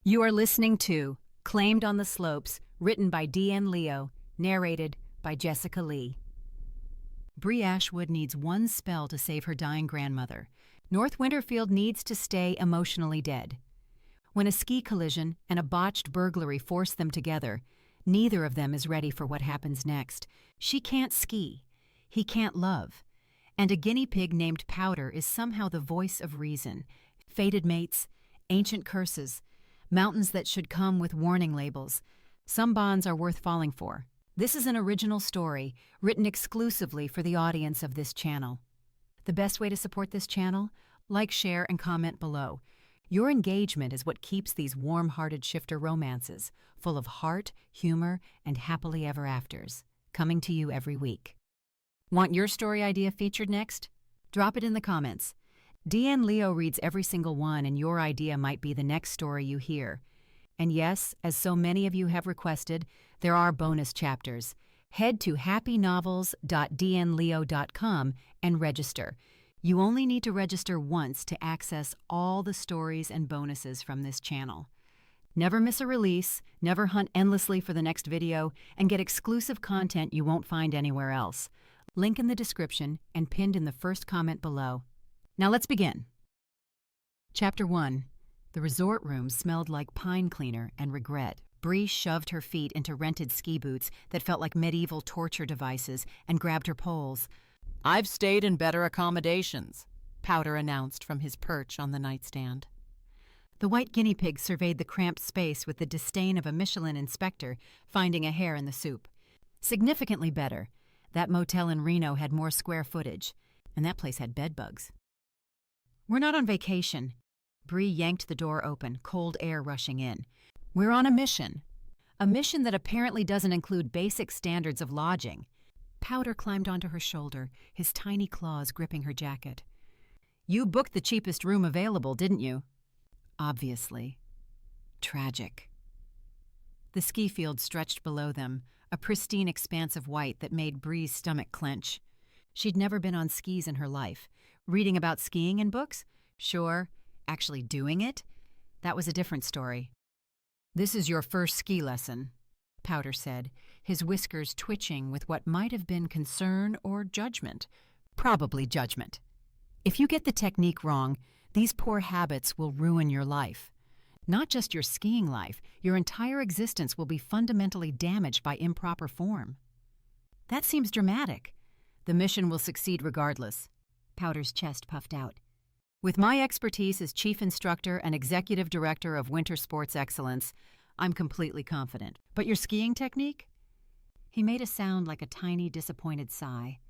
You are listening to Claimed on the Slopes, written by D.N. Leo, narrated by Jessica Lee. Bree Ashwood needs one spell to save her dying grandmother. North Winterfield needs to stay emotionally dead. When a ski collision and a botched burglary force them together, neither of them is ready for what happens next. She can't ski. He can't love. And a guinea pig named Powder is somehow the voice of reason. Fated mates, ancient curses, mountains that should come with warning labels. Some bonds are worth falling for. This is an original story written exclusively for the audience of this channel. The best way to support this channel? Like, share, and comment below. Your engagement is what keeps these warm-hearted shifter romances, full of heart, humor, and happily ever afters, coming to you every week. Want your story idea featured next? Drop it in the comments. D.N. Leo reads every single one, and your idea might be the next story you hear. And yes, as so many of you have requested, there are bonus chapters. Head to happynovels.dnleo.com and register. You only need to register once to access all the stories and bonuses from this channel. Never miss a release, never hunt endlessly for the next video, and get exclusive content you won't find anywhere else. Link in the description and pinned in the first comment below. Now let's begin. Chapter 1. The resort room smelled like pine cleaner and regret. Bree shoved her feet into rented ski boots that felt like medieval torture devices and grabbed her poles. "I've stayed in better accommodations," Powder announced from his perch on the nightstand. The white guinea pig surveyed the cramped space with the disdain of a Michelin inspector finding a hair in the soup. Significantly better. That motel in Reno had more square footage, and that place had bedbugs. "We're not on vacation." Bree yanked the door open, cold air rushing in. "We're on a mission. A mission that apparently doesn't include basic standards of lodging." Powder climbed onto her shoulder, his tiny claws gripping her jacket. "You booked the cheapest room available, didn't you?" "Obviously." Tragic. The ski field stretched below them, a pristine expanse of white that made Bree's stomach clench. She'd never been on skis in her life. Reading about skiing in books? Sure. Actually doing it? That was a different story. "This is your first ski lesson," Powder said, his whiskers twitching with what might have been concern or judgment. Probably judgment. "If you get the technique wrong, these poor habits will ruin your life. Not just your skiing life, your entire existence will be fundamentally damaged by improper form." "That seems dramatic." "The mission will succeed regardless." Powder's chest puffed out. "With my expertise as chief instructor and executive director of Winter Sports Excellence, I'm completely confident. But your skiing technique?" He made a sound like a tiny, disappointed sigh.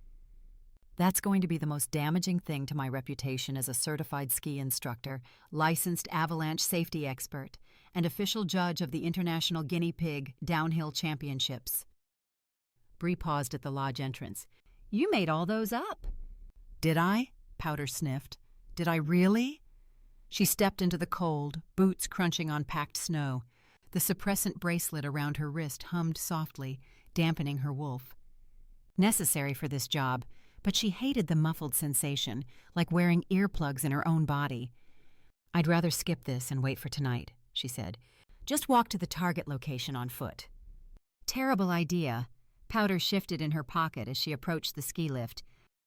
"That's going to be the most damaging thing to my reputation as a certified ski instructor, licensed avalanche safety expert, and official judge of the International Guinea Pig Downhill Championships." Bree paused at the lodge entrance. "You made all those up." "Did I?" Powder sniffed. "Did I really?" She stepped into the cold, boots crunching on packed snow. The suppressant bracelet around her wrist hummed softly, dampening her wolf. Necessary for this job, but she hated the muffled sensation, like wearing earplugs in her own body. "I'd rather skip this and wait for tonight," she said. "Just walk to the target location on foot." Terrible idea. Powder shifted in her pocket as she approached the ski lift.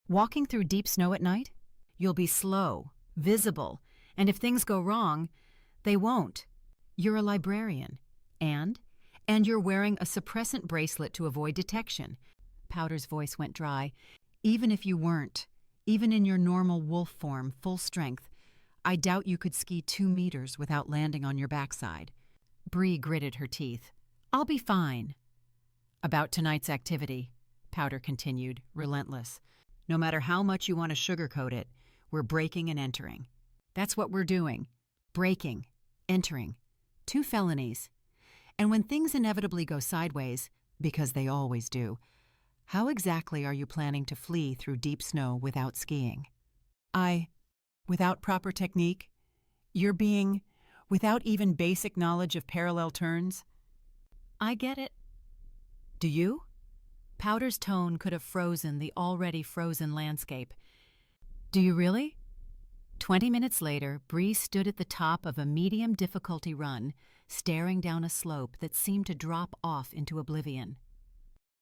"Walking through deep snow at night? You'll be slow, visible, and if things go wrong, they won't. You're a librarian. And you're wearing a suppressant bracelet to avoid detection." Powder's voice went dry. "Even if you weren't, even in your normal wolf form, full strength, I doubt you could ski 2 meters without landing on your backside." Bree gritted her teeth. "I'll be fine." "About tonight's activity," Powder continued, relentless. "No matter how much you want to sugarcoat it, we're breaking and entering. That's what we're doing. Breaking, entering. 2 felonies. And when things inevitably go sideways, because they always do, how exactly are you planning to flee through deep snow without skiing?" Without proper technique? Without even basic knowledge of parallel turns?" "I get it." "Do you?" Powder's tone could have frozen the already frozen landscape. "Do you really?" 20 minutes later, Bree stood at the top of a medium difficulty run, staring down a slope that seemed to drop off into oblivion.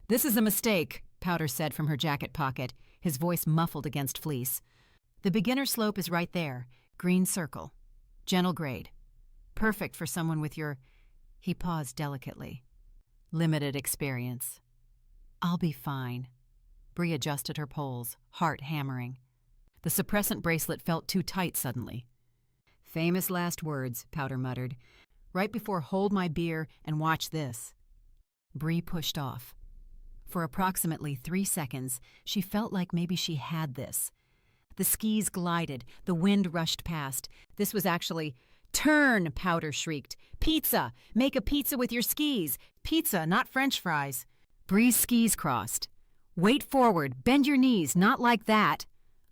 "This is a mistake," Powder said from her jacket pocket, his voice muffled against fleece. "The beginner slope is right there, green circle. Gentle grade. Perfect for someone with your—" He paused delicately. "Limited experience." "I'll be fine." Bree adjusted her poles, heart hammering. The suppressant bracelet felt too tight suddenly. "Famous last words," Powder muttered. "Right before hold my beer and watch this." Bree pushed off. For approximately 3 seconds, she felt like maybe she had this. The skis glided, the wind rushed past. This was actually— "Turn!" Powder shrieked. "Pizza! Make a pizza with your skis! Pizza, not French fries!" Bree's skis crossed. "Wait forward, bend your knees, not like that!"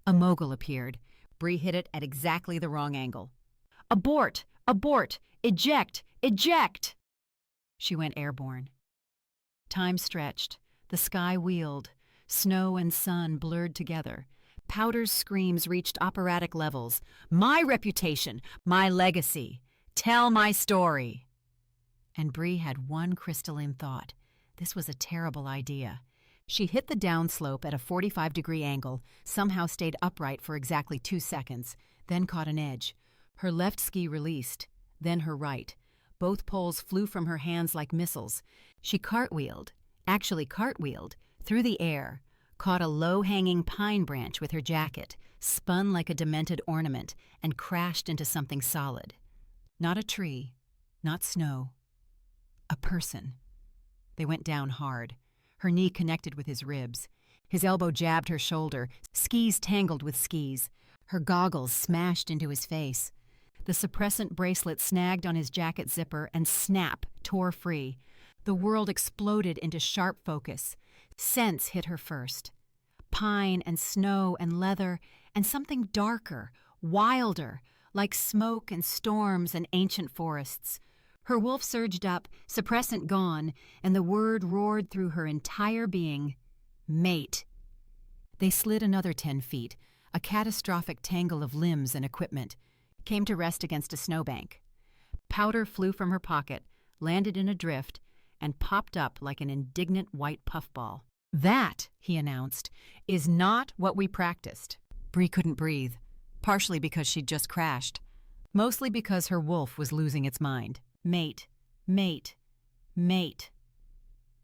A mogul appeared. Bree hit it at exactly the wrong angle. "Abort! Abort! Eject! Eject!" She went airborne. Time stretched. The sky wheeled. Snow and sun blurred together. Powder's screams reached operatic levels. "My reputation! My legacy! Tell my story!" And Bree had one crystalline thought. This was a terrible idea. She hit the downslope at a 45-degree angle, somehow stayed upright for exactly 2 seconds, then caught an edge. Her left ski released, then her right. Both poles flew from her hands like missiles. She cartwheeled, through the air, caught a low-hanging pine branch with her jacket, spun like a demented ornament, and crashed into something solid. Not a tree, not snow. A person. They went down hard. Her knee connected with his ribs. His elbow jabbed her shoulder, skis tangled with skis. Her goggles smashed into his face. The suppressant bracelet snagged on his jacket zipper and snap, tore free. The world exploded into sharp focus. Scents hit her first. Pine and snow and leather and something darker, wilder, like smoke and storms and ancient forests. Her wolf surged up, suppressant gone, and the word roared through her entire being: mate. They slid another 10 feet, a catastrophic tangle of limbs and equipment, came to rest against a snowbank. Powder flew from her pocket, landed in a drift, and popped up like an indignant white puffball. "That," he announced, "is not what we practiced." Bree couldn't breathe, partially because she'd just crashed, mostly because her wolf was losing its mind. Mate, mate, mate.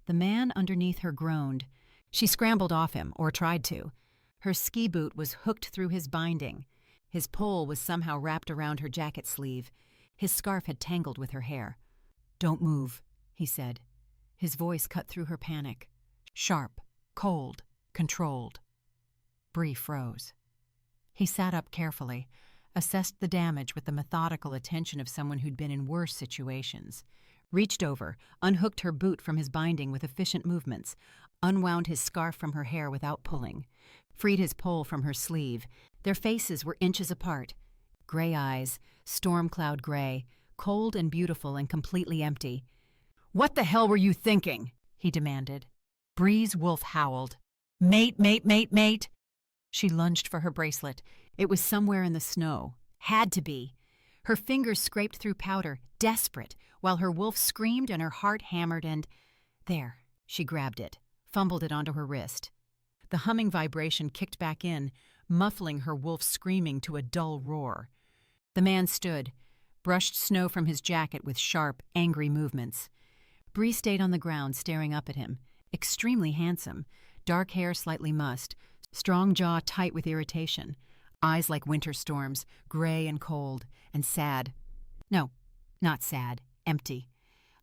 The man underneath her groaned. She scrambled off him, or tried to. Her ski boot was hooked through his binding. His pole was somehow wrapped around her jacket sleeve. His scarf had tangled with her hair. "Don't move," he said. His voice cut through her panic. Sharp, cold, controlled. Bree froze. He sat up carefully, assessed the damage with the methodical attention of someone who'd been in worse situations, reached over, unhooked her boot from his binding with efficient movements, unwound his scarf from her hair without pulling, freed his pole from her sleeve. Their faces were inches apart. Gray eyes, storm cloud gray, cold and beautiful and completely empty. "What the hell were you thinking?" he demanded. Bree's wolf howled. "Mate, mate, mate, mate!" She lunged for her bracelet. It was somewhere in the snow. Had to be. Her fingers scraped through powder, desperate, while her wolf screamed and her heart hammered and— There. She grabbed it, fumbled it onto her wrist. The humming vibration kicked back in, muffling her wolf's screaming to a dull roar. The man stood, brushed snow from his jacket with sharp, angry movements. Bree stayed on the ground, staring up at him. Extremely handsome, dark hair slightly mussed, strong jaw tight with irritation, eyes like winter storms, gray and cold, and sad. No, not sad, empty.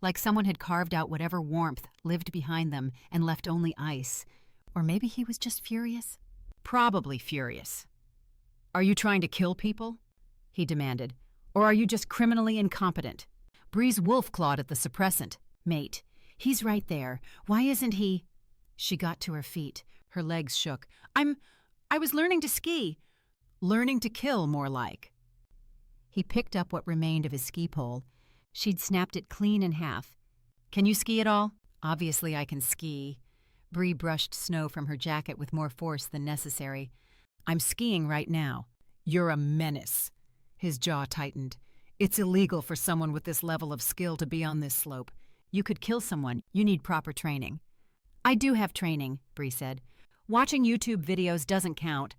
Like someone had carved out whatever warmth lived behind them and left only ice. Or maybe he was just furious? Probably furious. "Are you trying to kill people?" he demanded. "Or are you just criminally incompetent?" Bree's wolf clawed at the suppressant. "Mate, he's right there. Why isn't he—" She got to her feet. Her legs shook. I was learning to ski." "Learning to kill, more like." He picked up what remained of his ski pole. She'd snapped it clean in half. "Can you ski at all?" "Obviously I can ski." Bree brushed snow from her jacket with more force than necessary. "I'm skiing right now. You're a menace. His jaw tightened. It's illegal for someone with this level of skill to be on this slope. You could kill someone. You need proper training. I do have training, Bree said. Watching YouTube videos doesn't count.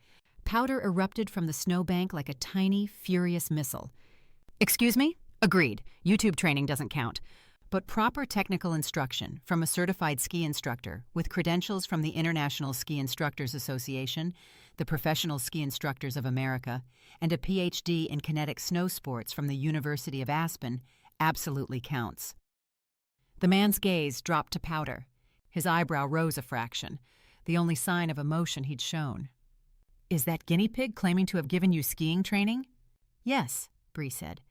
Powder erupted from the snowbank like a tiny, furious missile. Excuse me? Agreed. YouTube training doesn't count. But proper technical instruction from a certified ski instructor with credentials from the International Ski Instructors Association, the Professional Ski Instructors of America, and a PhD in kinetic snow sports from the University of Aspen absolutely counts. The man's gaze dropped to Powder. His eyebrow rose a fraction, the only sign of emotion he'd shown. Is that guinea pig claiming to have given you skiing training? Yes, Bree said.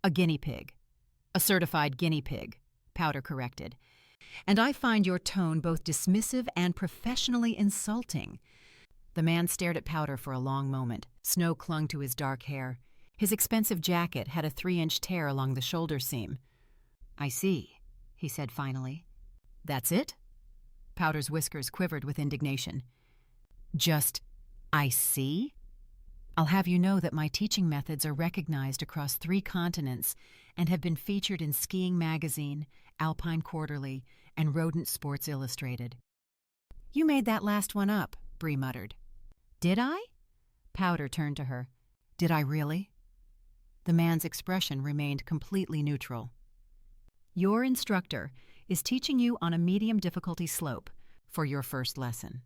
A guinea pig. A certified guinea pig, Powder corrected. And I find your tone both dismissive and professionally insulting. The man stared at Powder for a long moment. Snow clung to his dark hair. His expensive jacket had a 3-inch tear along the shoulder seam. I see, he said finally. That's it? Powder's whiskers quivered with indignation. Just, I see? I'll have you know that my teaching methods are recognized across 3 continents and have been featured in Skiing Magazine, Alpine Quarterly, and Rodent Sports Illustrated. You made that last one up, Bree muttered. Did I? Powder turned to her. Did I really? The man's expression remained completely neutral. Your instructor is teaching you on a medium difficulty slope for your first lesson.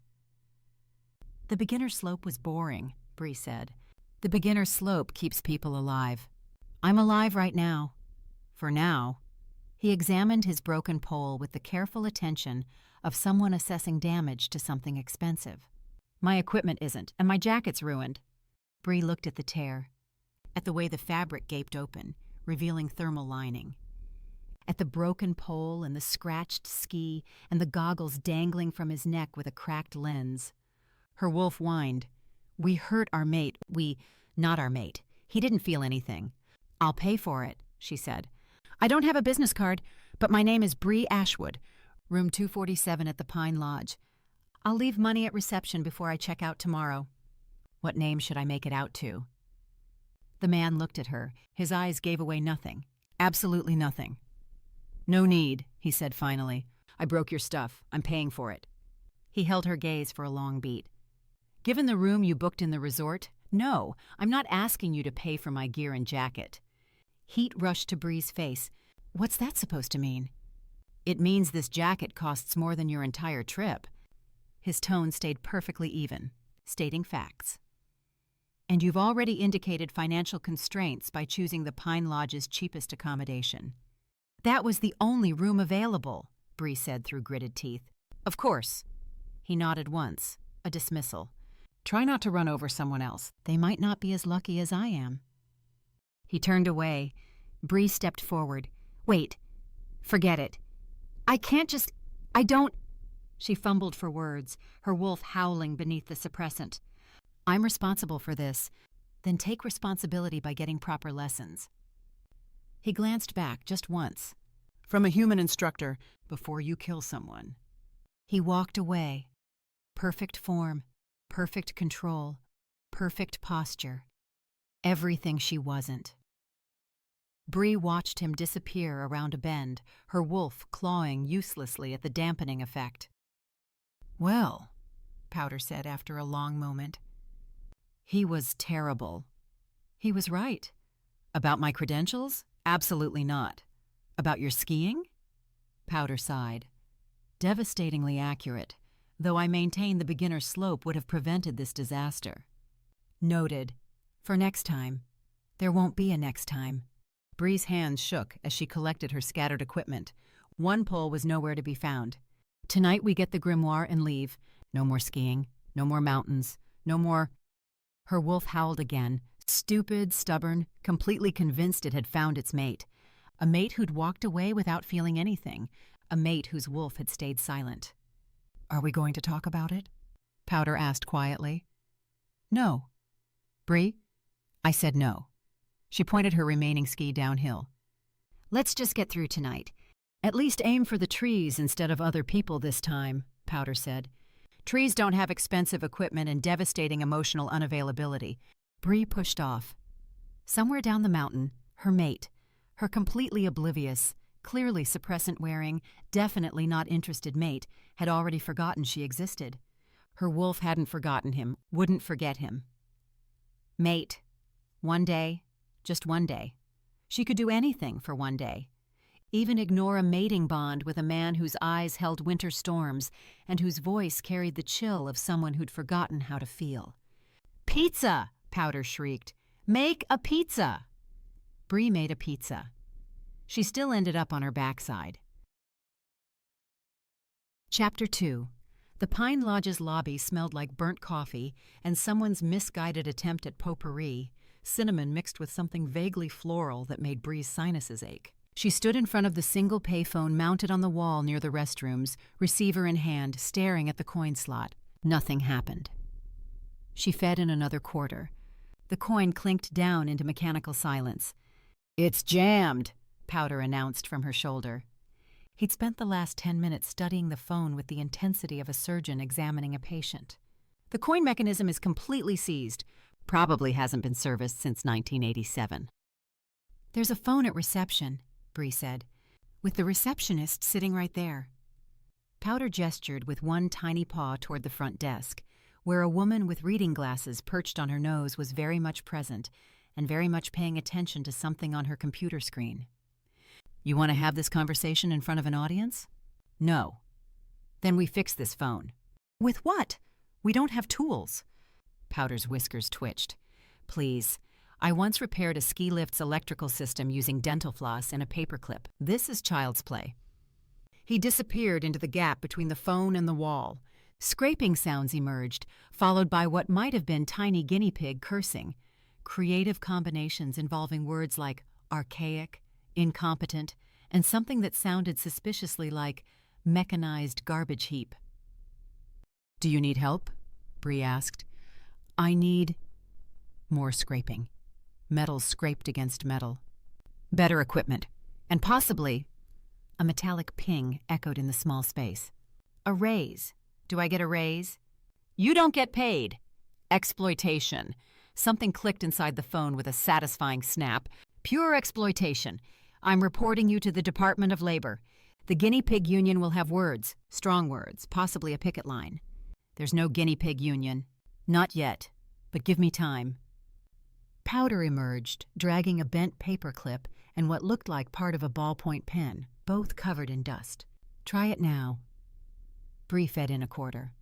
The beginner slope was boring, Bree said. The beginner slope keeps people alive. I'm alive right now. For now. He examined his broken pole with the careful attention of someone assessing damage to something expensive. My equipment isn't, and my jacket's ruined. Bree looked at the tear, at the way the fabric gaped open, revealing thermal lining, at the broken pole and the scratched ski and the goggles dangling from his neck with a cracked lens. Her wolf whined. We hurt our mate. Not our mate. He didn't feel anything. I'll pay for it, she said. I don't have a business card, but my name is Bree Ashwood, room 247 at the Pine Lodge. I'll leave money at reception before I check out tomorrow. What name should I make it out to? The man looked at her. His eyes gave away nothing. Absolutely nothing. No need, he said finally. I broke your stuff. I'm paying for it. He held her gaze for a long beat. Given the room you booked in the resort, no, I'm not asking you to pay for my gear and jacket. Heat rushed to Bree's face. What's that supposed to mean? It means this jacket costs more than your entire trip. His tone stayed perfectly even, stating facts. And you've already indicated financial constraints by choosing the Pine Lodge's cheapest accommodation. That was the only room available, Bree said through gritted teeth. Of course. He nodded once, a dismissal. Try not to run over someone else. They might not be as lucky as I am. He turned away. Bree stepped forward. Wait. Forget it. I don't... She fumbled for words, her wolf howling beneath the suppressant. I'm responsible for this. Then take responsibility by getting proper lessons. He glanced back just once. From a human instructor, before you kill someone. He walked away. Perfect form, perfect control, perfect posture. Everything she wasn't. Bree watched him disappear around a bend, her wolf clawing uselessly at the dampening effect. Well, Powder said after a long moment. He was terrible. He was right. About my credentials? Absolutely not. About your skiing? Powder sighed. Devastatingly accurate, though I maintain the beginner slope would have prevented this disaster. Noted. For next time. There won't be a next time. Bree's hands shook as she collected her scattered equipment. One pole was nowhere to be found. Tonight we get the grimoire and leave. No more skiing. No more mountains. No more... Her wolf howled again, stupid, stubborn, completely convinced it had found its mate. A mate who'd walked away without feeling anything. A mate whose wolf had stayed silent. Are we going to talk about it? Powder asked quietly. No. Bree? I said no. She pointed her remaining ski downhill. Let's just get through tonight. At least aim for the trees instead of other people this time, Powder said. Trees don't have expensive equipment and devastating emotional unavailability. Bree pushed off. Somewhere down the mountain, her mate, her completely oblivious, clearly suppressant-wearing, definitely not interested mate, had already forgotten she existed. Her wolf hadn't forgotten him, wouldn't forget him. Mate. One day, just one day. She could do anything for one day. Even ignore a mating bond with a man whose eyes held winter storms and whose voice carried the chill of someone who'd forgotten how to feel. "Pizza!" Powder shrieked. "Make a pizza!" Bree made a pizza. She still ended up on her backside. Chapter 2. The Pine Lodge's lobby smelled like burnt coffee and someone's misguided attempt at potpourri, cinnamon mixed with something vaguely floral that made Bree's sinuses ache. She stood in front of the single payphone mounted on the wall near the restrooms, receiver in hand, staring at the coin slot. Nothing happened. She fed in another quarter. The coin clinked down into mechanical silence. "It's jammed," Powder announced from her shoulder. He'd spent the last 10 minutes studying the phone with the intensity of a surgeon examining a patient. "The coin mechanism is completely seized. Probably hasn't been serviced since 1987. "There's a phone at reception," Bree said, "with the receptionist sitting right there." Powder gestured with one tiny paw toward the front desk, where a woman with reading glasses perched on her nose was very much present and very much paying attention to something on her computer screen. "You want to have this conversation in front of an audience?" "No." "Then we fix this phone." "With what? We don't have tools." Powder's whiskers twitched. "Please. I once repaired a ski lift's electrical system using dental floss and a paperclip. This is child's play." He disappeared into the gap between the phone and the wall. Scraping sounds emerged, followed by what might have been tiny guinea pig cursing. Creative combinations involving words like archaic, incompetent, and something that sounded suspiciously like mechanized garbage heap. "Do you need help?" Bree asked. "I need—" More scraping. Metal scraped against metal. "Better equipment. And possibly—" A metallic ping echoed in the small space. "A raise. Do I get a raise?" "You don't get paid." "Exploitation." Something clicked inside the phone with a satisfying snap. "Pure exploitation. I'm reporting you to the Department of Labor. The Guinea Pig Union will have words, strong words, possibly a picket line." "There's no Guinea Pig Union." "Not yet, but give me time." Powder emerged, dragging a bent paperclip and what looked like part of a ballpoint pen, both covered in dust. "Try it now." Bree fed in a quarter.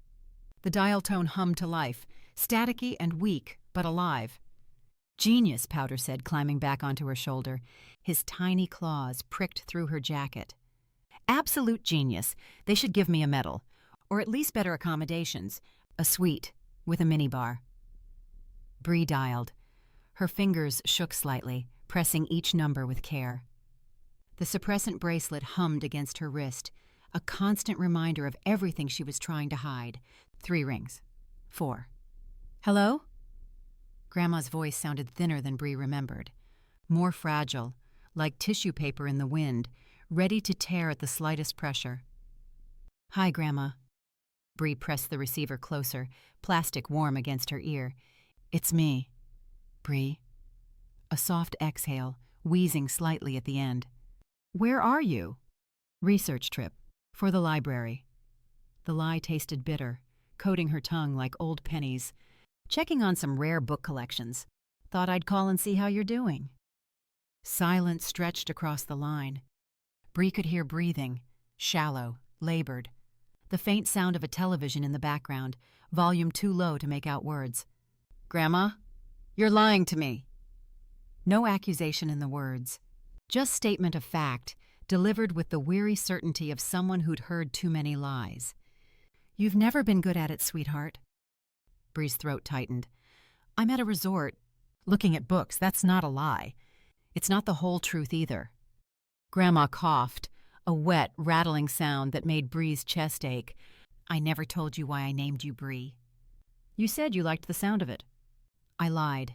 The dial tone hummed to life, staticky and weak, but alive. "Genius," Powder said, climbing back onto her shoulder. His tiny claws pricked through her jacket. "Absolute genius. They should give me a medal. Or at least better accommodations. A suite, with a minibar." Bree dialed. Her fingers shook slightly, pressing each number with care. The suppressant bracelet hummed against her wrist, a constant reminder of everything she was trying to hide. 3 rings. 4. "Hello?" Grandma's voice sounded thinner than Bree remembered. More fragile, like tissue paper in the wind, ready to tear at the slightest pressure. "Hi, Grandma." Bree pressed the receiver closer, plastic warm against her ear. "It's me. Bree." A soft exhale, wheezing slightly at the end. "Where are you?" "Research trip. For the library." The lie tasted bitter, coating her tongue like old pennies. "Checking on some rare book collections. Thought I'd call and see how you're doing." Silence stretched across the line. Bree could hear breathing, shallow, labored. The faint sound of a television in the background, volume too low to make out words. "Grandma? You're lying to me." No accusation in the words. Just statement of fact, delivered with the weary certainty of someone who'd heard too many lies. "You've never been good at it, sweetheart." Bree's throat tightened. "I'm at a resort. Looking at books, that's not a lie. It's not the whole truth either." Grandma coughed, a wet, rattling sound that made Bree's chest ache. "I never told you why I named you Bree." "You said you liked the sound of it." "I lied."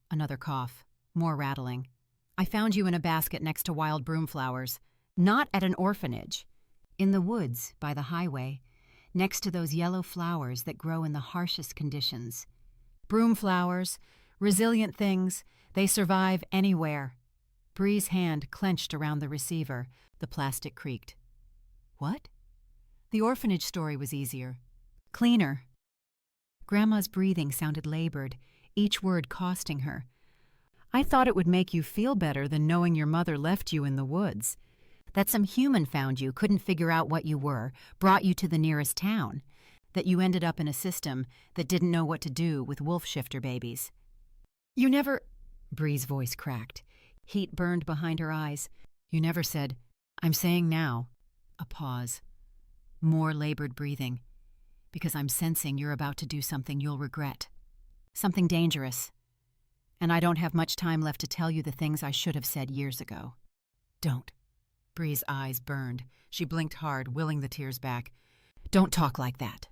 Another cough, more rattling. "I found you in a basket next to wild broom flowers. Not at an orphanage. In the woods, by the highway, next to those yellow flowers that grow in the harshest conditions. Broom flowers, Resilient things, they survive anywhere. Bree's hand clenched around the receiver. The plastic creaked. What? The orphanage story was easier. Cleaner. Grandma's breathing sounded labored, each word costing her. I thought it would make you feel better than knowing your mother left you in the woods. That some human found you, couldn't figure out what you were, brought you to the nearest town. That you ended up in a system that didn't know what to do with wolf shifter babies. You never... Bree's voice cracked. Heat burned behind her eyes. You never said, I'm saying now. A pause. More labored breathing. Because I'm sensing you're about to do something you'll regret. Something dangerous. And I don't have much time left to tell you the things I should have said years ago. Don't. Bree's eyes burned. She blinked hard, willing the tears back. Don't talk like that.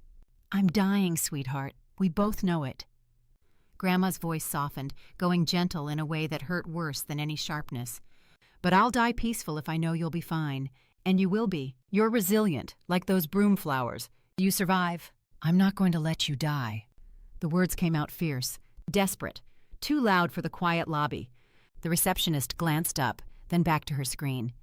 I'm dying, sweetheart. We both know it. Grandma's voice softened, going gentle in a way that hurt worse than any sharpness. But I'll die peaceful if I know you'll be fine. And you will be. You're resilient, like those broom flowers. You survive. I'm not going to let you die. The words came out fierce, desperate, too loud for the quiet lobby. The receptionist glanced up, then back to her screen.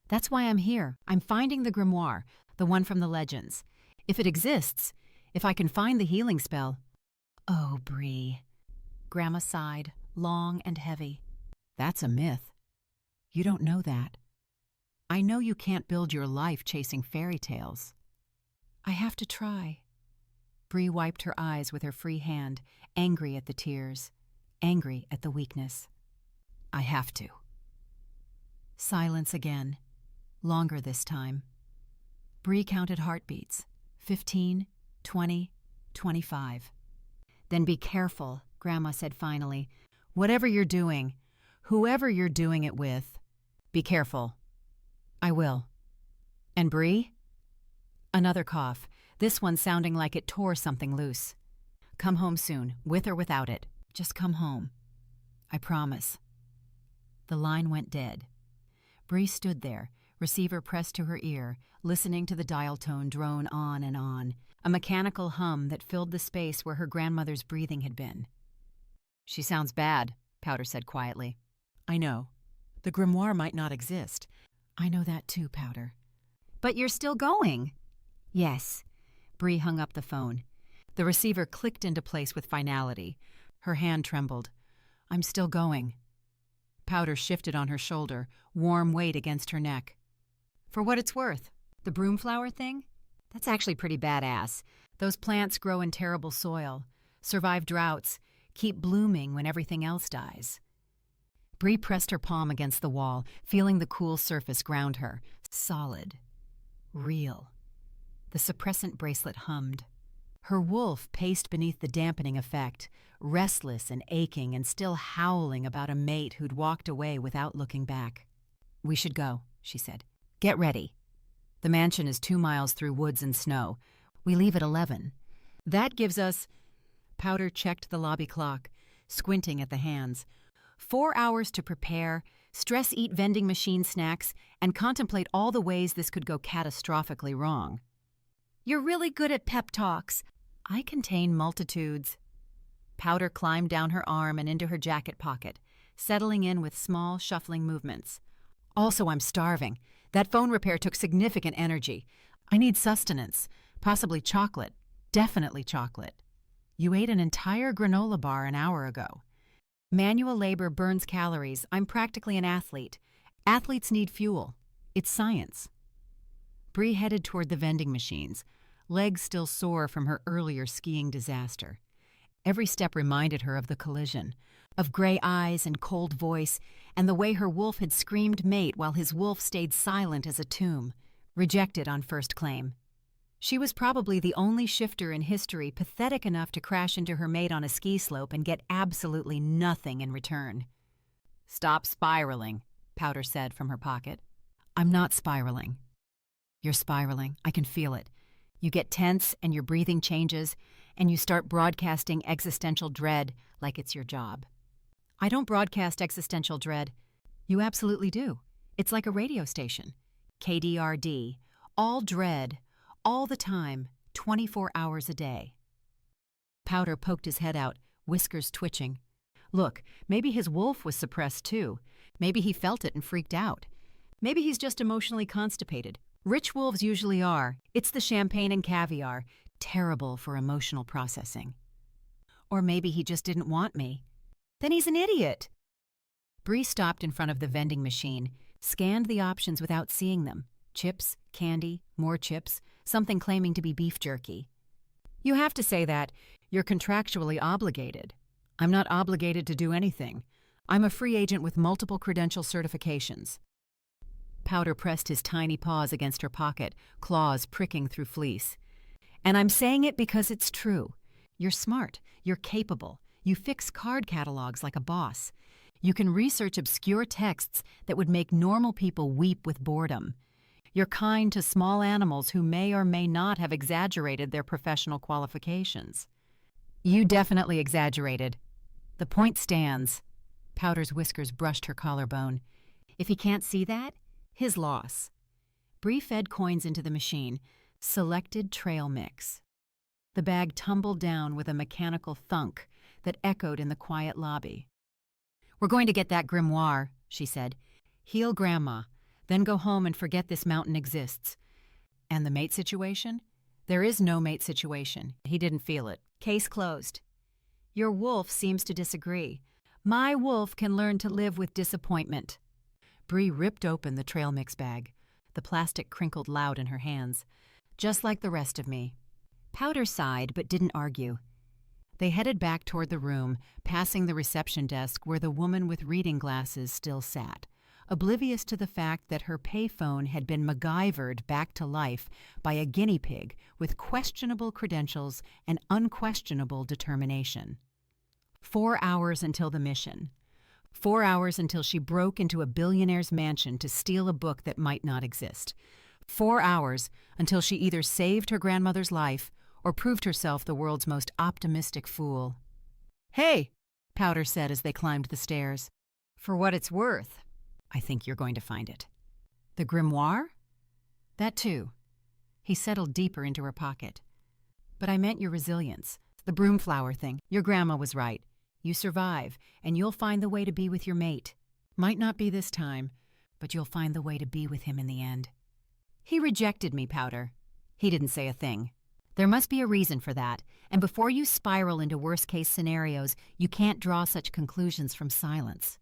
That's why I'm here. I'm finding the grimoire, the one from the legends. If it exists, if I can find the healing spell. Oh, Bree. Grandma sighed, long and heavy. That's a myth. You don't know that. I know you can't build your life chasing fairy tales. I have to try. Bree wiped her eyes with her free hand, angry at the tears, angry at the weakness. I have to. Silence again, longer this time. Bree counted heartbeats, 15, 20, 25. Then be careful, Grandma said finally. Whatever you're doing, whoever you're doing it with, be careful. I will. And Bree? Another cough, this one sounding like it tore something loose. Come home soon, with or without it. Just come home. I promise. The line went dead. Bree stood there, receiver pressed to her ear, listening to the dial tone drone on and on, a mechanical hum that filled the space where her grandmother's breathing had been. She sounds bad, Powder said quietly. I know. The grimoire might not exist. I know that too, Powder. But you're still going. Yes. Bree hung up the phone. The receiver clicked into place with finality. Her hand trembled. I'm still going. Powder shifted on her shoulder, warm weight against her neck. For what it's worth, the broomflower thing? That's actually pretty badass. Those plants grow in terrible soil, survive droughts, keep blooming when everything else dies. Bree pressed her palm against the wall, feeling the cool surface ground her. Solid. Real. The suppressant bracelet hummed. Her wolf paced beneath the dampening effect, restless and aching and still howling about a mate who'd walked away without looking back. We should go, she said. Get ready. The mansion is 2 miles through woods and snow. We leave at 11. That gives us... Powder checked the lobby clock, squinting at the hands. 4 hours to prepare, stress-eat vending machine snacks, and contemplate all the ways this could go catastrophically wrong. You're really good at pep talks. I contain multitudes. Powder climbed down her arm and into her jacket pocket, settling in with small, shuffling movements. Also, I'm starving. That phone repair took significant energy. I need sustenance, possibly chocolate, definitely chocolate. You ate an entire granola bar an hour ago. Manual labor burns calories. I'm practically an athlete. Athletes need fuel. It's science. Bree headed toward the vending machines, legs still sore from her earlier skiing disaster. Every step reminded her of the collision, of gray eyes and cold voice, and the way her wolf had screamed mate while his wolf stayed silent as a tomb, rejected on first claim. She was probably the only shifter in history pathetic enough to crash into her mate on a ski slope and get absolutely nothing in return. Stop spiraling, Powder said from her pocket. I'm not spiraling. You're spiraling. I can feel it. You get tense and your breathing changes, and you start broadcasting existential dread like it's your job. I don't broadcast existential dread. You absolutely do. It's like a radio station. KDRD. All dread. All the time, 24 hours a day. Powder poked his head out, whiskers twitching. Look, maybe his wolf was suppressed too. Maybe he felt it and freaked out. Maybe he's just emotionally constipated. Rich wolves usually are. It's the champagne and caviar, terrible for emotional processing. Or maybe he just didn't want me. Then he's an idiot. Bree stopped in front of the vending machine, scanned the options without seeing them. Chips, candy, more chips, something claiming to be beef jerky. You have to say that. You're contractually obligated. I'm not obligated to do anything. I'm a free agent with multiple credential certifications. Powder pressed his tiny paws against her pocket, claws pricking through fleece. And I'm saying it because it's true. You're smart. You're capable. You fix card catalogs like a boss. You can research obscure texts that would make normal people weep with boredom. You're kind to small animals who may or may not have exaggerated their professional qualifications. You definitely exaggerated. The point stands. Powder's whiskers brushed her collarbone. If he can't see that, his loss. Bree fed coins into the machine. Selected trail mix. The bag tumbled down with a mechanical thunk that echoed in the quiet lobby. We're going to get that grimoire, she said. Heal Grandma, then go home and forget this mountain exists. And the mate situation? There is no mate situation. He didn't feel it. Case closed. Your wolf seems to disagree. My wolf can learn to live with disappointment. Bree ripped open the trail mix bag. The plastic crinkled loud in her hands. Just like the rest of me. Powder sighed but didn't argue. They headed back toward the room, passing the reception desk where the woman with reading glasses still sat, oblivious to the fact that her payphone had been MacGyvered back to life by a guinea pig with questionable credentials and unquestionable determination. 4 hours until the mission. 4 hours until she broke into a billionaire's mansion to steal a book that might not exist. 4 hours until she either saved her grandmother's life or proved herself the world's most optimistic fool. Hey, Powder said as they climbed the stairs. For what it's worth, I think you're going to find it. The grimoire? That too. He settled deeper into her pocket. But I meant your resilience. The broomflower thing. Your grandma was right. You survive, and you'll find the way to be with your mate. Might not be this time, but you'll find the way to be with him in the end. He rejected me, Powder. He didn't say a thing. There must be a reason for that, and before you spiral into worst-case scenarios, you can't draw such conclusions from silence.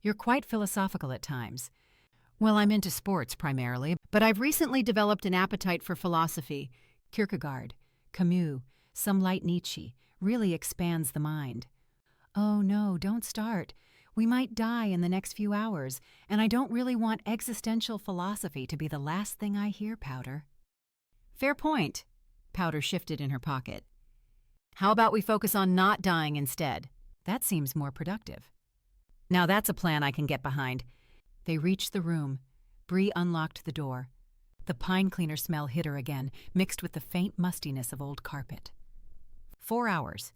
You're quite philosophical at times. Well, I'm into sports primarily, but I've recently developed an appetite for philosophy. Kierkegaard, Camus, some light Nietzsche really expands the mind. Oh no, don't start. We might die in the next few hours, and I don't really want existential philosophy to be the last thing I hear, Powder. Fair point. Powder shifted in her pocket. How about we focus on not dying instead? That seems more productive. Now that's a plan I can get behind. They reached the room. Bree unlocked the door. The pine cleaner smell hit her again, mixed with the faint mustiness of old carpet. 4 hours.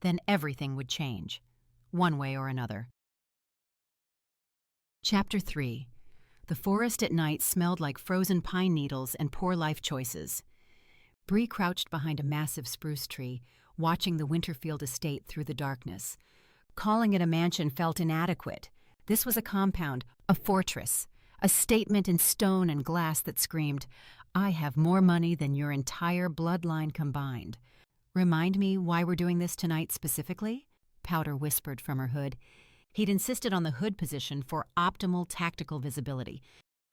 Then everything would change. One way or another. Chapter 3. The forest at night smelled like frozen pine needles and poor life choices. Bree crouched behind a massive spruce tree, watching the Winterfield estate through the darkness. Calling it a mansion felt inadequate. This was a compound, a fortress, a statement in stone and glass that screamed, I have more money than your entire bloodline combined. Remind me why we're doing this tonight specifically? Powder whispered from her hood. He'd insisted on the hood position for optimal tactical visibility.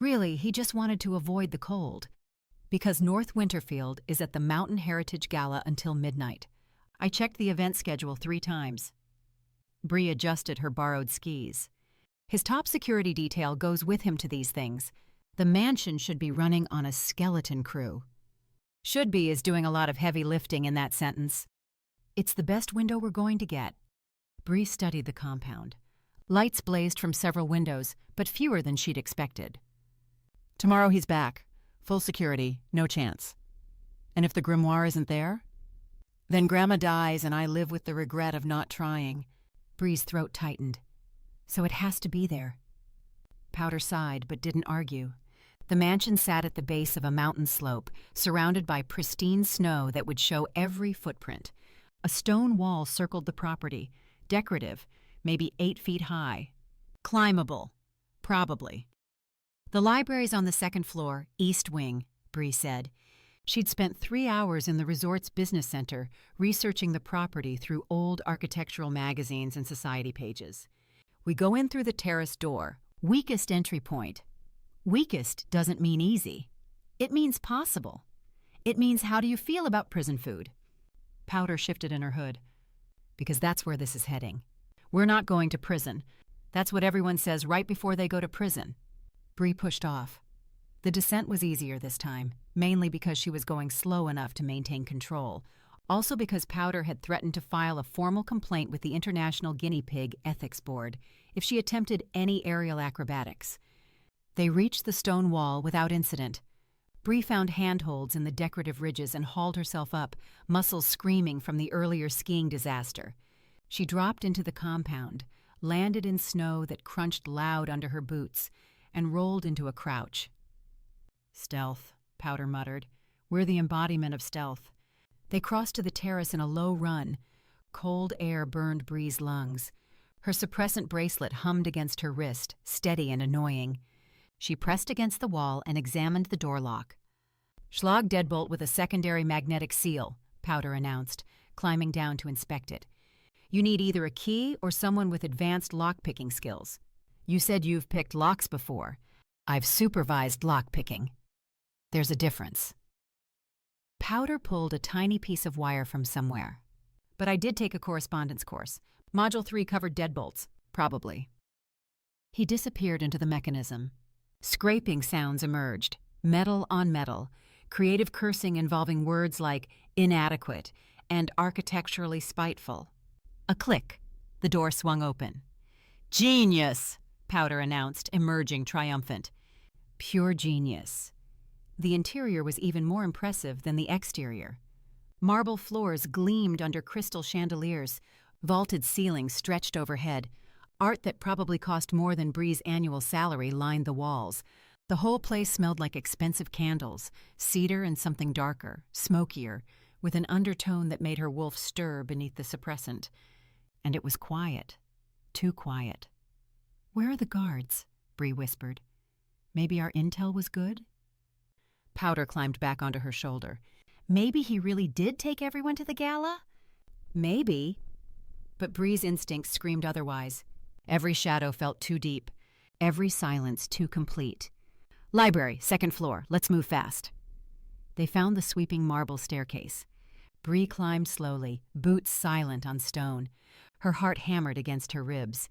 Really, he just wanted to avoid the cold. Because North Winterfield is at the Mountain Heritage Gala until midnight. I checked the event schedule 3 times. Bree adjusted her borrowed skis. His top security detail goes with him to these things. The mansion should be running on a skeleton crew. Should be is doing a lot of heavy lifting in that sentence. It's the best window we're going to get. Bree studied the compound. Lights blazed from several windows, but fewer than she'd expected. Tomorrow he's back. Full security, no chance. And if the grimoire isn't there? Then Grandma dies and I live with the regret of not trying. Bree's throat tightened. So it has to be there. Powder sighed but didn't argue. The mansion sat at the base of a mountain slope, surrounded by pristine snow that would show every footprint. A stone wall circled the property, decorative, maybe 8 feet high. Climbable. Probably. The library's on the second floor, east wing, Bree said. She'd spent 3 hours in the resort's business center researching the property through old architectural magazines and society pages. We go in through the terrace door, weakest entry point. Weakest doesn't mean easy. It means possible. It means how do you feel about prison food? Powder shifted in her hood. Because that's where this is heading. We're not going to prison. That's what everyone says right before they go to prison. Bree pushed off. The descent was easier this time, mainly because she was going slow enough to maintain control, also because Powder had threatened to file a formal complaint with the International Guinea Pig Ethics Board if she attempted any aerial acrobatics. They reached the stone wall without incident. Bree found handholds in the decorative ridges and hauled herself up, muscles screaming from the earlier skiing disaster. She dropped into the compound, landed in snow that crunched loud under her boots, and rolled into a crouch. Stealth, Powder muttered. We're the embodiment of stealth. They crossed to the terrace in a low run. Cold air burned Bree's lungs. Her suppressant bracelet hummed against her wrist, steady and annoying. She pressed against the wall and examined the door lock. Schlag deadbolt with a secondary magnetic seal, Powder announced, climbing down to inspect it. You need either a key or someone with advanced lock-picking skills. You said you've picked locks before. I've supervised lock-picking. There's a difference. Powder pulled a tiny piece of wire from somewhere. But I did take a correspondence course. Module 3 covered deadbolts, probably. He disappeared into the mechanism. Scraping sounds emerged, metal on metal, creative cursing involving words like inadequate and architecturally spiteful. A click. The door swung open. Genius, Powder announced, emerging triumphant. Pure genius. The interior was even more impressive than the exterior. Marble floors gleamed under crystal chandeliers, vaulted ceilings stretched overhead. Art that probably cost more than Bree's annual salary lined the walls. The whole place smelled like expensive candles, cedar and something darker, smokier, with an undertone that made her wolf stir beneath the suppressant. And it was quiet. Too quiet. Where are the guards? Bree whispered. Maybe our intel was good? Powder climbed back onto her shoulder. Maybe he really did take everyone to the gala? Maybe. But Bree's instincts screamed otherwise. Every shadow felt too deep. Every silence too complete. Library, second floor. Let's move fast. They found the sweeping marble staircase. Bree climbed slowly, boots silent on stone. Her heart hammered against her ribs.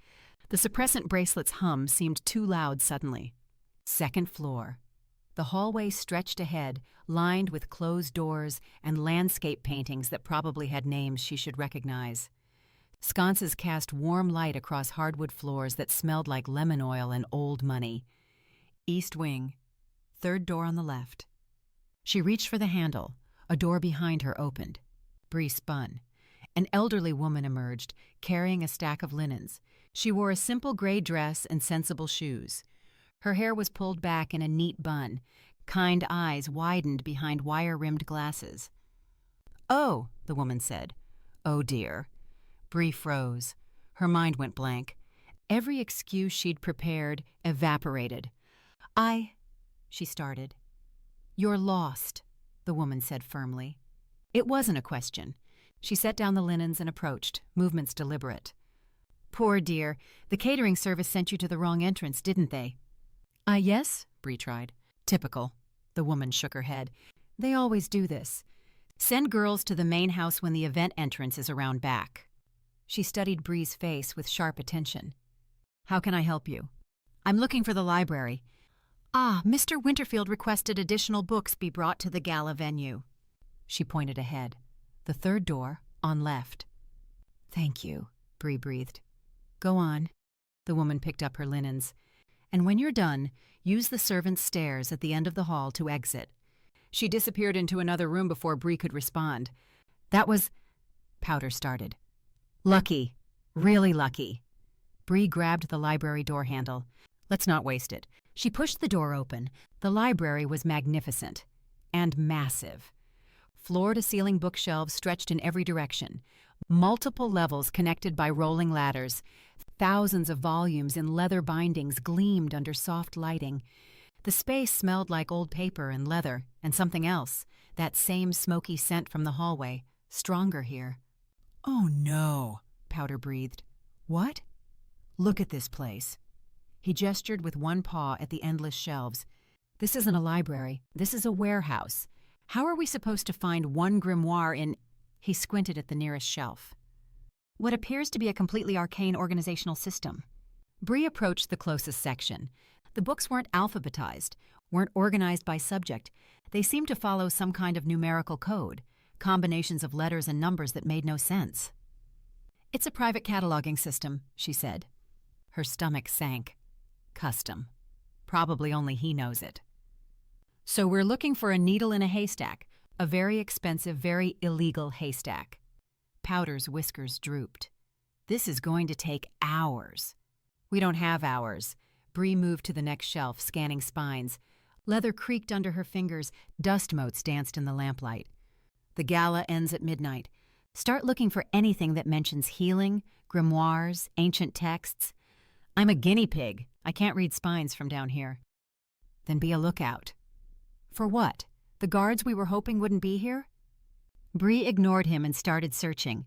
The suppressant bracelet's hum seemed too loud suddenly. Second floor. The hallway stretched ahead, lined with closed doors and landscape paintings that probably had names she should recognize. Sconces cast warm light across hardwood floors that smelled like lemon oil and old money. East wing. Third door on the left. She reached for the handle. A door behind her opened. Bree spun. An elderly woman emerged, carrying a stack of linens. She wore a simple gray dress and sensible shoes. Her hair was pulled back in a neat bun. Kind eyes widened behind wire-rimmed glasses. "Oh," the woman said. "Oh, dear." Bree froze. Her mind went blank. Every excuse she'd prepared evaporated. She started. "You're lost," the woman said firmly. It wasn't a question. She set down the linens and approached, movements deliberate. "Poor dear, the catering service sent you to the wrong entrance, didn't they?" Yes," Bree tried. "Typical." The woman shook her head. "They always do this. Send girls to the main house when the event entrance is around back." She studied Bree's face with sharp attention. "How can I help you?" "I'm looking for the library." Mr. Winterfield requested additional books be brought to the gala venue." She pointed ahead. "The third door, on left." "Thank you," Bree breathed. "Go on." The woman picked up her linens. "And when you're done, use the servants' stairs at the end of the hall to exit." She disappeared into another room before Bree could respond. "That was—" Powder started. "Lucky. Really lucky." Bree grabbed the library door handle. "Let's not waste it." She pushed the door open. The library was magnificent. And massive. Floor-to-ceiling bookshelves stretched in every direction. Multiple levels connected by rolling ladders. Thousands of volumes in leather bindings gleamed under soft lighting. The space smelled like old paper and leather and something else, that same smoky scent from the hallway, stronger here. "Oh no," Powder breathed. "What?" "Look at this place." He gestured with one paw at the endless shelves. "This isn't a library. This is a warehouse. How are we supposed to find one grimoire in—" He squinted at the nearest shelf. "What appears to be a completely arcane organizational system." Bree approached the closest section. The books weren't alphabetized, weren't organized by subject. They seemed to follow some kind of numerical code, combinations of letters and numbers that made no sense. "It's a private cataloging system," she said. Her stomach sank. Custom. Probably only he knows it. "So we're looking for a needle in a haystack, a very expensive, very illegal haystack." Powder's whiskers drooped. "This is going to take hours." "We don't have hours." Bree moved to the next shelf, scanning spines. Leather creaked under her fingers. Dust motes danced in the lamplight. "The gala ends at midnight. Start looking for anything that mentions healing, grimoires, ancient texts. I'm a guinea pig. I can't read spines from down here." "Then be a lookout." "For what? The guards we were hoping wouldn't be here?" Bree ignored him and started searching.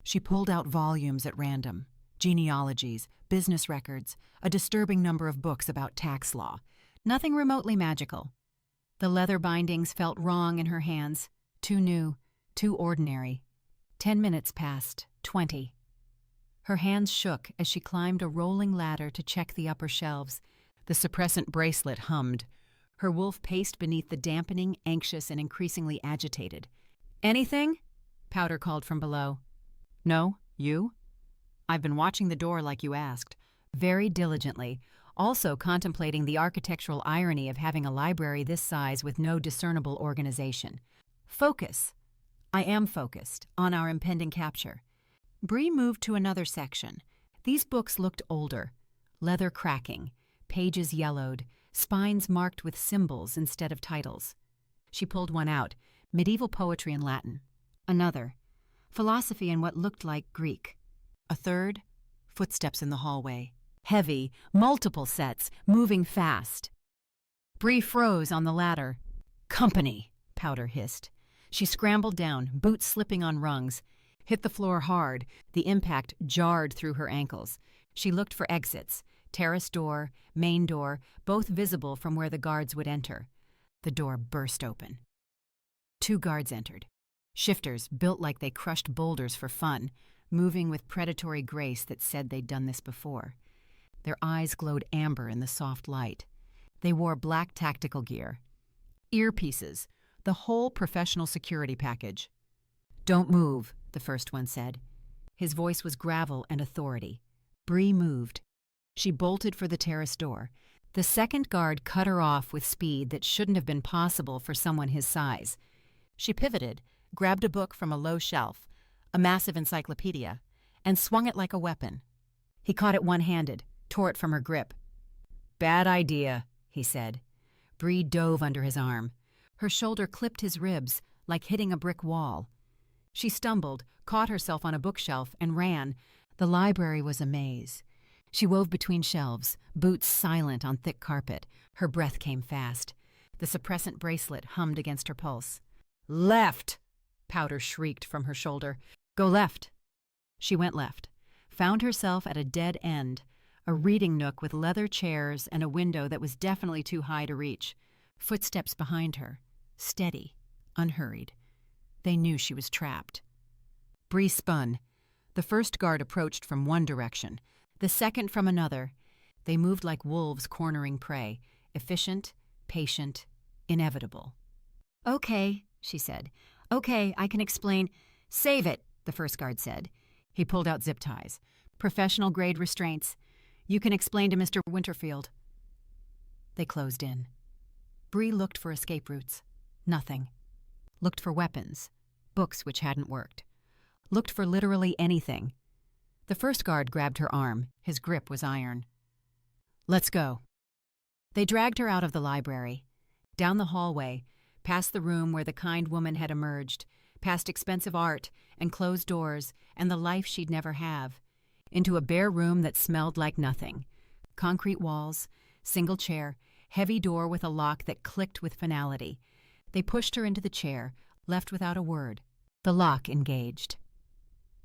She pulled out volumes at random, genealogies, business records, a disturbing number of books about tax law. Nothing remotely magical. The leather bindings felt wrong in her hands, too new, too ordinary. 10 minutes passed, 20. Her hands shook as she climbed a rolling ladder to check the upper shelves. The suppressant bracelet hummed. Her wolf paced beneath the dampening, anxious, and increasingly agitated. "Anything?" Powder called from below. "No, you?" "I've been watching the door like you asked." Very diligently, also contemplating the architectural irony of having a library this size with no discernible organization. "Focus." "I am focused on our impending capture." Bree moved to another section. These books looked older. Leather cracking, pages yellowed, spines marked with symbols instead of titles. She pulled one out, medieval poetry in Latin. Another, philosophy in what looked like Greek. A third, footsteps in the hallway. Heavy, multiple sets, moving fast. Bree froze on the ladder. "Company," Powder hissed. She scrambled down, boots slipping on rungs. Hit the floor hard. The impact jarred through her ankles. She looked for exits. Terrace door, main door, both visible from where the guards would enter. The door burst open. 2 guards entered. Shifters built like they crushed boulders for fun, moving with predatory grace that said they'd done this before. Their eyes glowed amber in the soft light. They wore black tactical gear. Earpieces, the whole professional security package. "Don't move," the first one said. His voice was gravel and authority. Bree moved. She bolted for the terrace door. The second guard cut her off with speed that shouldn't have been possible for someone his size. She pivoted, grabbed a book from a low shelf, a massive encyclopedia, and swung it like a weapon. He caught it one-handed, tore it from her grip. "Bad idea," he said. Bree dove under his arm. Her shoulder clipped his ribs, like hitting a brick wall. She stumbled, caught herself on a bookshelf, and ran. The library was a maze. She wove between shelves, boots silent on thick carpet. Her breath came fast. The suppressant bracelet hummed against her pulse. "Left!" Powder shrieked from her shoulder. "Go left." She went left, found herself at a dead end, a reading nook with leather chairs and a window that was definitely too high to reach. Footsteps behind her, steady, unhurried. They knew she was trapped. Bree spun. The first guard approached from one direction, the second from another. They moved like wolves cornering prey, efficient, patient, inevitable. "Okay," she said. "Okay, I can explain." "Save it," the first guard said. He pulled out zip ties. "Professional-grade restraints. You can explain to Mr. Winterfield." They closed in. Bree looked for escape routes. Nothing. Looked for weapons. Books which hadn't worked. Looked for literally anything. The first guard grabbed her arm. His grip was iron. "Let's go." They dragged her out of the library, down the hallway, past the room where the kind woman had emerged, past expensive art and closed doors and the life she'd never have, into a bare room that smelled like nothing. Concrete walls, single chair, heavy door with a lock that clicked with finality. They pushed her into the chair, left without a word. The lock engaged.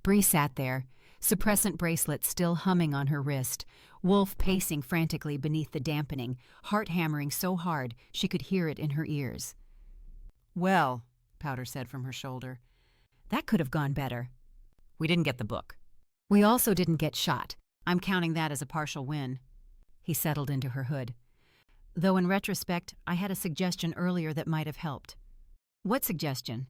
Bree sat there, suppressant bracelet still humming on her wrist, Wolf pacing frantically beneath the dampening, heart hammering so hard she could hear it in her ears. "Well," Powder said from her shoulder, "That could have gone better. "we didn't get the book." We also didn't get shot. I'm counting that as a partial win." He settled into her hood. "Though in retrospect, I had a suggestion earlier that might have helped." "What suggestion?"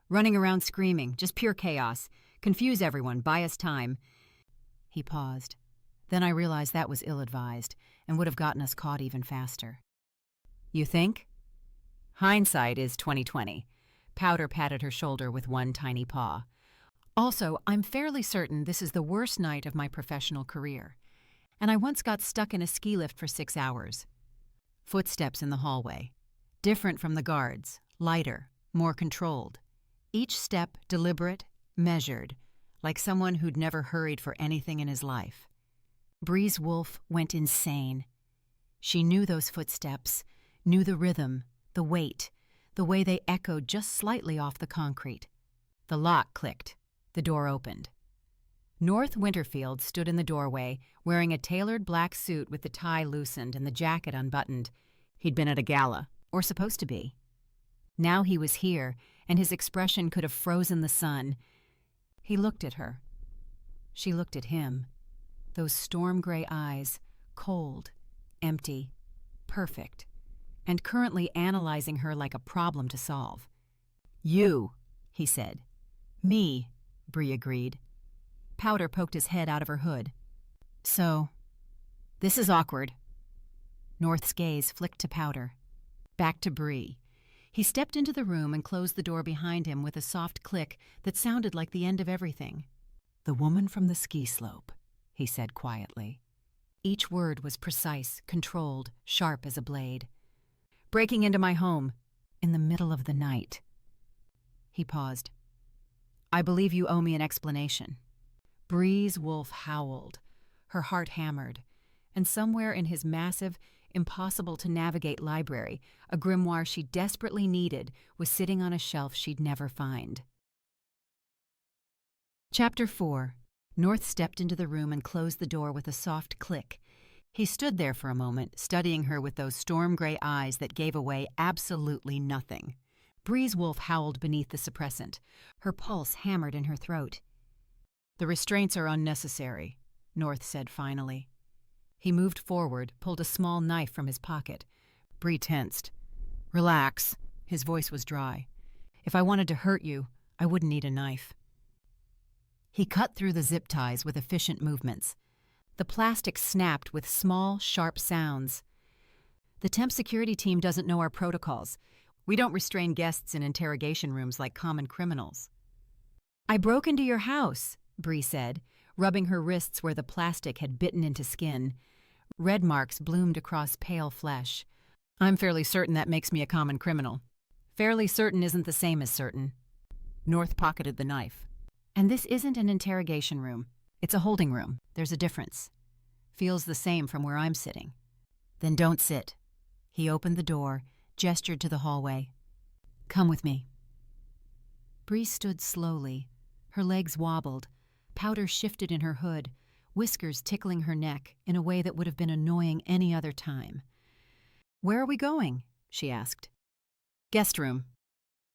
"Running around screaming, just pure chaos. Confuse everyone, buy us time." He paused. Then I realized that was ill-advised and would have gotten us caught even faster. "You think?" "Hindsight is 20/20. Powder patted her shoulder with one tiny paw. "Also, I'm fairly certain this is the worst night of my professional career. And I once got stuck in a ski lift for 6 hours. Footsteps in the hallway. Different from the guards, lighter, more controlled. Each step deliberate, measured, like someone who'd never hurried for anything in his life. Bree's Wolf went insane. She knew those footsteps, knew the rhythm, the weight, the way they echoed just slightly off the concrete. The lock clicked. The door opened. North Winterfield stood in the doorway, wearing a tailored black suit with the tie loosened and the jacket unbuttoned. He'd been at a gala, or supposed to be. Now he was here, and his expression could have frozen the sun. He looked at her. She looked at him. Those storm-gray eyes, cold, empty, perfect, and currently analyzing her like a problem to solve. "You," he said. "Me," Bree agreed. Powder poked his head out of her hood. "So, this is awkward." North's gaze flicked to Powder. Back to Bree. He stepped into the room and closed the door behind him with a soft click that sounded like the end of everything. "The woman from the ski slope," he said quietly. Each word was precise, controlled, sharp as a blade. "Breaking into my home, in the middle of the night." He paused. "I believe you owe me an explanation." Bree's Wolf howled. Her heart hammered. And somewhere in his massive, impossible-to-navigate library, a grimoire she desperately needed was sitting on a shelf she'd never find. Chapter 4. North stepped into the room and closed the door with a soft click. He stood there for a moment, studying her with those storm-gray eyes that gave away absolutely nothing. Bree's Wolf howled beneath the suppressant. Her pulse hammered in her throat. "The restraints are unnecessary," North said finally. He moved forward, pulled a small knife from his pocket. Bree tensed. "Relax." His voice was dry. "If I wanted to hurt you, I wouldn't need a knife." He cut through the zip ties with efficient movements. The plastic snapped with small, sharp sounds. "The temp security team doesn't know our protocols. We don't restrain guests in interrogation rooms like common criminals." "I broke into your house," Bree said, rubbing her wrists where the plastic had bitten into skin. Red marks bloomed across pale flesh. "I'm fairly certain that makes me a common criminal." "Fairly certain isn't the same as certain." North pocketed the knife. "And this isn't an interrogation room. It's a holding room. There's a difference. Feels the same from where I'm sitting." "Then don't sit." He opened the door, gestured to the hallway. "Come with me." Bree stood slowly. Her legs wobbled. Powder shifted in her hood, whiskers tickling her neck in a way that would have been annoying any other time. "Where are we going?" she asked. "Guest room."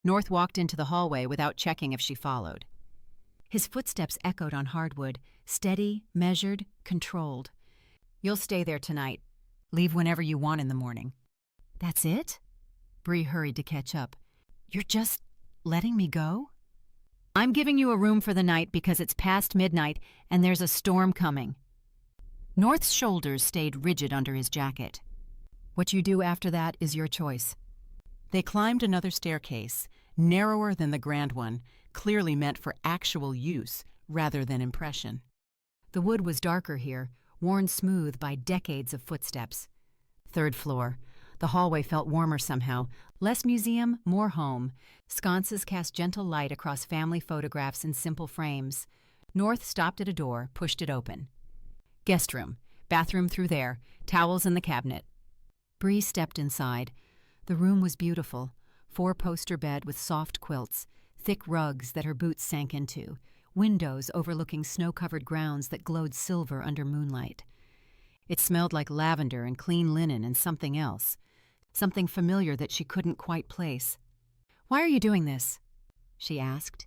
North walked into the hallway without checking if she followed. His footsteps echoed on hardwood, steady, measured, controlled. "You'll stay there tonight. Leave whenever you want in the morning." "That's it?" Bree hurried to catch up. "You're just letting me go?" "I'm giving you a room for the night because it's past midnight and there's a storm coming." North's shoulders stayed rigid under his jacket. "What you do after that is your choice." They climbed another staircase, narrower than the grand one, clearly meant for actual use rather than impression. The wood was darker here, worn smooth by decades of footsteps. 3rd floor. The hallway felt warmer somehow. Less museum, more home. Sconces cast gentle light across family photographs in simple frames. North stopped at a door, pushed it open. Guest room. Bathroom through there. Towels in the cabinet. Bree stepped inside. The room was beautiful. 4-poster bed with soft quilts, thick rugs that her boots sank into, windows overlooking snow-covered grounds that glowed silver under moonlight. It smelled like lavender and clean linen and something else, something familiar that she couldn't quite place. "Why are you doing this?" she asked.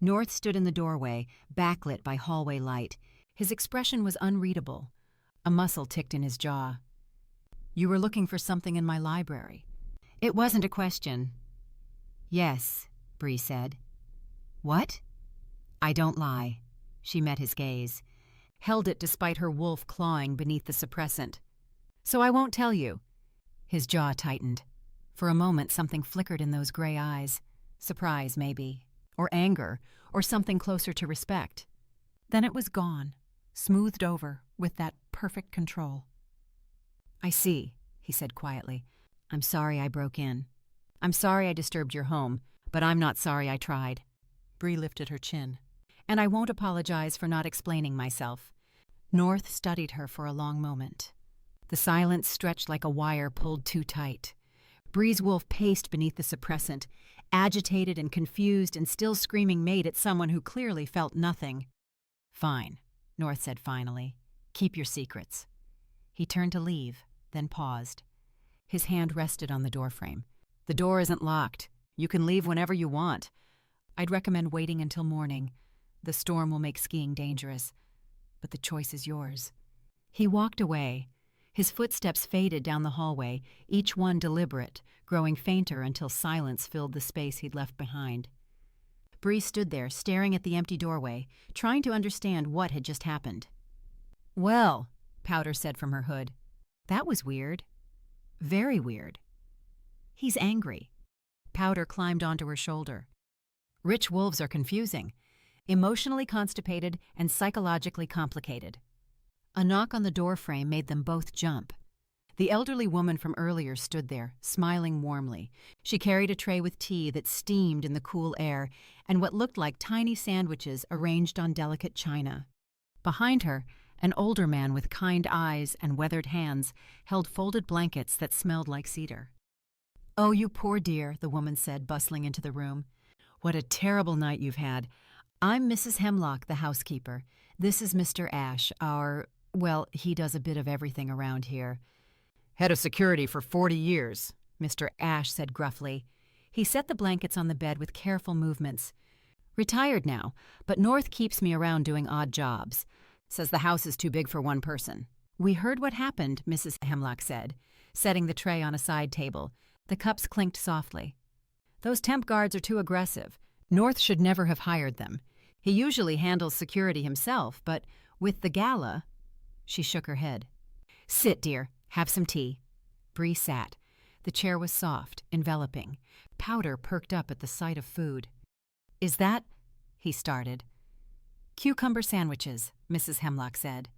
North stood in the doorway, backlit by hallway light. His expression was unreadable. A muscle ticked in his jaw. "You were looking for something in my library." It wasn't a question. "Yes," Bree said. "What?" "I don't lie." She met his gaze, held it despite her wolf clawing beneath the suppressant. "So I won't tell you." His jaw tightened. For a moment something flickered in those gray eyes. Surprise, maybe, or anger, or something closer to respect. Then it was gone, smoothed over with that perfect control. "I see," he said quietly. "I'm sorry I broke in. I'm sorry I disturbed your home, but I'm not sorry I tried." Bree lifted her chin. "And I won't apologize for not explaining myself." North studied her for a long moment. The silence stretched like a wire pulled too tight. Bree's wolf paced beneath the suppressant, agitated and confused and still screaming mate at someone who clearly felt nothing. "Fine," North said finally. "Keep your secrets." He turned to leave, then paused. His hand rested on the doorframe. "The door isn't locked. You can leave whenever you want. I'd recommend waiting until morning. The storm will make skiing dangerous, but the choice is yours." He walked away. His footsteps faded down the hallway, each one deliberate, growing fainter until silence filled the space he'd left behind. Bree stood there, staring at the empty doorway, trying to understand what had just happened. "Well," Powder said from her hood, "that was weird. Very weird." "He's angry." Powder climbed onto her shoulder. "Rich wolves are confusing, emotionally constipated and psychologically complicated." A knock on the doorframe made them both jump. The elderly woman from earlier stood there, smiling warmly. She carried a tray with tea that steamed in the cool air and what looked like tiny sandwiches arranged on delicate china. Behind her, an older man with kind eyes and weathered hands held folded blankets that smelled like cedar. "Oh, you poor dear," the woman said, bustling into the room. "What a terrible night you've had. I'm Mrs. Hemlock, the housekeeper. This is Mr. Ash, well, he does a bit of everything around here." "Head of security for 40 years, Mr. Ash said gruffly. He set the blankets on the bed with careful movements. "Retired now, but North keeps me around doing odd jobs. Says the house is too big for one person." "We heard what happened," Mrs. Hemlock said, setting the tray on a side table. The cups clinked softly. "Those temp guards are too aggressive. North should never have hired them. He usually handles security himself, but with the gala—" She shook her head. "Sit, dear. Have some tea." Bree sat. The chair was soft, enveloping. Powder perked up at the sight of food. "Is that—" he started. "Cucumber sandwiches," Mrs. Hemlock said.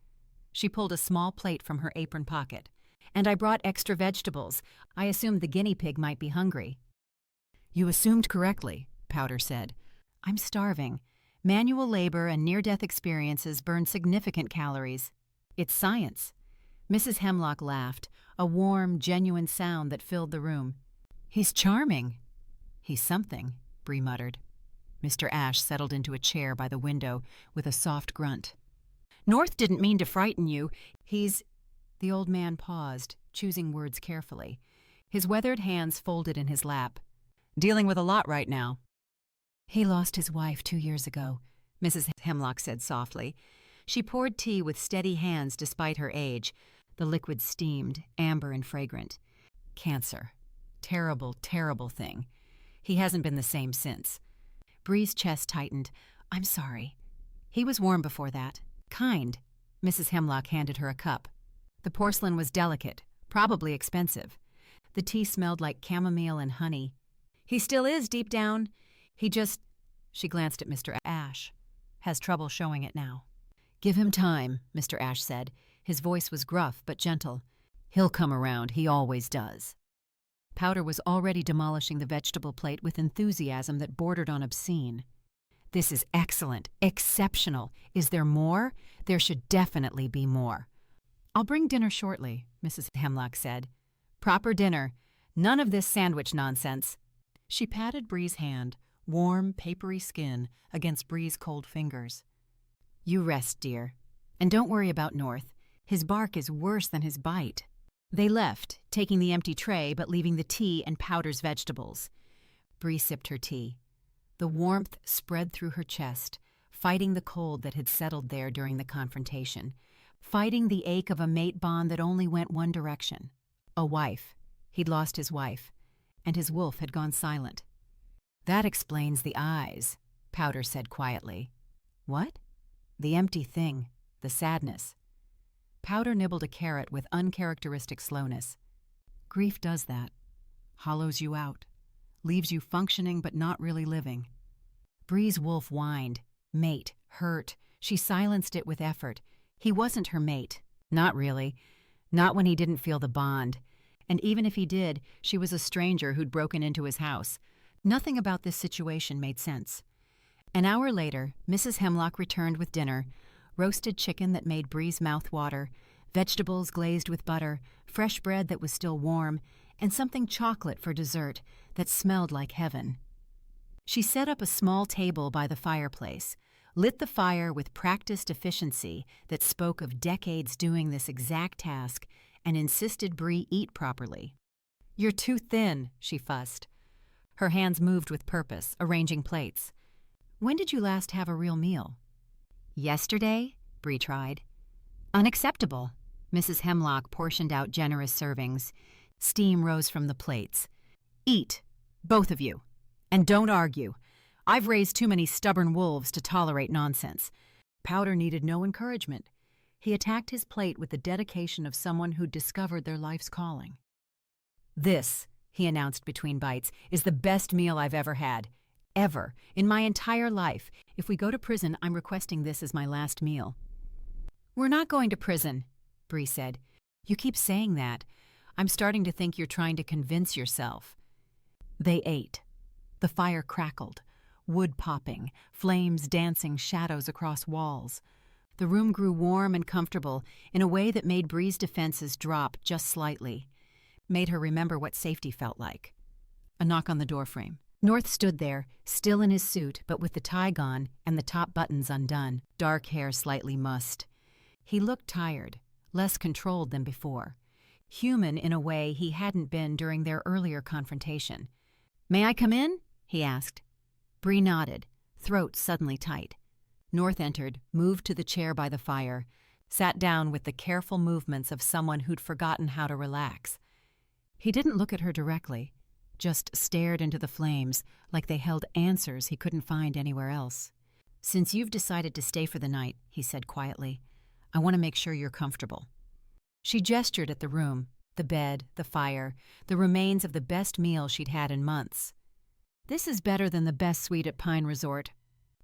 She pulled a small plate from her apron pocket. "And I brought extra vegetables. I assumed the guinea pig might be hungry." "You assumed correctly," Powder said. "I'm starving. Manual labor and near-death experiences burn significant calories. It's science." Mrs. Hemlock laughed, a warm, genuine sound that filled the room. "He's charming." "He's something," Bree muttered. Mr. Ash settled into a chair by the window with a soft grunt. "North didn't mean to frighten you. He's—" The old man paused, choosing words carefully. His weathered hands folded in his lap. "Dealing with a lot right now." "He lost his wife 2 years ago," Mrs. Hemlock said softly. She poured tea with steady hands despite her age. The liquid steamed, amber and fragrant. "Cancer. Terrible, terrible thing. He hasn't been the same since." Bree's chest tightened. "I'm sorry." "He was warm before that. Kind." Mrs. Hemlock handed her a cup. The porcelain was delicate, probably expensive. The tea smelled like chamomile and honey. "He still is deep down. He just—" She glanced at Mr. Ash. "Has trouble showing it now." "Give him time," Mr. Ash said. His voice was gruff but gentle. "He'll come around. He always does." Powder was already demolishing the vegetable plate with enthusiasm that bordered on obscene. This is excellent, exceptional. Is there more? There should definitely be more. I'll bring dinner shortly, Mrs. Hemlock said. Proper dinner. None of this sandwich nonsense. She patted Bree's hand, warm, papery skin, against Bree's cold fingers. You rest, dear. And don't worry about North. His bark is worse than his bite. They left, taking the empty tray but leaving the tea and Powder's vegetables. Bree sipped her tea. The warmth spread through her chest, fighting the cold that had settled there during the confrontation, fighting the ache of a mate bond that only went one direction. A wife. He'd lost his wife, and his wolf had gone silent. That explains the eyes, Powder said quietly. What? The empty thing, the sadness. Powder nibbled a carrot with uncharacteristic slowness. Grief does that. Hollows you out. Leaves you functioning but not really living. Bree's wolf whined. Mate. Hurt. She silenced it with effort. He wasn't her mate. Not really. Not when he didn't feel the bond. And even if he did, she was a stranger who'd broken into his house. Nothing about this situation made sense. An hour later, Mrs. Hemlock returned with dinner, roasted chicken that made Bree's mouth water, vegetables glazed with butter, fresh bread that was still warm, and something chocolate for dessert that smelled like heaven. She set up a small table by the fireplace, lit the fire with practiced efficiency that spoke of decades doing this exact task, and insisted Bree eat properly. You're too thin, she fussed. Her hands moved with purpose, arranging plates. When did you last have a real meal? Yesterday, Bree tried. Unacceptable. Mrs. Hemlock portioned out generous servings. Steam rose from the plates. Eat, both of you. And don't argue. I've raised too many stubborn wolves to tolerate nonsense. Powder needed no encouragement. He attacked his plate with the dedication of someone who'd discovered their life's calling. This, he announced between bites, is the best meal I've ever had. Ever. In my entire life. If we go to prison, I'm requesting this as my last meal. We're not going to prison, Bree said. You keep saying that. I'm starting to think you're trying to convince yourself. They ate. The fire crackled, wood popping, flames dancing shadows across walls. The room grew warm and comfortable in a way that made Bree's defenses drop just slightly, made her remember what safety felt like. A knock on the doorframe. North stood there, still in his suit but with the tie gone and the top buttons undone, dark hair slightly mussed. He looked tired, less controlled than before. Human in a way he hadn't been during their earlier confrontation. "May I come in?" he asked. Bree nodded, throat suddenly tight. North entered, moved to the chair by the fire, sat down with the careful movements of someone who'd forgotten how to relax. He didn't look at her directly, just stared into the flames like they held answers he couldn't find anywhere else. "Since you've decided to stay for the night," he said quietly, "I want to make sure you're comfortable." She gestured at the room, the bed, the fire, the remains of the best meal she'd had in months. "This is better than the best suite at Pine Resort.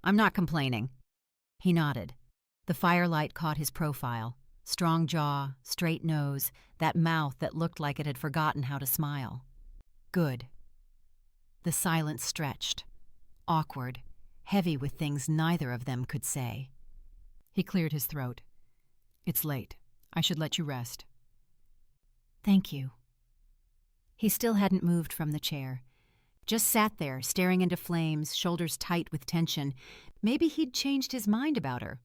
I'm not complaining." He nodded. The firelight caught his profile, strong jaw, straight nose, that mouth that looked like it had forgotten how to smile. Good. The silence stretched, awkward, heavy with things neither of them could say. He cleared his throat. "It's late. I should let you rest." "Thank you." He still hadn't moved from the chair. Just sat there, staring into flames, shoulders tight with tension. Maybe he'd changed his mind about her.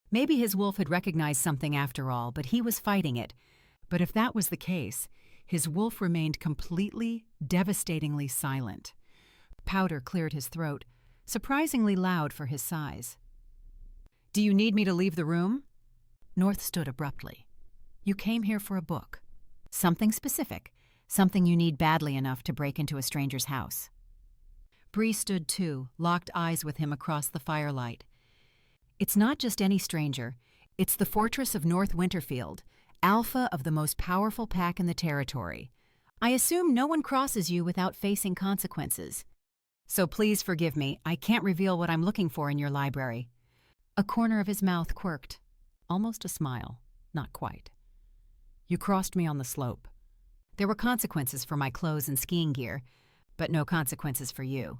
Maybe his wolf had recognized something after all, but he was fighting it. But if that was the case, his wolf remained completely, devastatingly silent. Powder cleared his throat, surprisingly loud for his size. "Do you need me to leave the room?" North stood abruptly. "You came here for a book. Something specific. Something you need badly enough to break into a stranger's house." Bree stood too, locked eyes with him across the firelight. "It's not just any stranger. It's the fortress of North Winterfield, alpha of the most powerful pack in the territory. I assume no one crosses you without facing consequences. So please forgive me, I can't reveal what I'm looking for in your library." A corner of his mouth quirked, almost a smile, not quite. "You crossed me on the slope. There were consequences for my clothes and skiing gear, but no consequences for you.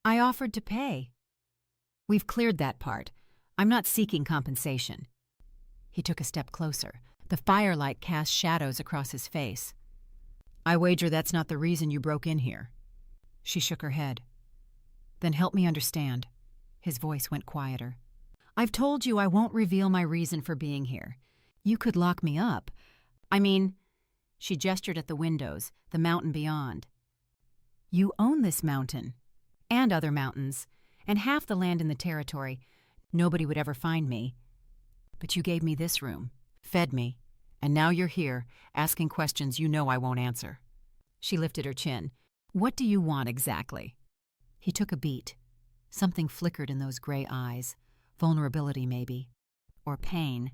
I offered to pay." We've cleared that part. I'm not seeking compensation." He took a step closer. The firelight cast shadows across his face. "I wager that's not the reason you broke in here." She shook her head. "Then help me understand." His voice went quieter. "I've told you I won't reveal my reason for being here. You could lock me up. I mean," she gestured at the windows, the mountain beyond. "You own this mountain, and other mountains, and half the land in the territory. Nobody would ever find me. But you gave me this room, fed me, and now you're here, asking questions you know I won't answer." She lifted her chin. "What do you want exactly?" He took a beat. Something flickered in those gray eyes. Vulnerability, maybe. Or pain.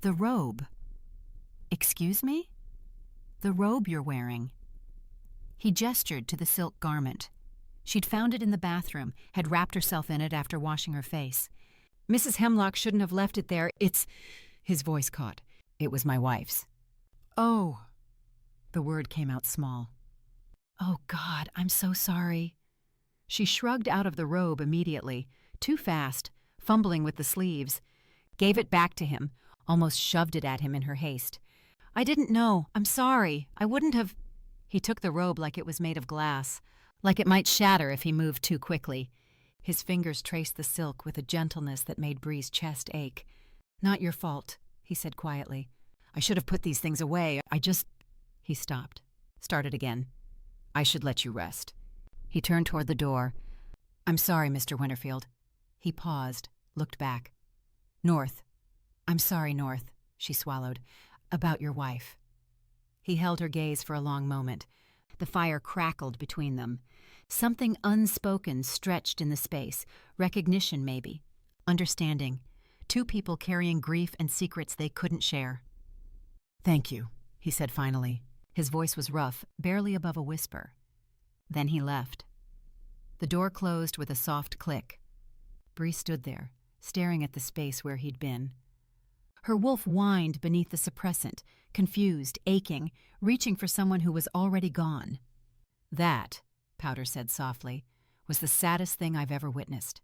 "The robe." "Excuse me?" "The robe you're wearing." He gestured to the silk garment. She'd found it in the bathroom, had wrapped herself in it after washing her face. "Mrs. Hemlock shouldn't have left it there. It's—" His voice caught. "It was my wife's." "Oh." The word came out small. "Oh, God, I'm so sorry." She shrugged out of the robe immediately, too fast, fumbling with the sleeves. Gave it back to him, almost shoved it at him in her haste. "I didn't know. I'm sorry. I wouldn't have—" He took the robe like it was made of glass, like it might shatter if he moved too quickly. His fingers traced the silk with a gentleness that made Bree's chest ache. "Not your fault," he said quietly. "I should have put these things away. I just—" He stopped. Started again. "I should let you rest." He turned toward the door. "I'm sorry, Mr. Winterfield." He paused, looked back. "North." "I'm sorry, North," she swallowed. "About your wife." He held her gaze for a long moment. The fire crackled between them. Something unspoken stretched in the space. Recognition, maybe. Understanding. Two people carrying grief and secrets they couldn't share. "Thank you," he said finally. His voice was rough, barely above a whisper. Then he left. The door closed with a soft click. Bree stood there, staring at the space where he'd been. Her wolf whined beneath the suppressant, confused, aching, reaching for someone who was already gone. "That," Powder said softly, "was the saddest thing I've ever witnessed.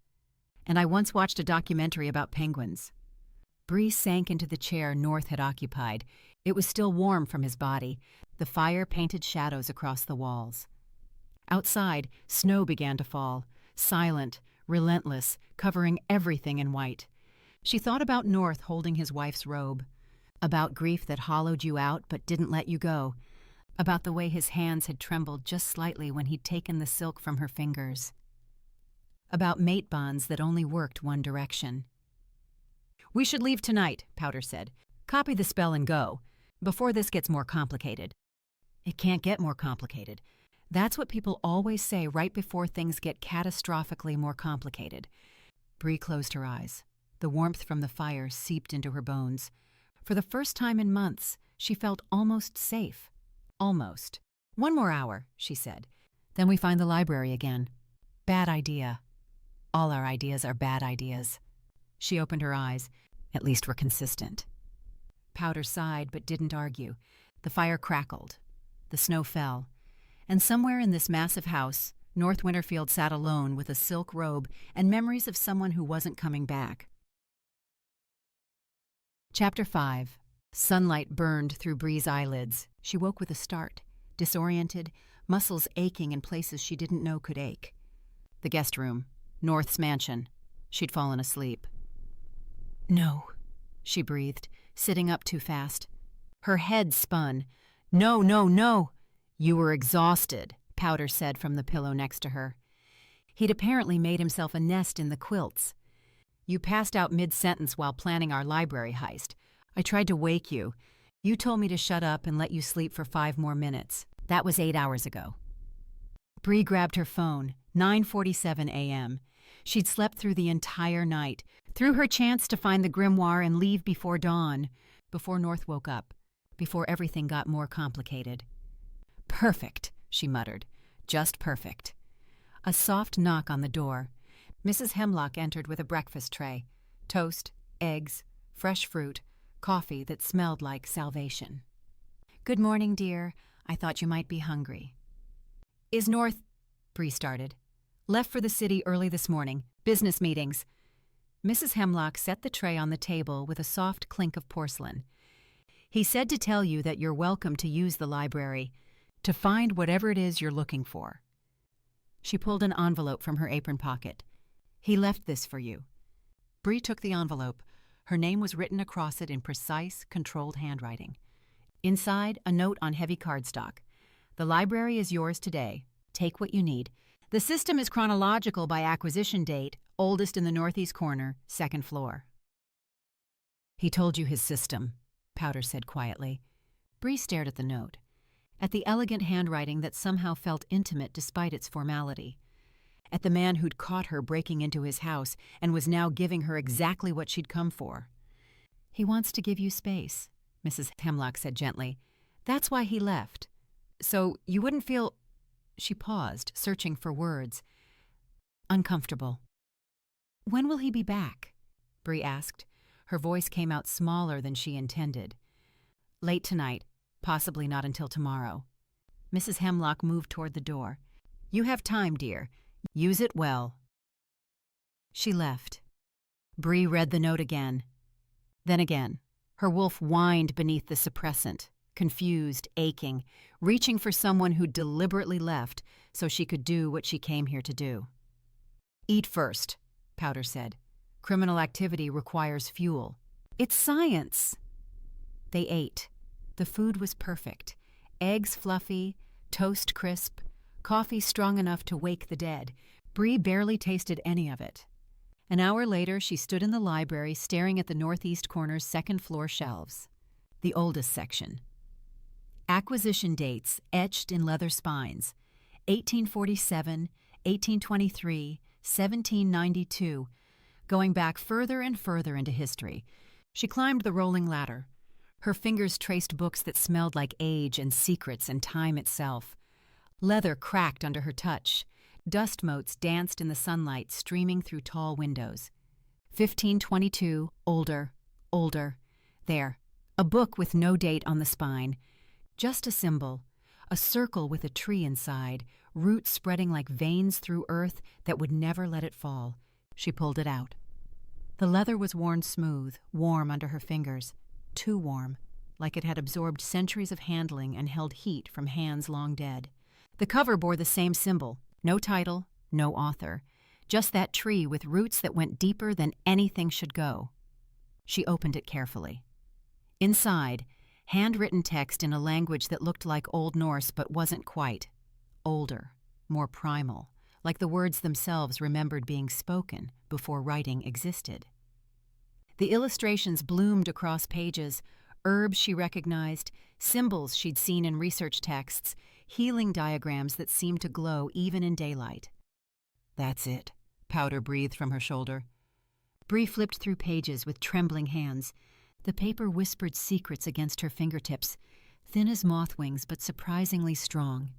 And I once watched a documentary about penguins." Bree sank into the chair North had occupied. It was still warm from his body. The fire painted shadows across the walls. Outside, snow began to fall, silent, relentless, covering everything in white. She thought about North holding his wife's robe, about grief that hollowed you out but didn't let you go, about the way his hands had trembled just slightly when he'd taken the silk from her fingers, about mate bonds that only worked one direction. "We should leave tonight," Powder said. "Copy the spell and go, before this gets more complicated." "It can't get more complicated." That's what people always say right before things get catastrophically more complicated. Bree closed her eyes. The warmth from the fire seeped into her bones. For the first time in months, she felt almost safe. Almost. "One more hour," she said. "Then we find the library again." Bad idea. All our ideas are bad ideas. She opened her eyes. At least we're consistent. Powder sighed but didn't argue. The fire crackled. The snow fell. And somewhere in this massive house, North Winterfield sat alone with a silk robe and memories of someone who wasn't coming back. Chapter 5. Sunlight burned through Bree's eyelids. She woke with a start, disoriented, muscles aching in places she didn't know could ache. The guest room, North's mansion. She'd fallen asleep. "No," she breathed, sitting up too fast. Her head spun. "No, no, no!" "You were exhausted," Powder said from the pillow next to her. He'd apparently made himself a nest in the quilts. "You passed out mid-sentence while planning our library heist. I tried to wake you. You told me to shut up and let you sleep for 5 more minutes. That was 8 hours ago." Bree grabbed her phone, 9:47 a.m. She'd slept through the entire night, through her chance to find the grimoire and leave before dawn, before North woke up, before everything got more complicated. "Perfect," she muttered. "Just perfect." A soft knock on the door. Mrs. Hemlock entered with a breakfast tray. Toast, eggs, fresh fruit, coffee that smelled like salvation. "Good morning, dear. I thought you might be hungry." "Is North—" Bree started. Left for the city early this morning. Business meetings. Mrs. Hemlock set the tray on the table with a soft clink of porcelain. He said to tell you that you're welcome to use the library, to find whatever it is you're looking for. She pulled an envelope from her apron pocket. He left this for you. Bree took the envelope. Her name was written across it in precise, controlled handwriting. Inside, a note on heavy cardstock. The library is yours today. Take what you need. The system is chronological by acquisition date, oldest in the northeast corner, second floor. He told you his system, Powder said quietly. Bree stared at the note, at the elegant handwriting that somehow felt intimate despite its formality, at the man who'd caught her breaking into his house and was now giving her exactly what she'd come for. He wants to give you space, Mrs. Hemlock said gently. That's why he left. So you wouldn't feel... She paused, searching for words. Uncomfortable. When will he be back? Bree asked. Her voice came out smaller than she intended. Late tonight, possibly not until tomorrow. Mrs. Hemlock moved toward the door. You have time, dear. Use it well. She left. Bree read the note again. Then again. Her wolf whined beneath the suppressant, confused, aching, reaching for someone who deliberately left so she could do what she came here to do. Eat first, Powder said. Criminal activity requires fuel. It's science. They ate. The food was perfect. Eggs fluffy, toast crisp, coffee strong enough to wake the dead. Bree barely tasted any of it. An hour later, she stood in the library staring at the northeast corner's second-floor shelves, the oldest section. Acquisition dates etched in leather spines: 1847, 1823, 1792, going back further and further into history. She climbed the rolling ladder. Her fingers traced books that smelled like age and secrets and time itself. Leather cracked under her touch. Dust motes danced in the sunlight streaming through tall windows. 1522, older, older. There, a book with no date on the spine. Just a symbol, a circle with a tree inside, roots spreading like veins through earth that would never let it fall. She pulled it out. The leather was worn smooth, warm under her fingers. Too warm, like it had absorbed centuries of handling and held heat from hands long dead. The cover bore the same symbol. No title, no author. Just that tree with roots that went deeper than anything should go. She opened it carefully. Inside, handwritten text in a language that looked like Old Norse but wasn't quite. Older, more primal, like the words themselves remembered being spoken before writing existed. The illustrations bloomed across pages, herbs she recognized, symbols she'd seen in research texts, healing diagrams that seemed to glow even in daylight. That's it, Powder breathed from her shoulder. Bree flipped through pages with trembling hands. The paper whispered secrets against her fingertips, thin as moth wings but surprisingly strong.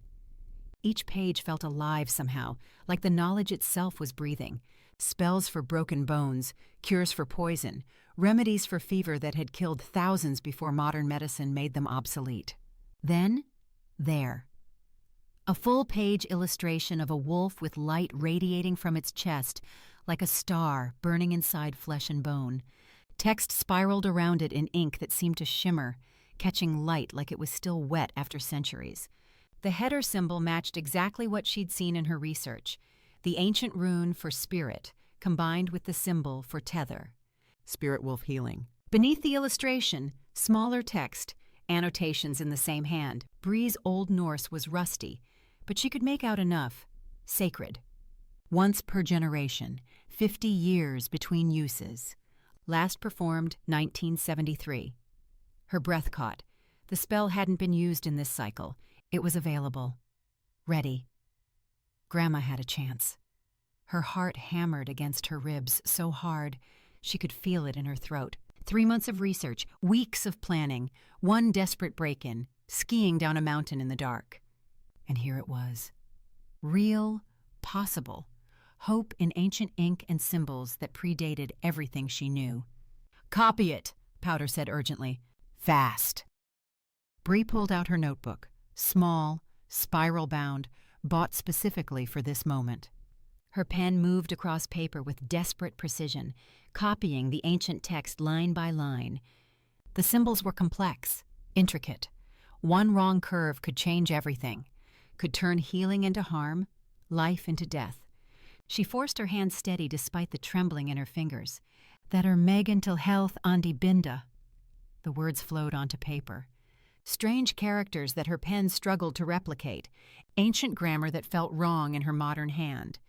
Each page felt alive somehow, like the knowledge itself was breathing. Spells for broken bones, cures for poison, remedies for fever that had killed thousands before modern medicine made them obsolete. Then, there. A full-page illustration of a wolf with light radiating from its chest, like a star burning inside flesh and bone. Text spiraled around it in ink that seemed to shimmer, catching light like it was still wet after centuries. The header symbol matched exactly what she'd seen in her research, the ancient rune for spirit, combined with the symbol for tether. Spirit wolf healing. Beneath the illustration, smaller text, annotations in the same hand. Bree's Old Norse was rusty, but she could make out enough. Sacred. Once per generation, 50 years between uses. Last performed 1973. Her breath caught. The spell hadn't been used in this cycle. It was available. Ready. Grandma had a chance. Her heart hammered against her ribs so hard she could feel it in her throat. 3 months of research, weeks of planning, one desperate break-in, skiing down a mountain in the dark. And here it was. Real, possible. Hope in ancient ink and symbols that predated everything she knew. Copy it, Powder said urgently. Fast. Bree pulled out her notebook, small, spiral-bound, bought specifically for this moment. Her pen moved across paper with desperate precision, copying the ancient text line by line. The symbols were complex, intricate. One wrong curve could change everything, could turn healing into harm, life into death. She forced her hand steady despite the trembling in her fingers. That er Megan till health andi binda. The words flowed onto paper. Strange characters that her pen struggled to replicate. Ancient grammar that felt wrong in her modern hand.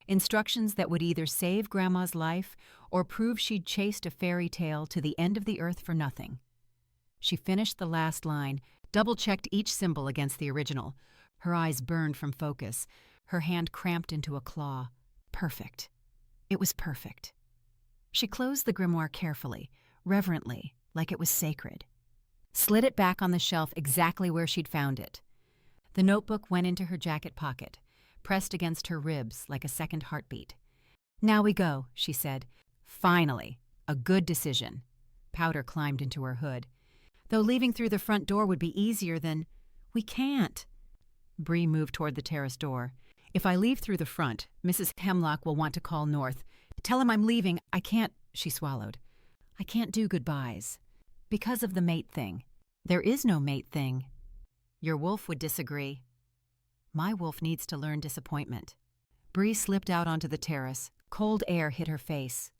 Instructions that would either save Grandma's life or prove she'd chased a fairy tale to the end of the earth for nothing. She finished the last line, double-checked each symbol against the original. Her eyes burned from focus. Her hand cramped into a claw. Perfect. It was perfect. She closed the grimoire carefully, reverently, like it was sacred. Slid it back on the shelf exactly where she'd found it. The notebook went into her jacket pocket, pressed against her ribs like a second heartbeat. "Now we go," she said. "Finally. A good decision." Powder climbed into her hood. "Though leaving through the front door would be easier than—" "We can't." Bree moved toward the terrace door. "If I leave through the front, Mrs. Hemlock will want to call North. Tell him I'm leaving. I can't—" she swallowed. "I can't do goodbyes. Because of the mate thing." "There is no mate thing." "Your wolf would disagree." "My wolf needs to learn disappointment." Bree slipped out onto the terrace. Cold air hit her face.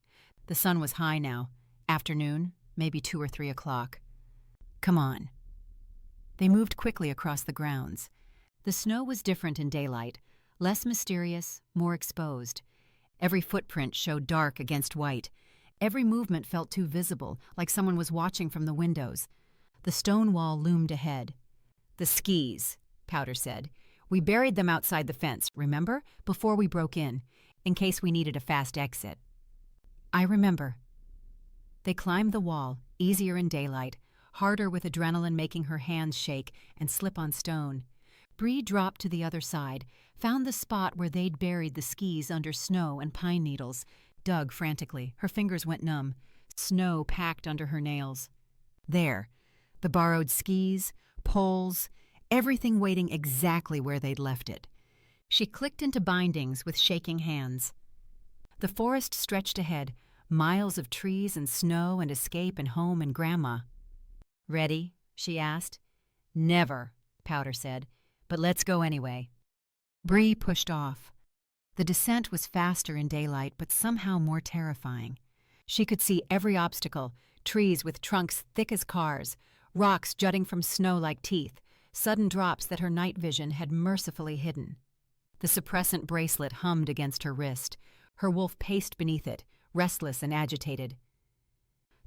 The sun was high now. Afternoon, maybe 2 or 3 o'clock. "Come on." They moved quickly across the grounds. The snow was different in daylight, less mysterious, more exposed. Every footprint showed dark against white. Every movement felt too visible, like someone was watching from the windows. The stone wall loomed ahead. "The skis," Powder said. "We buried them outside the fence, remember? Before we broke in case we needed a fast exit." "I remember." They climbed the wall, easier in daylight, harder with adrenaline making her hands shake and slip on stone. Bree dropped to the other side, found the spot where they'd buried the skis under snow and pine needles, dug frantically. Her fingers went numb. Snow packed under her nails. There, the borrowed skis, poles, everything waiting exactly where they'd left it. She clicked into bindings with shaking hands. The forest stretched ahead, miles of trees and snow and escape and home and Grandma. "Ready?" she asked. "Never," Powder said, "but let's go anyway." Bree pushed off. The descent was faster in daylight, but somehow more terrifying. She could see every obstacle, trees with trunks thick as cars, rocks jutting from snow like teeth, sudden drops that her night vision had mercifully hidden. The suppressant bracelet hummed against her wrist. Her wolf paced beneath it, restless and agitated.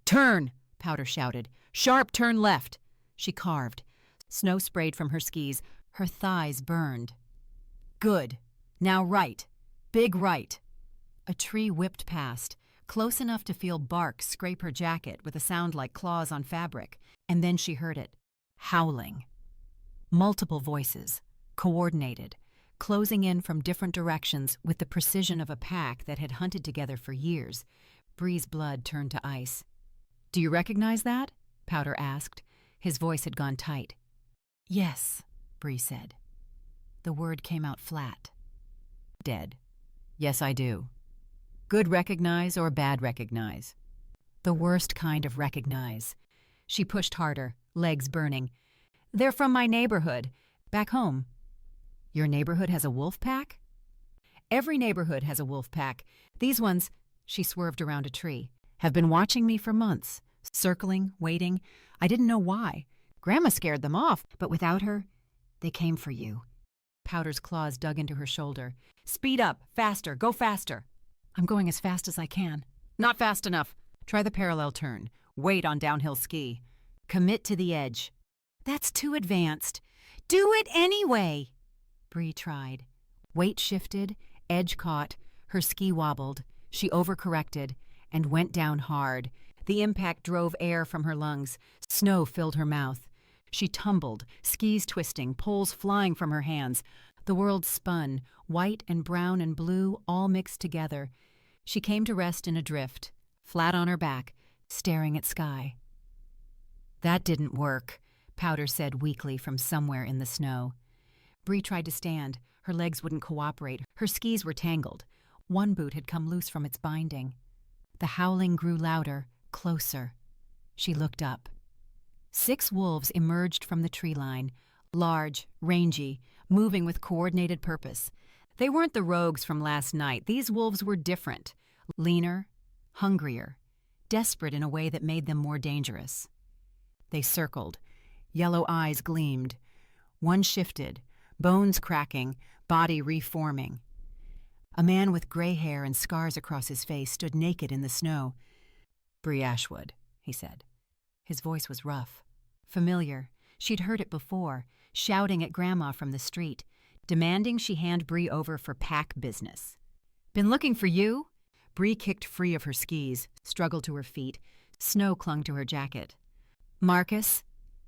"Turn!" Powder shouted. "Sharp turn left!" She carved. Snow sprayed from her skis. Her thighs burned. "Good. Now right. Big right." A tree whipped past, close enough to feel bark scrape her jacket with a sound like claws on fabric, and then she heard it. Howling. Multiple voices, coordinated, closing in from different directions with the precision of a pack that had hunted together for years. Bree's blood turned to ice. "Do you recognize that?" Powder asked. His voice had gone tight. "Yes," Bree said. The word came out flat. "Dead." "Yes, I do." "Good recognize or bad recognize?" "The worst kind of recognize." She pushed harder, legs burning. "They're from my neighborhood, back home." "Your neighborhood has a wolf pack?" "Every neighborhood has a wolf pack. These ones," she swerved around a tree, "have been watching me for months, circling, waiting. I didn't know why. Grandma scared them off, but without her, they came for you." Powder's claws dug into her shoulder. "Speed up, faster, go faster." "I'm going as fast as I can." "Not fast enough. Try the parallel turn. Wait on downhill ski. Commit to the edge." "That's too advanced." "Do it anyway." Bree tried. Weight shifted, edge caught, her ski wobbled. She overcorrected and went down hard. The impact drove air from her lungs. Snow filled her mouth. She tumbled, skis twisting, poles flying from her hands. The world spun, white and brown and blue all mixed together. She came to rest in a drift, flat on her back, staring at sky. "That didn't work," Powder said weakly from somewhere in the snow. Bree tried to stand. Her legs wouldn't cooperate. Her skis were tangled. One boot had come loose from its binding. The howling grew louder, closer. She looked up. 6 wolves emerged from the tree line, large, rangy, moving with coordinated purpose. They weren't the rogues from last night. These wolves were different, leaner, hungrier, desperate in a way that made them more dangerous. They circled. Yellow eyes gleamed. One shifted, bones cracking, body reforming. A man with gray hair and scars across his face stood naked in the snow. "Bree Ashwood," he said. His voice was rough, familiar. She'd heard it before, shouting at Grandma from the street, demanding she hand Bree over for pack business. "Been looking for you?" Bree kicked free of her skis, struggled to her feet. Snow clung to her jacket. "Marcus,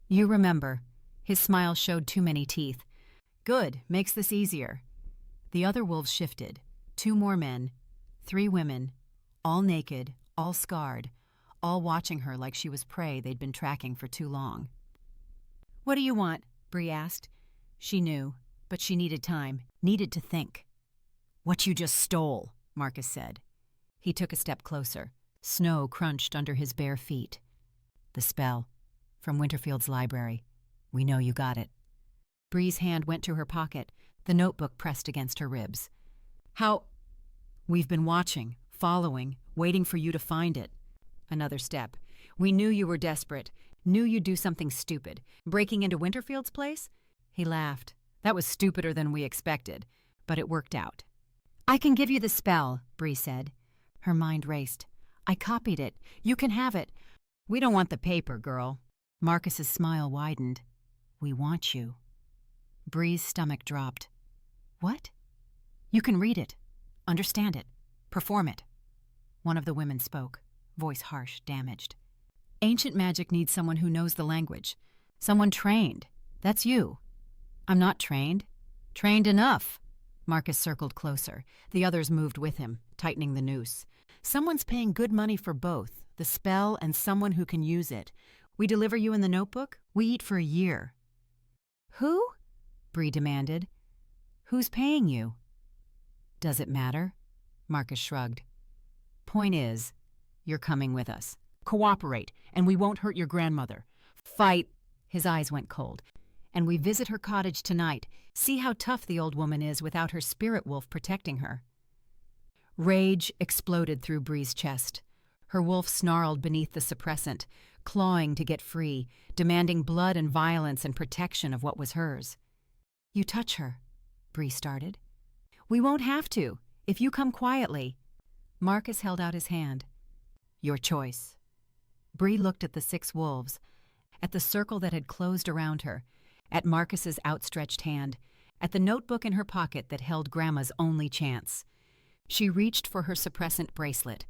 you remember." His smile showed too many teeth. "Good, makes this easier." The other wolves shifted. 2 more men, 3 women, all naked, all scarred, all watching her like she was prey they'd been tracking for too long. "What do you want?" Bree asked. She knew, but she needed time, needed to think. "What you just stole," Marcus said. He took a step closer. Snow crunched under his bare feet. "The spell. From Winterfield's library. We know you got it." Bree's hand went to her pocket, the notebook pressed against her ribs. "How?" "We've been watching, following, waiting for you to find it." Another step. "We knew you were desperate, knew you'd do something stupid. Breaking into Winterfield's place?" He laughed. "That was stupider than we expected, but it worked out." "I can give you the spell," Bree said. Her mind raced. "I copied it. You can have it." "We don't want the paper, girl." Marcus's smile widened. "We want you." Bree's stomach dropped. "What?" "You can read it, understand it, perform it." One of the women spoke, voice harsh, damaged. "Ancient magic needs someone who knows the language. Someone trained. That's you." "I'm not trained." "Trained enough." Marcus circled closer. The others moved with him, tightening the noose. "Someone's paying good money for both, the spell and someone who can use it. We deliver you in the notebook, we eat for a year." "Who?" Bree demanded. "Who's paying you?" "Does it matter?" Marcus shrugged. "Point is, you're coming with us. Cooperate, and we won't hurt your grandmother. Fight." His eyes went cold. "And we visit her cottage tonight. See how tough the old woman is without her spirit wolf protecting her." Rage exploded through Bree's chest. Her wolf snarled beneath the suppressant, clawing to get free, demanding blood and violence and protection of what was hers. "You touch her," Bree started. "We won't have to, if you come quietly." Marcus held out his hand. "Your choice." Bree looked at the 6 wolves, at the circle that had closed around her, at Marcus's outstretched hand, at the notebook in her pocket that held Grandma's only chance. She reached for her suppressant bracelet.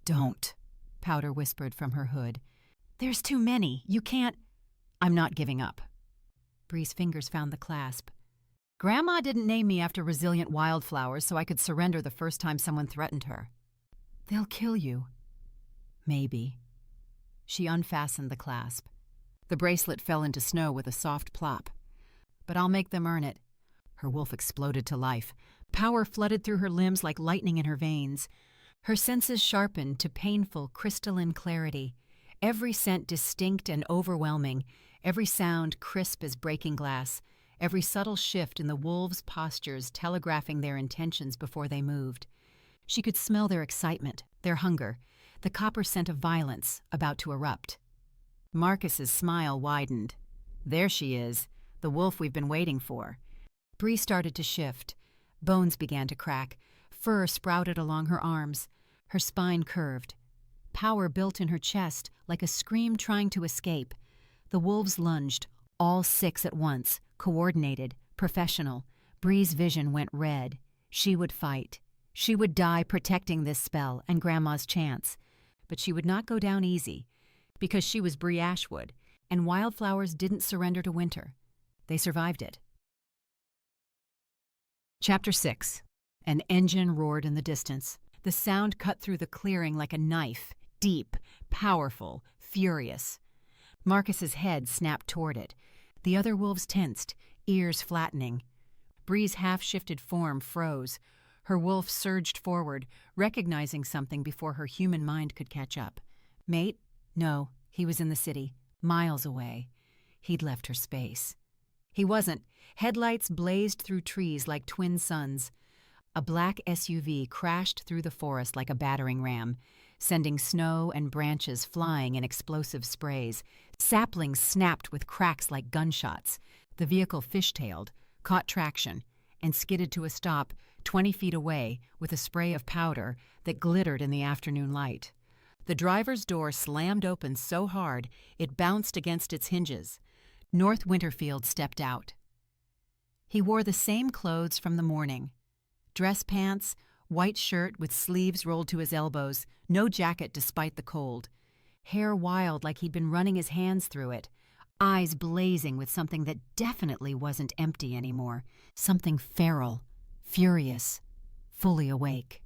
"Don't," Powder whispered from her hood. "There's too many. You can't—" "I'm not giving up." Bree's fingers found the clasp. "Grandma didn't name me after resilient wildflowers so I could surrender the first time someone threatened her." "They'll kill you." "Maybe." She unfastened the clasp. The bracelet fell into snow with a soft plop. "But I'll make them earn it." Her wolf exploded to life. Power flooded through her limbs like lightning in her veins. Her senses sharpened to painful, crystalline clarity. Every scent distinct and overwhelming, every sound crisp as breaking glass, every subtle shift in the wolves' postures telegraphing their intentions before they moved. She could smell their excitement, their hunger, the copper scent of violence about to erupt. Marcus's smile widened. "There she is, the wolf we've been waiting for." Bree started to shift. Bones began to crack. Fur sprouted along her arms. Her spine curved. Power built in her chest like a scream trying to escape. The wolves lunged, all 6 at once, coordinated, professional. Bree's vision went red. She would fight. She would die protecting this spell and Grandma's chance. But she would not go down easy, because she was Bree Ashwood, and wildflowers didn't surrender to winter. They survived it. Chapter 6. An engine roared in the distance. The sound cut through the clearing like a knife, deep, powerful, furious. Marcus's head snapped toward it. The other wolves tensed, ears flattening. Bree's half-shifted form froze. Her wolf surged forward, recognizing something before her human mind could catch up. Mate? No, he was in the city, miles away. He'd left her space. He wasn't. Headlights blazed through trees like twin suns. A black SUV crashed through the forest like a battering ram, sending snow and branches flying in explosive sprays. Saplings snapped with cracks like gunshots. The vehicle fishtailed, caught traction, and skidded to a stop 20 feet away with a spray of powder that glittered in the afternoon light. The driver's door slammed open so hard it bounced against its hinges. North Winterfield stepped out. He wore the same clothes from the morning. Dress pants, white shirt with sleeves rolled to his elbows, no jacket despite the cold. Hair wild like he'd been running his hands through it. Eyes blazing with something that definitely wasn't empty anymore. Something feral, furious, fully awake.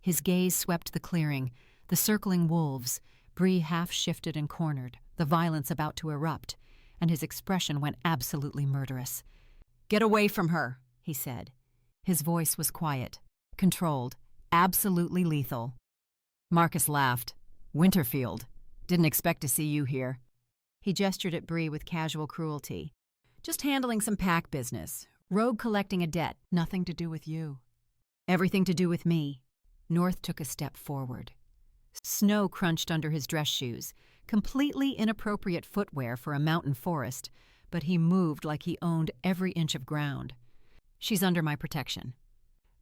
His gaze swept the clearing, the circling wolves. Bree half shifted and cornered, the violence about to erupt, and his expression went absolutely murderous. "Get away from her," he said. His voice was quiet, controlled, absolutely lethal. Marcus laughed. "Winterfield. Didn't expect to see you here." He gestured at Bree with casual cruelty. "Just handling some pack business. Rogue collecting a debt. Nothing to do with you." "Everything to do with me." North took a step forward. Snow crunched under his dress shoes, completely inappropriate footwear for a mountain forest, but he moved like he owned every inch of ground. "She's under my protection."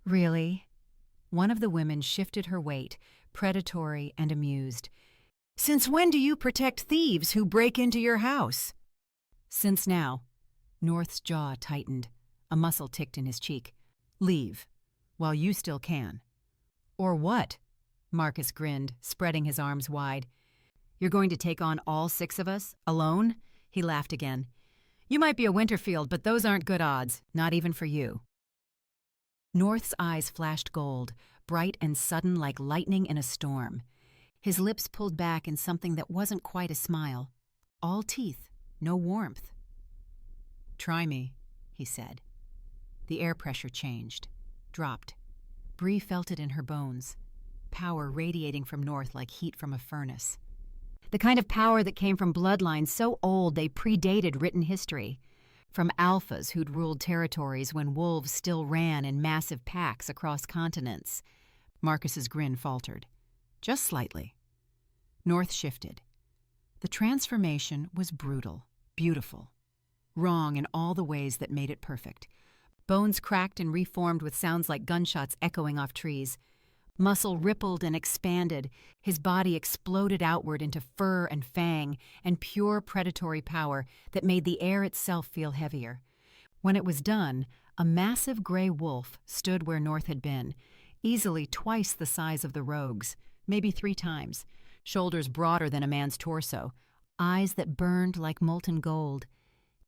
"Really?" One of the women shifted her weight, predatory and amused. "Since when do you protect thieves who break into your house?" "Since now." North's jaw tightened. A muscle ticked in his cheek. "Leave, while you still can." "Or what?" Marcus grinned, spreading his arms wide. "You're going to take on all 6 of us, alone?" He laughed again. "You might be a Winterfield, but those aren't good odds, not even for you." North's eyes flashed gold, bright and sudden like lightning in a storm. His lips pulled back in something that wasn't quite a smile. All teeth, no warmth. "Try me," he said. The air pressure changed, dropped. Bree felt it in her bones. Power radiating from North like heat from a furnace. The kind of power that came from bloodlines so old they predated written history. From alphas who'd ruled territories when wolves still ran in massive packs across continents. Marcus's grin faltered. Just slightly. North shifted. The transformation was brutal, beautiful. Wrong in all the ways that made it perfect. Bones cracked and reformed with sounds like gunshots echoing off trees. Muscle rippled and expanded. His body exploded outward into fur and fang and pure predatory power that made the air itself feel heavier. When it was done, a massive gray wolf stood where North had been, easily twice the size of the rogue's, maybe 3 times, shoulders broader than a man's torso, eyes that burned like molten gold,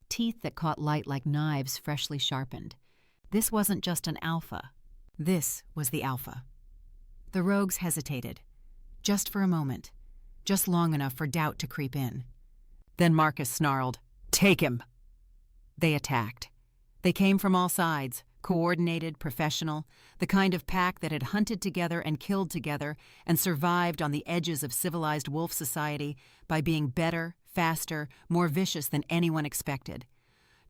teeth that caught light like knives freshly sharpened. This wasn't just an alpha. This was the alpha. The rogues hesitated, just for a moment, just long enough for doubt to creep in. Then Marcus snarled, "Take him!" They attacked. They came from all sides, coordinated, professional, the kind of pack that had hunted together and killed together and survived on the edges of civilized wolf society by being better, faster, more vicious than anyone expected.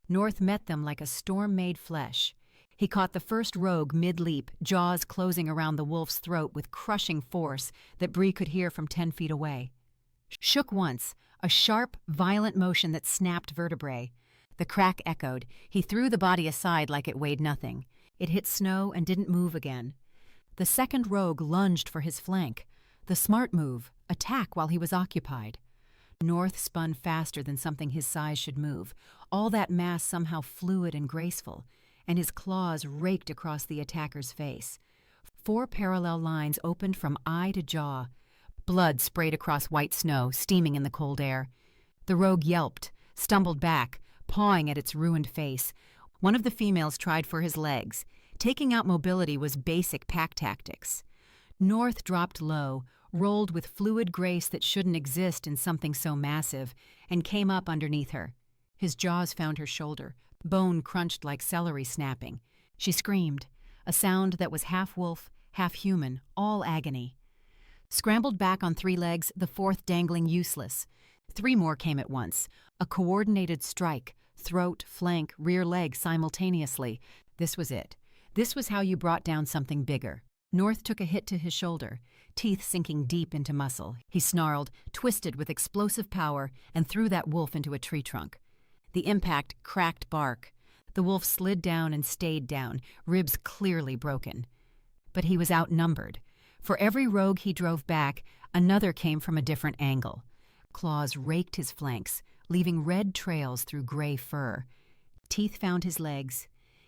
North met them like a storm made flesh. He caught the first rogue mid-leap, jaws closing around the wolf's throat with crushing force that Bree could hear from 10 feet away. Shook once, a sharp, violent motion that snapped vertebrae. The crack echoed. He threw the body aside like it weighed nothing. It hit snow and didn't move again. The second rogue lunged for his flank. The smart move, attack while he was occupied. North spun faster than something his size should move, all that mass somehow fluid and graceful, and his claws raked across the attacker's face. 4 parallel lines opened from eye to jaw. Blood sprayed across white snow, steaming in the cold air. The rogue yelped, stumbled back, pawing at its ruined face. One of the females tried for his legs. Taking out mobility was basic pack tactics. North dropped low, rolled with fluid grace that shouldn't exist in something so massive, and came up underneath her. His jaws found her shoulder. Bone crunched like celery snapping. She screamed. a sound that was half wolf, half human, all agony. Scrambled back on 3 legs, the 4th dangling useless. 3 more came at once, a coordinated strike, throat, flank, rear leg simultaneously. This was it. This was how you brought down something bigger. North took a hit to his shoulder, teeth sinking deep into muscle. He snarled, twisted with explosive power, and threw that wolf into a tree trunk. The impact cracked bark. The wolf slid down and stayed down, ribs clearly broken. But he was outnumbered. For every rogue he drove back, another came from a different angle. Claws raked his flanks, leaving red trails through gray fur. Teeth found his legs,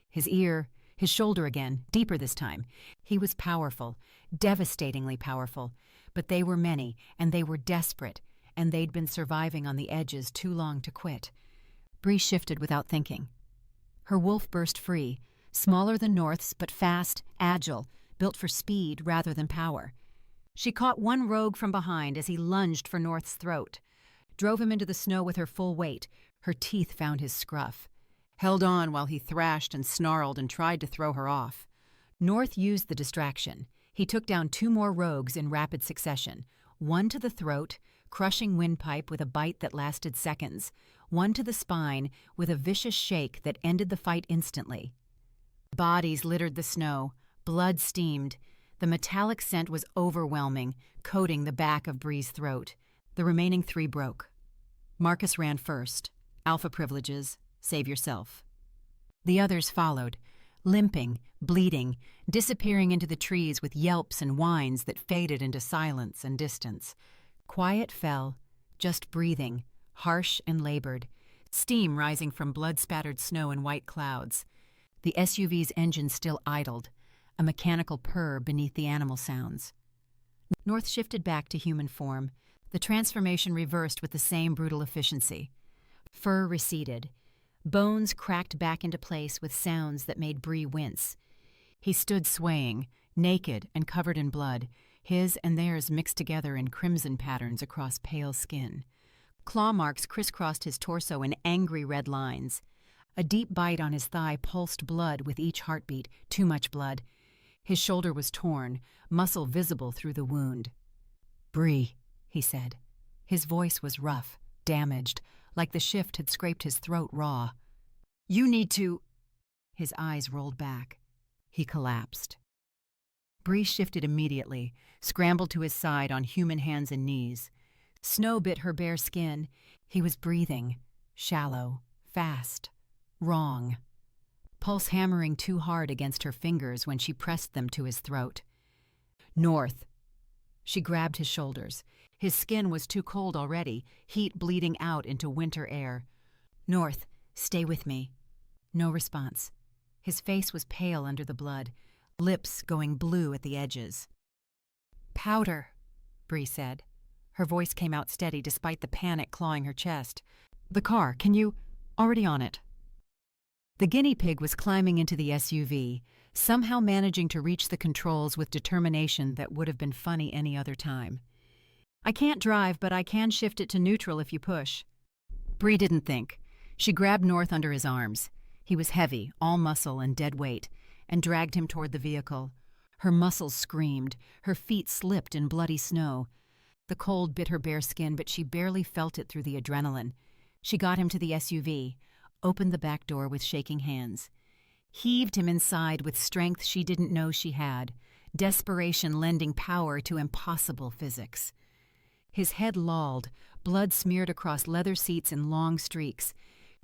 his ear, his shoulder again, deeper this time. He was powerful, devastatingly powerful, but they were many, and they were desperate, and they'd been surviving on the edges too long to quit. Bree shifted without thinking. Her wolf burst free, smaller than North's, but fast, agile, built for speed rather than power. She caught one rogue from behind as he lunged for North's throat, drove him into the snow with her full weight. Her teeth found his scruff. Held on while he thrashed and snarled and tried to throw her off. North used the distraction. He took down 2 more rogues in rapid succession, one to the throat, crushing windpipe with a bite that lasted seconds, one to the spine with a vicious shake that ended the fight instantly. Bodies littered the snow, blood steamed. The metallic scent was overwhelming, coating the back of Bree's throat. The remaining 3 broke. Marcus ran first. Alpha privileges. Save yourself. The others followed, limping, bleeding, disappearing into the trees with yelps and whines that faded into silence and distance. Quiet fell, just breathing, harsh and labored, steam rising from blood-spattered snow and white clouds. The SUV's engine still idled, a mechanical purr beneath the animal sounds. North shifted back to human form. The transformation reversed with the same brutal efficiency. Fur receded. Bones cracked back into place with sounds that made Bree wince. He stood swaying, naked and covered in blood, his and theirs mixed together in crimson patterns across pale skin. Claw marks crisscrossed his torso in angry red lines. A deep bite on his thigh pulsed blood with each heartbeat, too much blood. His shoulder was torn, muscle visible through the wound. "Bree," he said. His voice was rough, damaged, like the shift had scraped his throat raw. "You need to—" His eyes rolled back. He collapsed. Bree shifted immediately, scrambled to his side on human hands and knees. Snow bit her bare skin. He was breathing, shallow, fast, wrong. Pulse hammering too hard against her fingers when she pressed them to his throat. "North." She grabbed his shoulders. His skin was too cold already, heat bleeding out into winter air. "North, stay with me." No response. His face was pale under the blood, lips going blue at the edges. "Powder," Bree said. Her voice came out steady despite the panic clawing her chest. "The car, can you—" "Already on it." The guinea pig was climbing into the SUV, somehow managing to reach the controls with determination that would have been funny any other time. "I can't drive, but I can shift it to neutral if you push." Bree didn't think. She grabbed North under his arms. He was heavy, all muscle and dead weight, and dragged him toward the vehicle. Her muscles screamed. Her feet slipped in bloody snow. The cold bit her bare skin, but she barely felt it through the adrenaline. She got him to the SUV, opened the back door with shaking hands, heaved him inside with strength she didn't know she had, desperation lending power to impossible physics. His head lolled, blood smeared across leather seats in long streaks.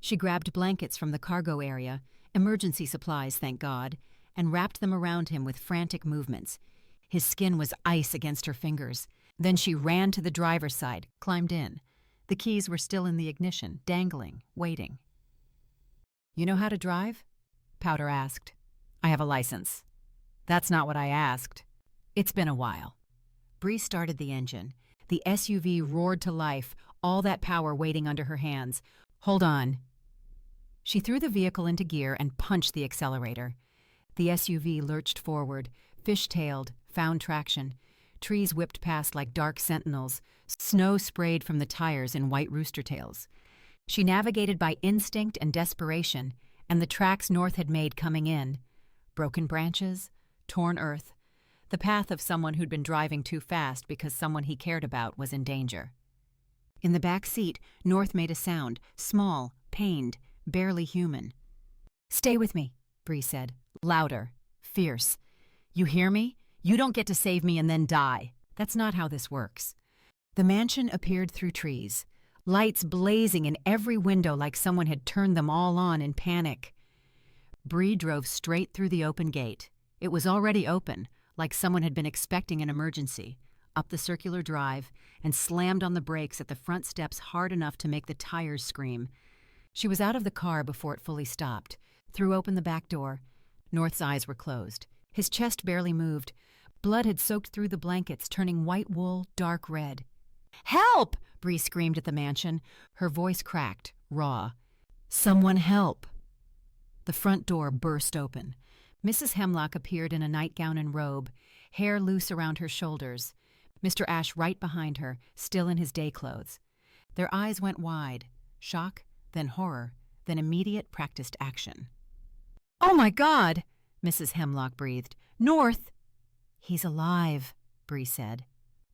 She grabbed blankets from the cargo area, emergency supplies, thank God, and wrapped them around him with frantic movements. His skin was ice against her fingers. Then she ran to the driver's side, climbed in. The keys were still in the ignition, dangling, waiting. "You know how to drive?" Powder asked. "I have a license." "That's not what I asked." "It's been a while." Bree started the engine. The SUV roared to life, all that power waiting under her hands. "Hold on." She threw the vehicle into gear and punched the accelerator. The SUV lurched forward, fish-tailed, found traction. Trees whipped past like dark sentinels. Snow sprayed from the tires in white rooster tails. She navigated by instinct and desperation, and the tracks North had made coming in. Broken branches, torn earth, the path of someone who'd been driving too fast because someone he cared about was in danger. In the back seat, North made a sound, small, pained, barely human. "Stay with me," Bree said, louder, fierce. "You hear me? You don't get to save me and then die. That's not how this works." The mansion appeared through trees, lights blazing in every window like someone had turned them all on in panic. Bree drove straight through the open gate. It was already open, like someone had been expecting an emergency, up the circular drive, and slammed on the brakes at the front steps hard enough to make the tires scream. She was out of the car before it fully stopped, threw open the back door. North's eyes were closed. His chest barely moved. Blood had soaked through the blankets, turning white wool dark red. "Help!" Bree screamed at the mansion. Her voice cracked, raw. "Someone help!" The front door burst open. Mrs. Hemlock appeared in a nightgown and robe, hair loose around her shoulders. Mr. Ash right behind her, still in his day clothes. Their eyes went wide, shock, then horror, then immediate practiced action. "Oh my God!" Mrs. Hemlock breathed. "North!" "He's alive," Bree said.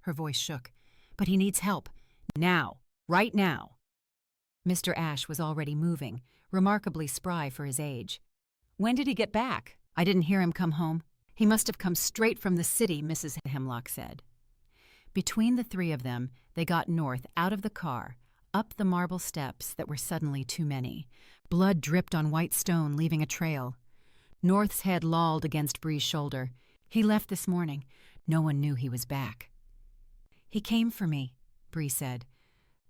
Her voice shook. "But he needs help. Now. Right now." Mr. Ash was already moving, remarkably spry for his age. "When did he get back? I didn't hear him come home." "He must have come straight from the city," Mrs. Hemlock said. Between the three of them, they got North out of the car, up the marble steps that were suddenly too many. Blood dripped on white stone, leaving a trail. North's head lolled against Bree's shoulder. "He left this morning. No one knew he was back." "He came for me," Bree said.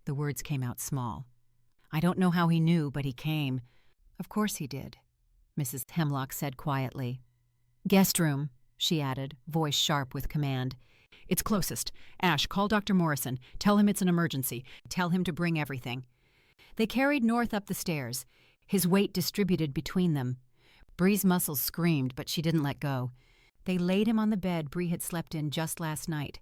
The words came out small. "I don't know how he knew, but he came." "Of course he did," Mrs. Hemlock said quietly. "Guest room," she added, voice sharp with command. "It's closest. Ash, call Dr. Morrison. Tell him it's an emergency. Tell him to bring everything." They carried North up the stairs, his weight distributed between them. Bree's muscles screamed, but she didn't let go. They laid him on the bed Bree had slept in just last night.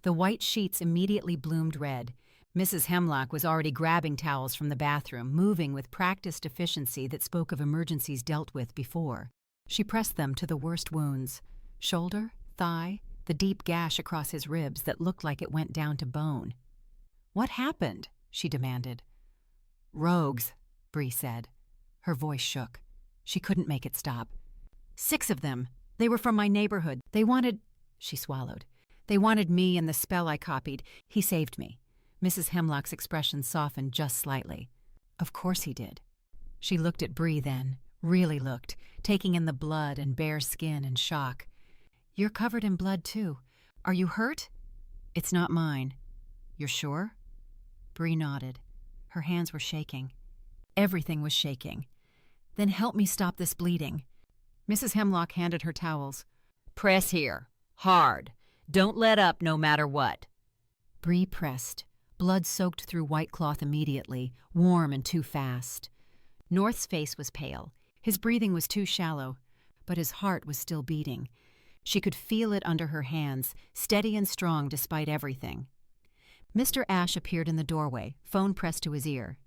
The white sheets immediately bloomed red. Mrs. Hemlock was already grabbing towels from the bathroom, moving with practiced efficiency that spoke of emergencies dealt with before. She pressed them to the worst wounds: shoulder, thigh, the deep gash across his ribs that looked like it went down to bone. "What happened?" she demanded. "Rogues," Bree said. Her voice shook. She couldn't make it stop. "6 of them. They were from my neighborhood. They wanted—" She swallowed. "They wanted me and the spell I copied. He saved me." Mrs. Hemlock's expression softened just slightly. "Of course he did." She looked at Bree then, really looked, taking in the blood and bare skin in shock. "You're covered in blood, too. Are you hurt?" "It's not mine." "You're sure?" Bree nodded. Her hands were shaking. Everything was shaking. "Then help me stop this bleeding." Mrs. Hemlock handed her towels. "Press here. Hard. Don't let up no matter what." Bree pressed. Blood soaked through white cloth immediately, warm and too fast. North's face was pale. His breathing was too shallow, but his heart was still beating. She could feel it under her hands, steady and strong despite everything. Mr. Ash appeared in the doorway, phone pressed to his ear.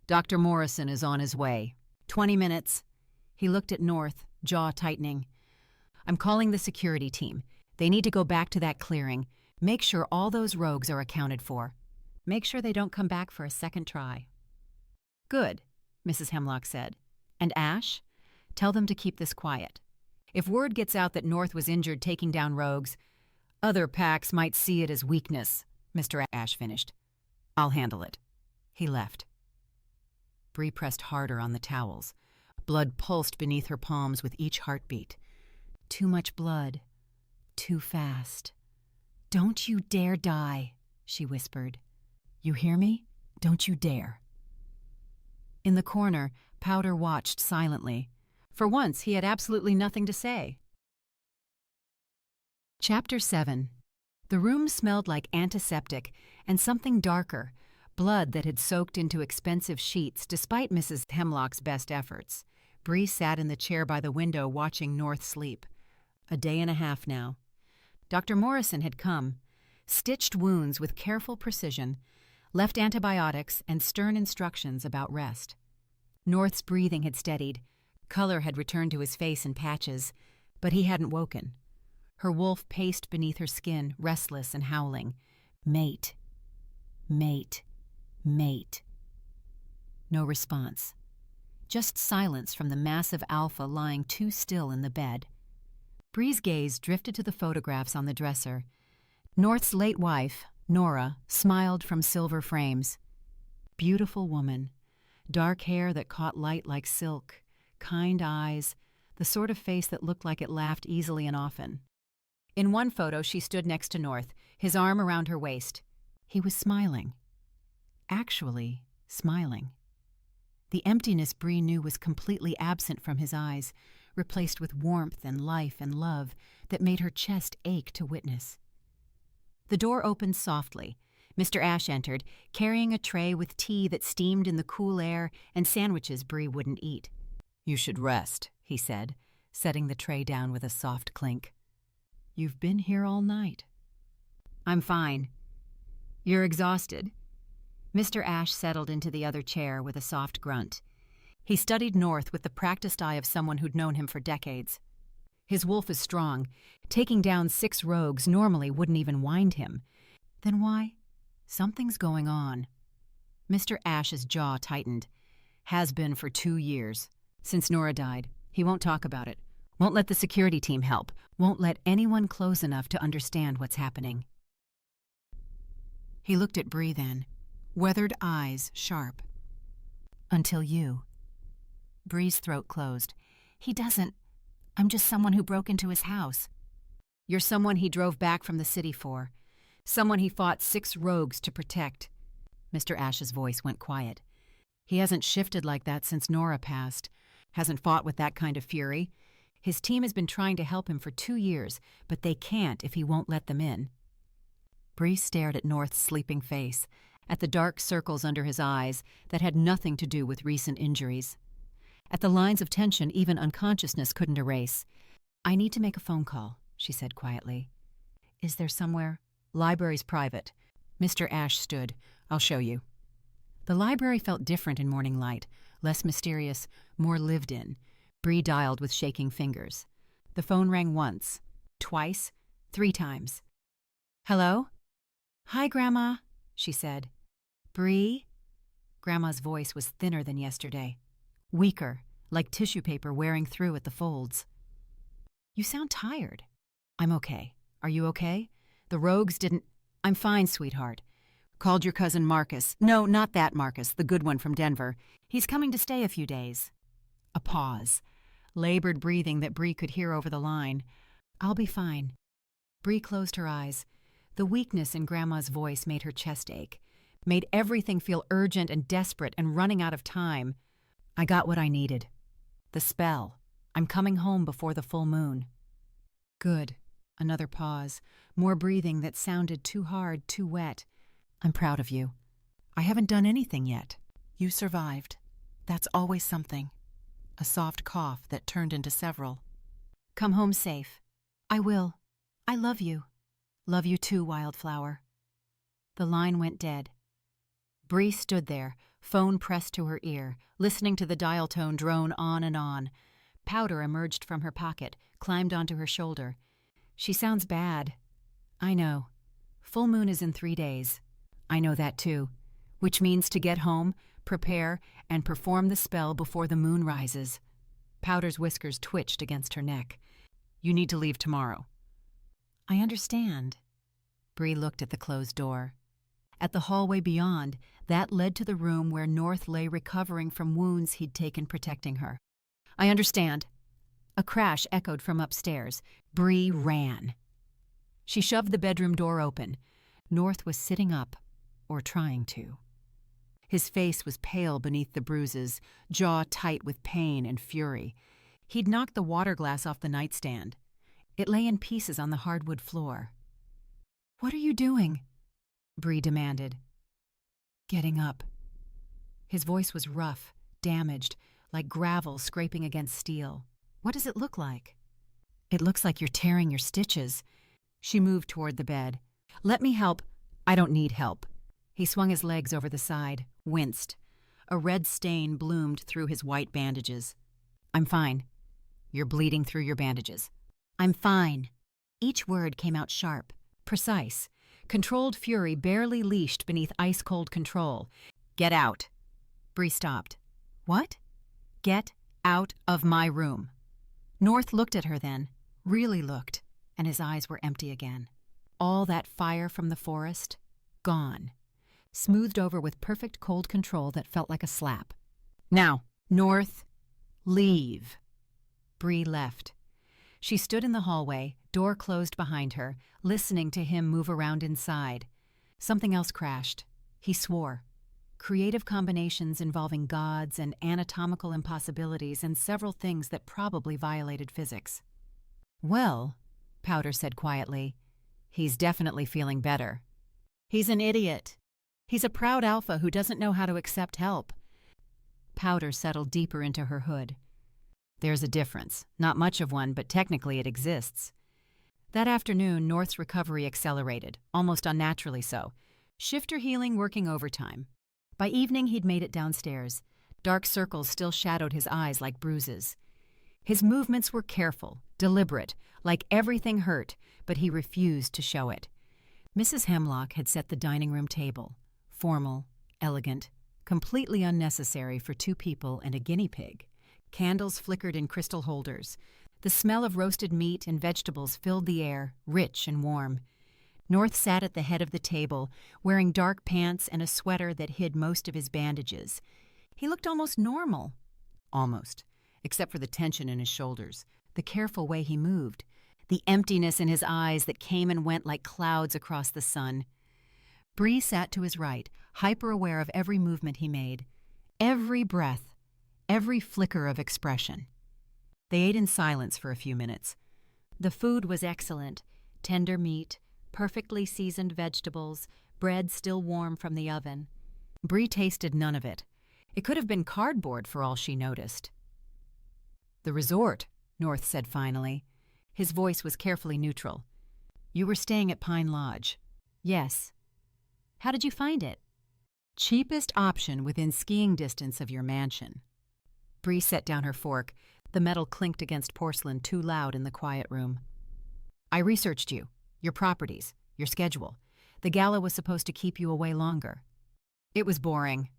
"Dr. Morrison is on his way. 20 minutes. He looked at North, jaw tightening. "I'm calling the security team. They need to go back to that clearing. Make sure all those rogues are accounted for. Make sure they don't come back for a second try." "Good," Mrs. Hemlock said. "And Ash? Tell them to keep this quiet. If word gets out that North was injured taking down rogues, other packs might see it as weakness," Mr. Ash finished. "I'll handle it." He left. Bree pressed harder on the towels. Blood pulsed beneath her palms with each heartbeat. Too much blood. Too fast. "Don't you dare die," she whispered. "You hear me? Don't you dare." In the corner, Powder watched silently. For once, he had absolutely nothing to say. Chapter 7. The room smelled like antiseptic and something darker, blood that had soaked into expensive sheets despite Mrs. Hemlock's best efforts. Bree sat in the chair by the window watching North sleep. A day and a half now. Dr. Morrison had come, stitched wounds with careful precision, left antibiotics and stern instructions about rest. North's breathing had steadied. Color had returned to his face in patches, but he hadn't woken. Her wolf paced beneath her skin, restless and howling. Mate. Mate. Mate. No response. Just silence from the massive alpha lying too still in the bed. Bree's gaze drifted to the photographs on the dresser. North's late wife, Nora, smiled from silver frames. Beautiful woman. Dark hair that caught light like silk. Kind eyes. The sort of face that looked like it laughed easily and often. In one photo, she stood next to North, his arm around her waist. He was smiling. Actually, smiling. The emptiness Bree knew was completely absent from his eyes, replaced with warmth and life and love that made her chest ache to witness. The door opened softly. Mr. Ashe entered, carrying a tray with tea that steamed in the cool air and sandwiches Bree wouldn't eat. "You should rest," he said, setting the tray down with a soft clink. "You've been here all night." "I'm fine." "You're exhausted." Mr. Ashe settled into the other chair with a soft grunt. He studied North with the practiced eye of someone who'd known him for decades. His wolf is strong. Taking down 6 rogues normally wouldn't even wind him. Then why? Something's going on. Mr. Ashe's jaw tightened. Has been for 2 years. Since Nora died. He won't talk about it. Won't let the security team help. Won't let anyone close enough to understand what's happening. He looked at Bree then. Weathered eyes, sharp. "Until you." Bree's throat closed. "He doesn't. I'm just someone who broke into his house." "You're someone he drove back from the city for. Someone he fought 6 rogues to protect." Mr. Ashe's voice went quiet. "He hasn't shifted like that since Nora passed. Hasn't fought with that kind of fury. His team has been trying to help him for 2 years, but they can't if he won't let them in." Bree stared at North's sleeping face, at the dark circles under his eyes that had nothing to do with recent injuries, at the lines of tension even unconsciousness couldn't erase. "I need to make a phone call," she said quietly. "Is there somewhere?" "Library's private." Mr. Ashe stood. "I'll show you." The library felt different in morning light, less mysterious, more lived in. Bree dialed with shaking fingers. The phone rang once, twice, 3 times. "Hello?" "Hi, Grandma," she said. "Bree?" Grandma's voice was thinner than yesterday. Weaker, like tissue paper wearing through at the folds. "You sound tired." "I'm okay. Are you okay? The rogues didn't—" "I'm fine, sweetheart. Called your cousin Marcus. No, not that Marcus, the good one from Denver. He's coming to stay a few days." A pause. Labored breathing that Bree could hear over the line. "I'll be fine." Bree closed her eyes. The weakness in Grandma's voice made her chest ache, made everything feel urgent and desperate and running out of time. "I got what I needed. The spell. I'm coming home before the full moon." "Good." Another pause. More breathing that sounded too hard, too wet. "I'm proud of you. I haven't done anything yet." "You survived. That's always something." A soft cough that turned into several. "Come home safe." "I will. I love you." "Love you too, Wildflower." The line went dead. Bree stood there, phone pressed to her ear, listening to the dial tone drone on and on. Powder emerged from her pocket, climbed onto her shoulder. "She sounds bad." "I know. Full moon is in 3 days." "I know that too. Which means to get home, prepare, and perform the spell before the moon rises." Powder's whiskers twitched against her neck. "You need to leave tomorrow." "I understand." Bree looked at the closed door. At the hallway beyond, that led to the room where North lay recovering from wounds he'd taken protecting her. "I understand." A crash echoed from upstairs. Bree ran. She shoved the bedroom door open. North was sitting up, or trying to. His face was pale beneath the bruises, jaw tight with pain and fury. He'd knocked the water glass off the nightstand. It lay in pieces on the hardwood floor. "What are you doing?" Bree demanded. "Getting up." His voice was rough, damaged, like gravel scraping against steel. "What does it look like?" "It looks like you're tearing your stitches." She moved toward the bed. "Let me help." "I don't need help." He swung his legs over the side, winced. A red stain bloomed through his white bandages. I'm fine. You're bleeding through your bandages. I'm fine. Each word came out sharp, precise. Controlled fury barely leashed beneath ice-cold control. Get out. Bree stopped. What? Get out of my room. North looked at her then, really looked, and his eyes were empty again. All that fire from the forest, gone. Smoothed over with perfect cold control that felt like a slap. Now, North, leave. Bree left. She stood in the hallway, door closed behind her, listening to him move around inside. Something else crashed. He swore. Creative combinations involving gods and anatomical impossibilities and several things that probably violated physics. Well, Powder said quietly, he's definitely feeling better. He's an idiot. He's a proud alpha who doesn't know how to accept help. Powder settled deeper into her hood. There's a difference. Not much of one, but technically it exists. That afternoon, North's recovery accelerated, almost unnaturally so. Shifter healing working overtime. By evening, he'd made it downstairs. Dark circles still shadowed his eyes like bruises. His movements were careful, deliberate, like everything hurt, but he refused to show it. Mrs. Hemlock had set the dining room table. Formal, elegant, completely unnecessary for two people and a guinea pig. Candles flickered in crystal holders. The smell of roasted meat and vegetables filled the air, rich and warm. North sat at the head of the table, wearing dark pants and a sweater that hid most of his bandages. He looked almost normal. Almost. Except for the tension in his shoulders, the careful way he moved, the emptiness in his eyes that came and went like clouds across the sun. Bree sat to his right, hyper-aware of every movement he made, every breath, every flicker of expression. They ate in silence for a few minutes. The food was excellent. Tender meat, perfectly seasoned vegetables, bread still warm from the oven. Bree tasted none of it. It could have been cardboard for all she noticed. "The resort," North said finally. His voice was carefully neutral. "You were staying at Pine Lodge." "Yes." "How did you find it?" "Cheapest option within skiing distance of your mansion." Bree set down her fork. The metal clinked against porcelain too loud in the quiet room. "I researched you, your properties, your schedule. The gala was supposed to keep you away longer." It was boring.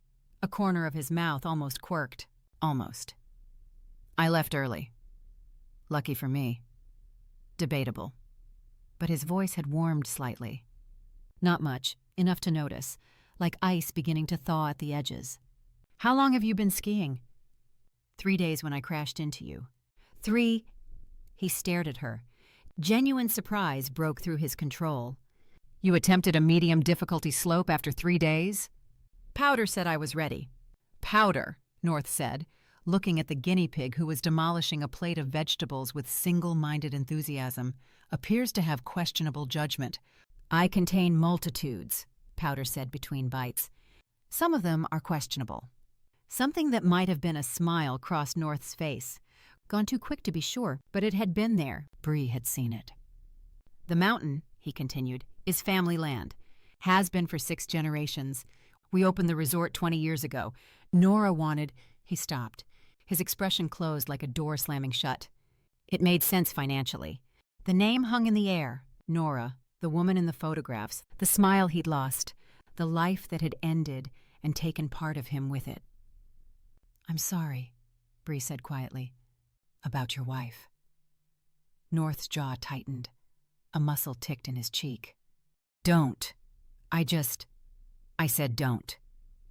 A corner of his mouth almost quirked. Almost. "I left early." "Lucky for me." Debatable. But his voice had warmed slightly. Not much, enough to notice, like ice beginning to thaw at the edges. "How long have you been skiing?" 3 days when I crashed into you." 3? He stared at her. Genuine surprise broke through his control. "You attempted a medium difficulty slope after 3 days?" "Powder said I was ready." "Powder," North said, looking at the guinea pig who was demolishing a plate of vegetables with single-minded enthusiasm, "appears to have questionable judgment." "I contain multitudes," Powder said between bites. "Some of them are questionable." Something that might have been a smile crossed North's face. Gone too quick to be sure, but it had been there. Bree had seen it. "The mountain," he continued, "is family land. Has been for 6 generations. We opened the resort 20 years ago. Nora wanted—" He stopped. His expression closed like a door slamming shut. It made sense financially. The name hung in the air. Nora, the woman in the photographs, the smile he'd lost, the life that had ended and taken part of him with it. "I'm sorry," Bree said quietly, "about your wife." North's jaw tightened. A muscle ticked in his cheek. "Don't. I said don't."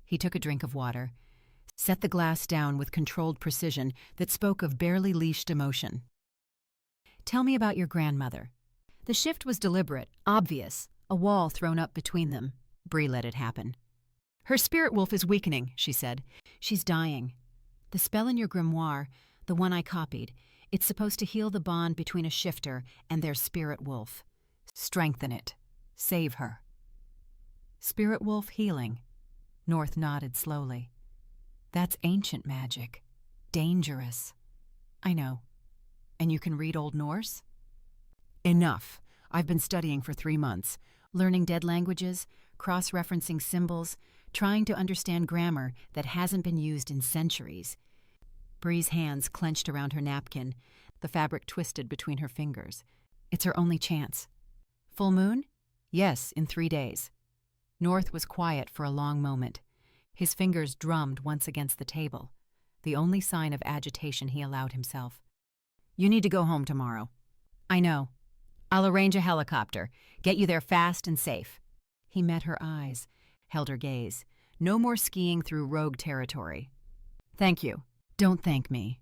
He took a drink of water, set the glass down with controlled precision that spoke of barely leashed emotion. "Tell me about your grandmother." The shift was deliberate, obvious, a wall thrown up between them. Bree let it happen. "Her spirit wolf is weakening," she said. "She's dying. The spell in your grimoire, the one I copied, it's supposed to heal the bond between a shifter and their spirit wolf. Strengthen it. Save her." "Spirit wolf healing?" North nodded slowly. "That's ancient magic. Dangerous." "I know. And you can read Old Norse?" "Enough. I've been studying for 3 months, learning dead languages, cross-referencing symbols, trying to understand grammar that hasn't been used in centuries." Bree's hands clenched around her napkin, the fabric twisted between her fingers. It's her only chance. Full moon? Yes, in 3 days. North was quiet for a long moment. His fingers drummed once against the table, the only sign of agitation he allowed himself. You need to go home tomorrow. I know. I'll arrange a helicopter, get you there fast and safe. He met her eyes, held her gaze. No more skiing through rogue territory. Thank you. Don't thank me.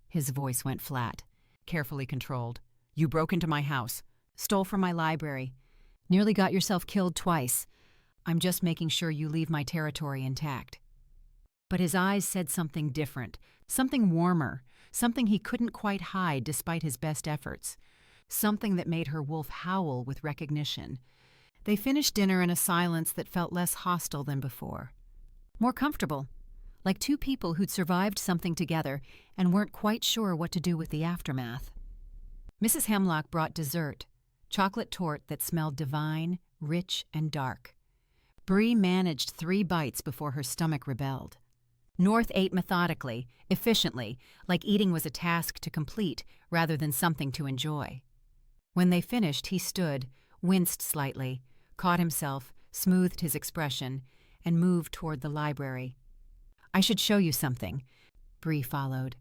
His voice went flat, carefully controlled. You broke into my house, stole from my library, nearly got yourself killed twice. I'm just making sure you leave my territory intact. But his eyes said something different, something warmer, something he couldn't quite hide despite his best efforts, something that made her wolf howl with recognition. They finished dinner in a silence that felt less hostile than before. More comfortable, like two people who'd survived something together and weren't quite sure what to do with the aftermath. Mrs. Hemlock brought dessert, chocolate torte that smelled divine, rich, and dark. Bree managed 3 bites before her stomach rebelled. North ate methodically, efficiently, like eating was a task to complete rather than something to enjoy. When they finished, he stood, winced slightly, caught himself, smoothed his expression, and moved toward the library. I should show you something. Bree followed.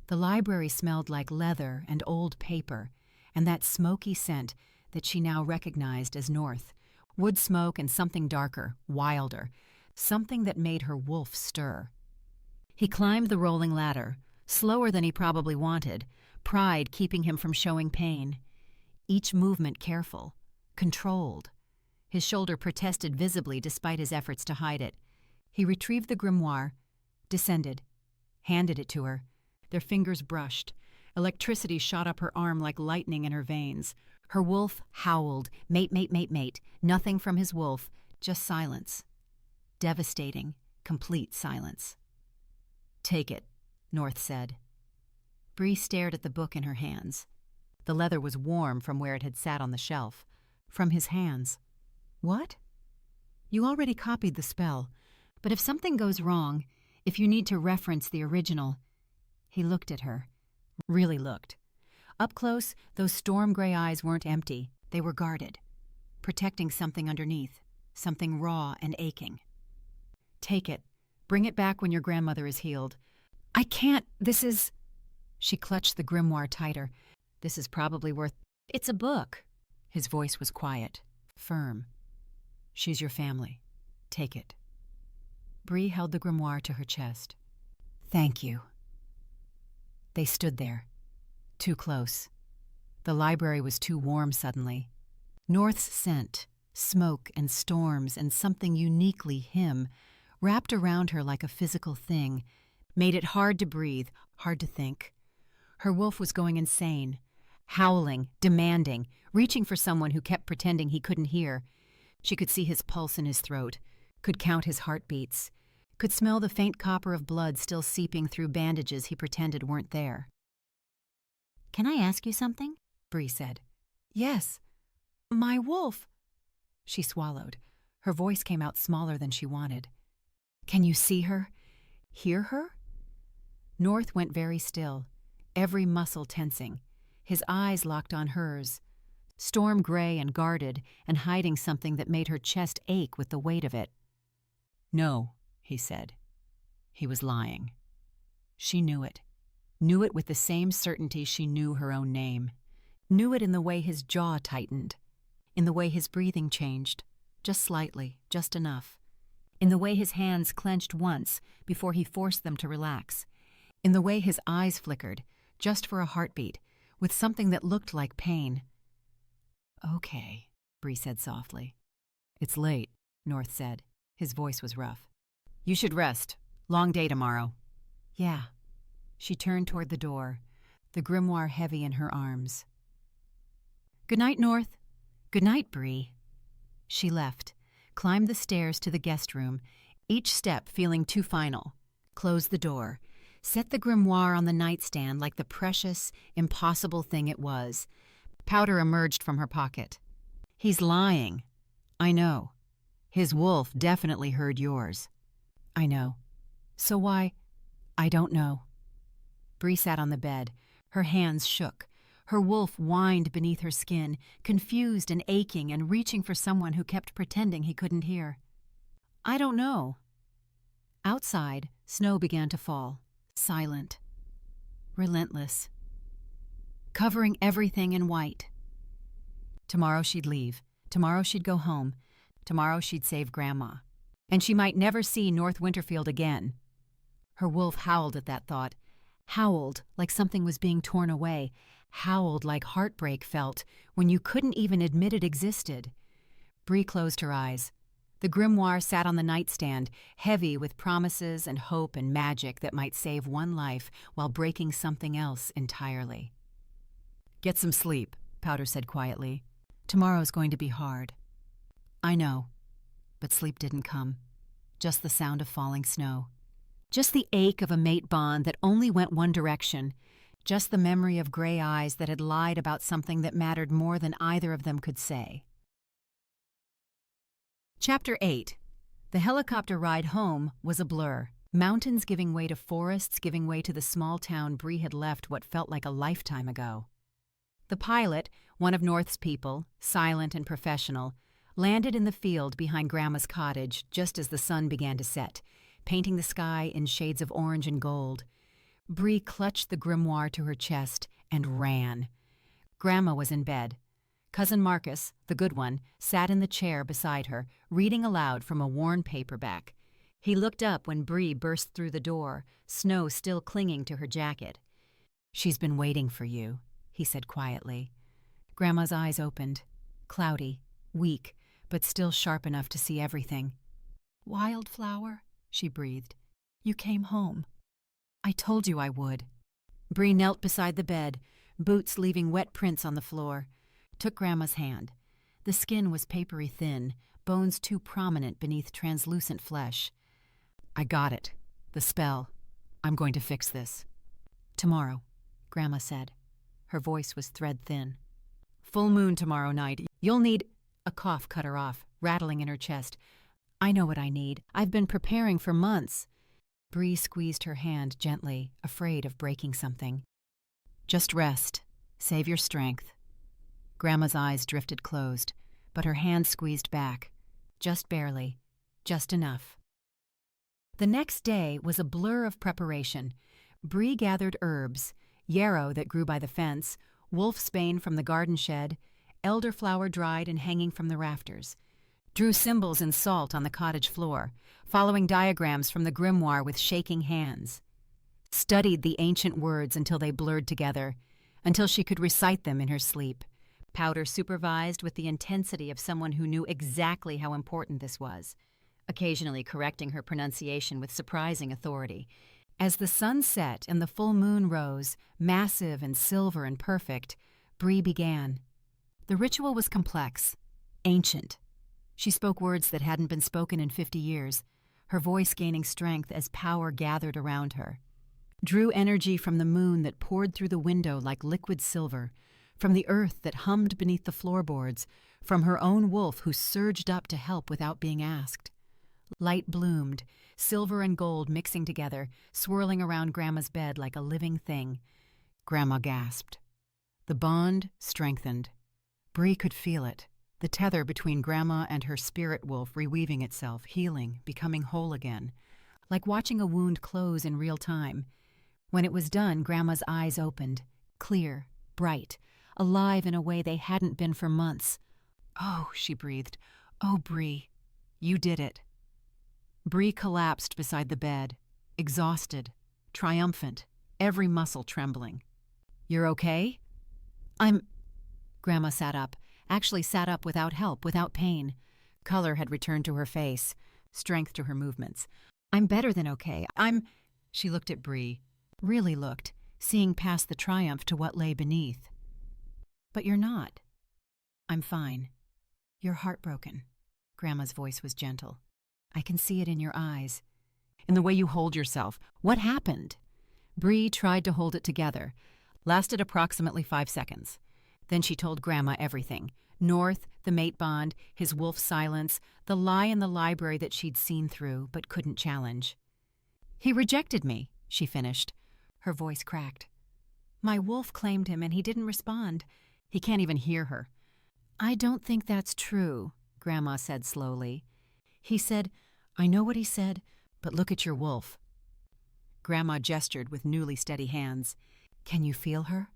The library smelled like leather and old paper, and that smoky scent that she now recognized as North. Wood smoke and something darker, wilder, something that made her wolf stir. He climbed the rolling ladder, slower than he probably wanted, pride keeping him from showing pain. Each movement careful, controlled. His shoulder protested visibly despite his efforts to hide it. He retrieved the grimoire, descended, handed it to her. Their fingers brushed. Electricity shot up her arm like lightning in her veins. Her wolf howled, mate, mate, mate, mate. Nothing from his wolf, just silence. Devastating, complete silence. Take it, North said. Bree stared at the book in her hands. The leather was warm from where it had sat on the shelf. From his hands. What? You already copied the spell, but if something goes wrong, if you need to reference the original... He looked at her. Really looked. Up close, those storm-gray eyes weren't empty. They were guarded, protecting something underneath, something raw and aching. Take it. Bring it back when your grandmother is healed. I can't. This is... She clutched the grimoire tighter. This is probably worth... It's a book. His voice was quiet, firm. She's your family. Take it. Bree held the grimoire to her chest. Thank you. They stood there, too close. The library was too warm suddenly. North's scent, smoke and storms and something uniquely him, wrapped around her like a physical thing, made it hard to breathe, hard to think. Her wolf was going insane, howling, demanding, reaching for someone who kept pretending he couldn't hear. She could see his pulse in his throat, could count his heartbeats, could smell the faint copper of blood still seeping through bandages he pretended weren't there. Can I ask you something? Bree said. Yes. My wolf. She swallowed. Her voice came out smaller than she wanted. Can you see her? Hear her? North went very still, every muscle tensing, his eyes locked on hers, storm gray and guarded and hiding something that made her chest ache with the weight of it. No, he said. He was lying. She knew it with the same certainty she knew her own name, knew it in the way his jaw tightened, in the way his breathing changed, just slightly, just enough, in the way his hands clenched once before he forced them to relax, in the way his eyes flickered, just for a heartbeat, with something that looked like pain. Okay, Bree said softly. It's late, North said. His voice was rough. You should rest. Long day tomorrow. Yeah. She turned toward the door, the grimoire heavy in her arms. Good night, North. Good night, Bree. She left, climbed the stairs to the guest room, each step feeling too final, closed the door, set the grimoire on the nightstand like the precious, impossible thing it was. Powder emerged from her pocket. He's lying. I know. His wolf definitely heard yours. I know. So why? I don't know. Bree sat on the bed. Her hands shook. Her wolf whined beneath her skin, confused and aching and reaching for someone who kept pretending he couldn't hear. "I don't know." Outside, snow began to fall, silent, relentless, covering everything in white. Tomorrow she'd leave. Tomorrow she'd go home. Tomorrow she'd save Grandma. And she might never see North Winterfield again. Her wolf howled at that thought, howled like something was being torn away, howled like heartbreak felt when you couldn't even admit it existed. Bree closed her eyes. The grimoire sat on the nightstand, heavy with promises and hope and magic that might save one life while breaking something else entirely. "Get some sleep," Powder said quietly. "Tomorrow's going to be hard." "I know." But sleep didn't come. Just the sound of falling snow. Just the ache of a mate bond that only went one direction. Just the memory of gray eyes that had lied about something that mattered more than either of them could say. Chapter 8. The helicopter ride home was a blur. Mountains giving way to forests, giving way to the small town Bree had left what felt like a lifetime ago. The pilot, one of North's people, silent and professional, landed in the field behind Grandma's cottage just as the sun began to set, painting the sky in shades of orange and gold. Bree clutched the grimoire to her chest and ran. Grandma was in bed. Cousin Marcus, the good one, sat in the chair beside her, reading aloud from a worn paperback. He looked up when Bree burst through the door, snow still clinging to her jacket. "She's been waiting for you," he said quietly. Grandma's eyes opened, cloudy, weak, but still sharp enough to see everything. "Wildflower," she breathed. "You came home. I told you I would." Bree knelt beside the bed, boots leaving wet prints on the floor, took Grandma's hand. The skin was papery thin, bones too prominent beneath translucent flesh. "I got it. The spell. I'm going to fix this." "Tomorrow," Grandma said. Her voice was thread thin. "Full moon tomorrow night. You'll need—" A cough cut her off, rattling in her chest. "I know what I need. I've been preparing for months." Bree squeezed her hand gently, afraid of breaking something. "Just rest. Save your strength." Grandma's eyes drifted closed, but her hand squeezed back. Just barely. Just enough. The next day was a blur of preparation. Bree gathered herbs, yarrow that grew by the fence, wolfsbane from the garden shed, elderflower dried and hanging from the rafters. Drew symbols in salt on the cottage floor, following diagrams from the grimoire with shaking hands. Studied the ancient words until they blurred together, until she could recite them in her sleep. Powder supervised with the intensity of someone who knew exactly how important this was, occasionally correcting her pronunciation with surprising authority. As the sun set and the full moon rose, massive and silver and perfect, Bree began. The ritual was complex, ancient. She spoke words that hadn't been spoken in 50 years, her voice gaining strength as power gathered around her. Drew energy from the moon that poured through the window like liquid silver, from the earth that hummed beneath the floorboards, from her own wolf who surged up to help without being asked. Light bloomed, silver and gold mixing together, swirling around Grandma's bed like a living thing. Grandma gasped. The bond strengthened. Bree could feel it, the tether between Grandma and her spirit wolf reweaving itself, healing, becoming whole again, like watching a wound close in real time. When it was done, Grandma's eyes opened, clear, bright, alive in a way they hadn't been for months. "Oh," she breathed. "Oh, Bree, you did it." Bree collapsed beside the bed, exhausted, triumphant, every muscle trembling. "You're okay?" Grandma sat up, actually sat up without help, without pain. Color had returned to her face, strength to her movements. "I'm better than okay. She looked at Bree, really looked, seeing past the triumph to what lay beneath. "But you're not." "I'm fine. You're heartbroken." Grandma's voice was gentle. "I can see it in your eyes. In the way you hold yourself. What happened?" Bree tried to hold it together. Lasted approximately 5 seconds. Then she told Grandma everything. North, the mate bond, his wolf silence, the lie in the library that she'd seen through but couldn't challenge. "He rejected me," she finished. Her voice cracked. My wolf claimed him and he didn't respond. He can't even hear her. I don't think that's true, Grandma said slowly. He said, I know what he said, but look at your wolf. Grandma gestured with newly steady hands. Can you feel her?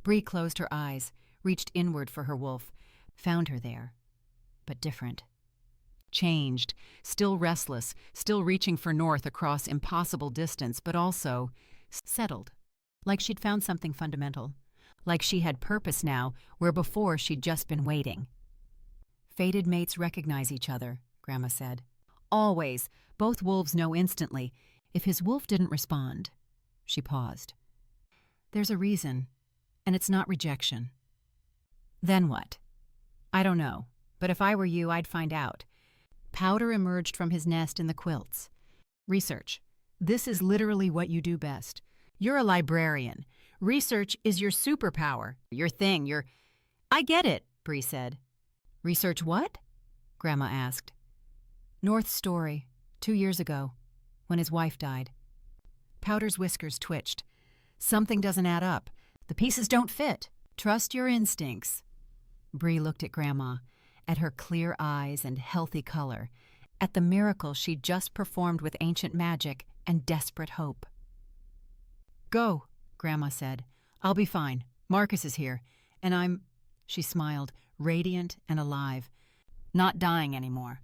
Bree closed her eyes, reached inward for her wolf, found her there, but different. Changed, still restless, still reaching for north across impossible distance, but also settled, like she'd found something fundamental, like she had purpose now where before she'd just been waiting. Fated mates recognize each other, Grandma said. Always, both wolves know instantly. If his wolf didn't respond, she paused. There's a reason, and it's not rejection. Then what? I don't know, but if I were you, I'd find out. Powder emerged from his nest in the quilts. Research. This is literally what you do best. You're a librarian. Research is your superpower, your thing, your... I get it, Bree said. Research what? Grandma asked. North's story, 2 years ago, when his wife died. Powder's whiskers twitched. Something doesn't add up. The pieces don't fit. Trust your instincts. Bree looked at Grandma, at her clear eyes and healthy color, at the miracle she'd just performed with ancient magic and desperate hope. Go, Grandma said. I'll be fine. Marcus is here, and she smiled, radiant and alive, not dying anymore.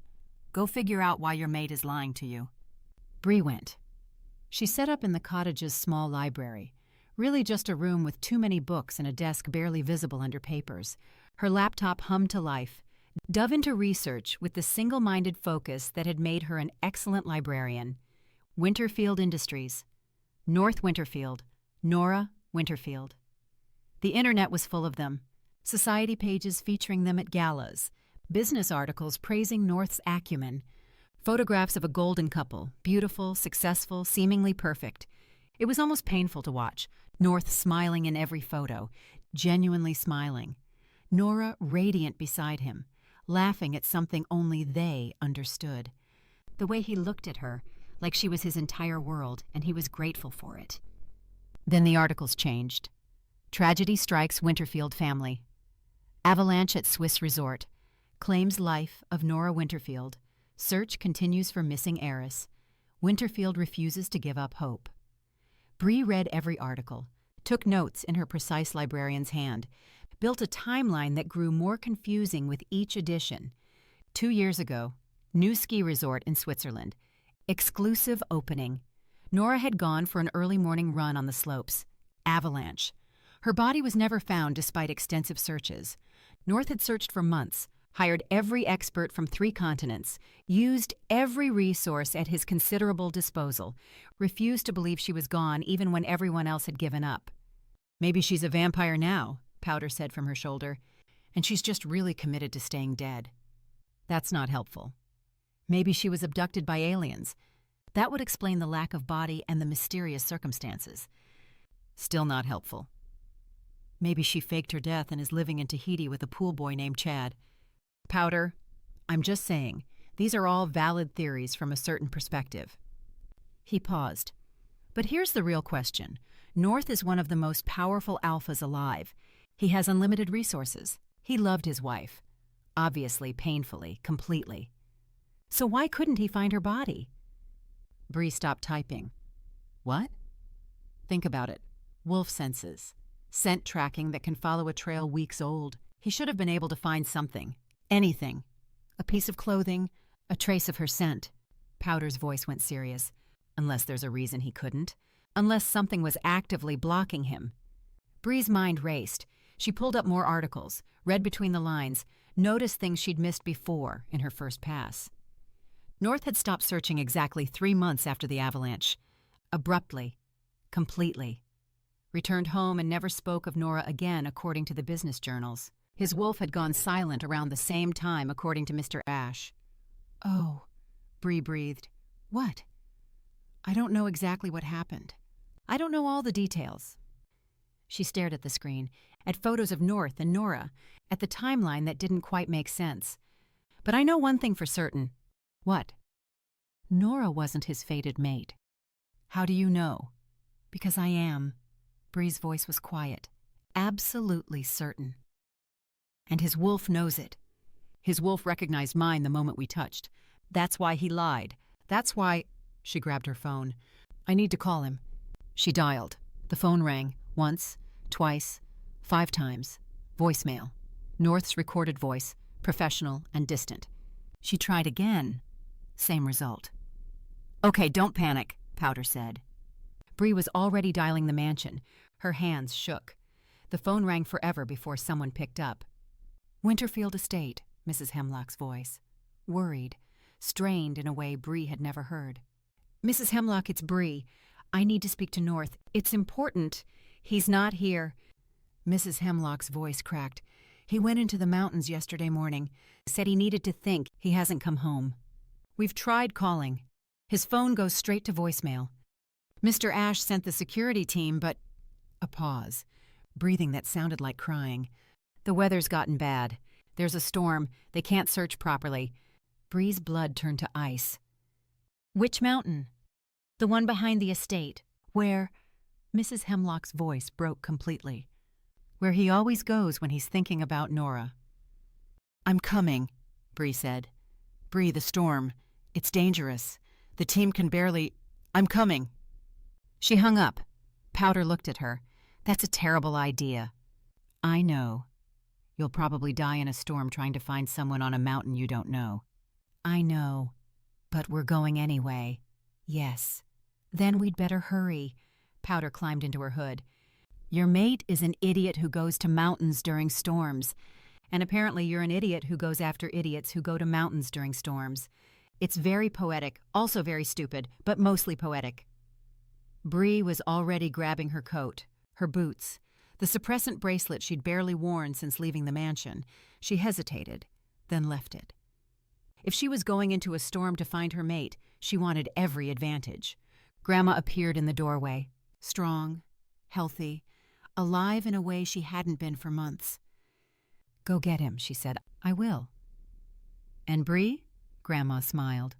Go figure out why your mate is lying to you. Bree went. She set up in the cottage's small library, really just a room with too many books and a desk barely visible under papers. Her laptop hummed to life, dove into research with the single-minded focus that had made her an excellent librarian. Winterfield Industries. North Winterfield. Nora Winterfield. The internet was full of them. Society pages featuring them at galas. Business articles praising North's acumen. Photographs of a golden couple, beautiful, successful, seemingly perfect. It was almost painful to watch. North smiling in every photo, genuinely smiling. Nora radiant beside him, laughing at something only they understood. The way he looked at her, like she was his entire world, and he was grateful for it. Then the articles changed. Tragedy strikes Winterfield family. Avalanche at Swiss resort. Claims life of Nora Winterfield. Search continues for missing heiress. Winterfield refuses to give up hope. Bree read every article, took notes in her precise librarian's hand, built a timeline that grew more confusing with each edition. 2 years ago, new ski resort in Switzerland. Exclusive opening. Nora had gone for an early morning run on the slopes. Avalanche. Her body was never found despite extensive searches. North had searched for months, hired every expert from 3 continents, used every resource at his considerable disposal, refused to believe she was gone even when everyone else had given up. Maybe she's a vampire now, Powder said from her shoulder, and she's just really committed to staying dead. That's not helpful. Maybe she was abducted by aliens. That would explain the lack of body and the mysterious circumstances. Still not helpful. Maybe she faked her death and is living in Tahiti with a pool boy named Chad. Powder, I'm just saying, these are all valid theories from a certain perspective. He paused. But here's the real question. North is one of the most powerful alphas alive. He has unlimited resources. He loved his wife. Obviously, painfully, completely. So why couldn't he find her body? Bree stopped typing. What? Think about it. Wolf senses. Scent tracking that can follow a trail weeks old. He should have been able to find something. Anything. A piece of clothing, a trace of her scent. Powder's voice went serious. Unless there's a reason he couldn't. Unless something was actively blocking him. Bree's mind raced. She pulled up more articles, read between the lines, noticed things she'd missed before in her first pass. North had stopped searching exactly 3 months after the avalanche. Abruptly. Completely. Returned home and never spoke of Nora again according to the business journals. His wolf had gone silent around the same time according to Mr. Ash. Oh, Bree breathed. What? I don't know exactly what happened. I don't know all the details. She stared at the screen, at photos of North and Nora, at the timeline that didn't quite make sense. But I know one thing for certain. What? Nora wasn't his fated mate. How do you know? Because I am. Bree's voice was quiet, absolutely certain. And his wolf knows it. His wolf recognized mine the moment we touched. That's why he lied. That's why— She grabbed her phone. I need to call him. She dialed. The phone rang. Once, twice, 5 times. Voicemail. North's recorded voice, professional and distant. She tried again. Same result. Okay, don't panic, Powder said. Bree was already dialing the mansion. Her hands shook. The phone rang forever before someone picked up. Winterfield Estate, Mrs. Hemlock's voice. Worried, strained in a way Bree had never heard. Mrs. Hemlock, it's Bree. I need to speak to North. It's important. He's not here. Mrs. Hemlock's voice cracked. He went into the mountains yesterday morning. Said he needed to think. He hasn't come home. We've tried calling. His phone goes straight to voicemail. Mr. Ash sent the security team, but— A pause. Breathing that sounded like crying. The weather's gotten bad. There's a storm. They can't search properly. Bree's blood turned to ice. Which mountain? The one behind the estate. Where— Mrs. Hemlock's voice broke completely. Where he always goes when he's thinking about Nora. I'm coming, Bree said. Bree, the storm. It's dangerous. The team can barely— I'm coming. She hung up. Powder looked at her. That's a terrible idea. I know. You'll probably die in a storm trying to find someone on a mountain you don't know. I know. But we're going anyway. Yes. Then we'd better hurry. Powder climbed into her hood. Your mate is an idiot who goes to mountains during storms. And apparently you're an idiot who goes after idiots who go to mountains during storms. It's very poetic, also very stupid, but mostly poetic. Bree was already grabbing her coat, her boots, the suppressant bracelet she'd barely worn since leaving the mansion. She hesitated, then left it. If she was going into a storm to find her mate, she wanted every advantage. Grandma appeared in the doorway, strong, healthy, alive in a way she hadn't been for months. Go get him, she said. I will. And Bree? Grandma smiled.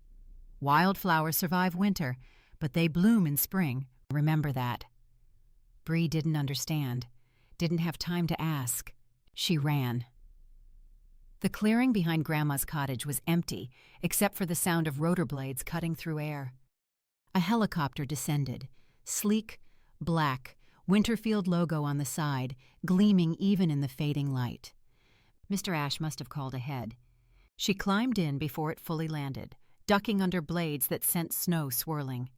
Wildflowers survive winter, but they bloom in spring. Remember that. Bree didn't understand, didn't have time to ask. She ran. The clearing behind Grandma's cottage was empty, except for the sound of rotor blades cutting through air. A helicopter descended, sleek, black, Winterfield logo on the side, gleaming even in the fading light. Mr. Ash must have called ahead. She climbed in before it fully landed, ducking under blades that sent snow swirling.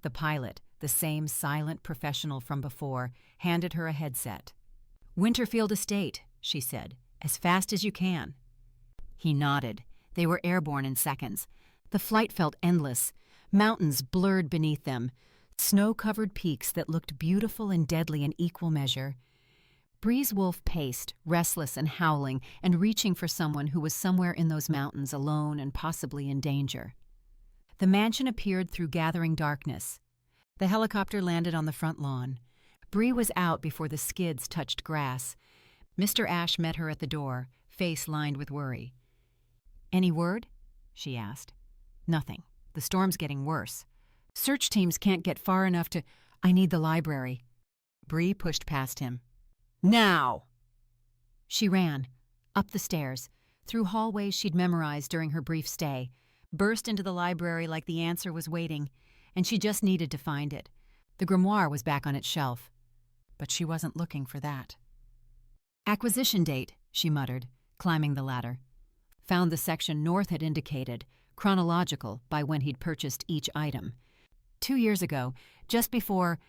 The pilot, the same silent professional from before, handed her a headset. Winterfield Estate, she said, as fast as you can. He nodded. They were airborne in seconds. The flight felt endless. Mountains blurred beneath them, snow-covered peaks that looked beautiful and deadly in equal measure. Bree's wolf paced, restless and howling, and reaching for someone who was somewhere in those mountains alone and possibly in danger. The mansion appeared through gathering darkness. The helicopter landed on the front lawn. Bree was out before the skids touched grass. Mr. Ash met her at the door, face lined with worry. Any word? She asked. Nothing. The storm's getting worse. Search teams can't get far enough to— I need the library. Bree pushed past him. Now! She ran, up the stairs, through hallways she'd memorized during her brief stay, burst into the library like the answer was waiting, and she just needed to find it. The grimoire was back on its shelf. But she wasn't looking for that. Acquisition date, she muttered, climbing the ladder. Found the section North had indicated, chronological by when he'd purchased each item. 2 years ago, just before—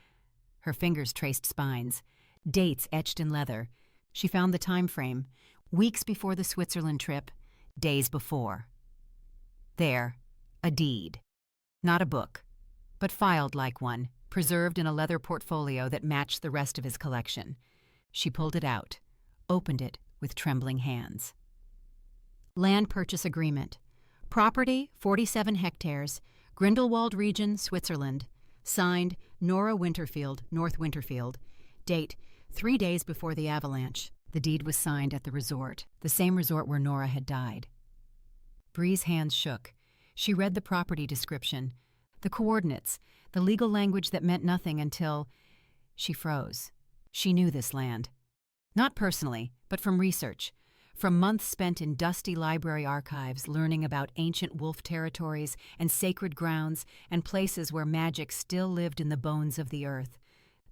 Her fingers traced spines, dates etched in leather. She found the time frame, weeks before the Switzerland trip, days before. There, a deed. Not a book, but filed like one, preserved in a leather portfolio that matched the rest of his collection. She pulled it out, opened it with trembling hands. Land purchase agreement. Property, 47 hectares, Grindelwald region, Switzerland. Signed, Nora Winterfield, North Winterfield. Date, 3 days before the avalanche. The deed was signed at the resort, the same resort where Nora had died. Bree's hands shook. She read the property description. The coordinates, the legal language that meant nothing until… She froze. She knew this land. Not personally, but from research. From months spent in dusty library archives learning about ancient wolf territories and sacred grounds and places where magic still lived in the bones of the earth.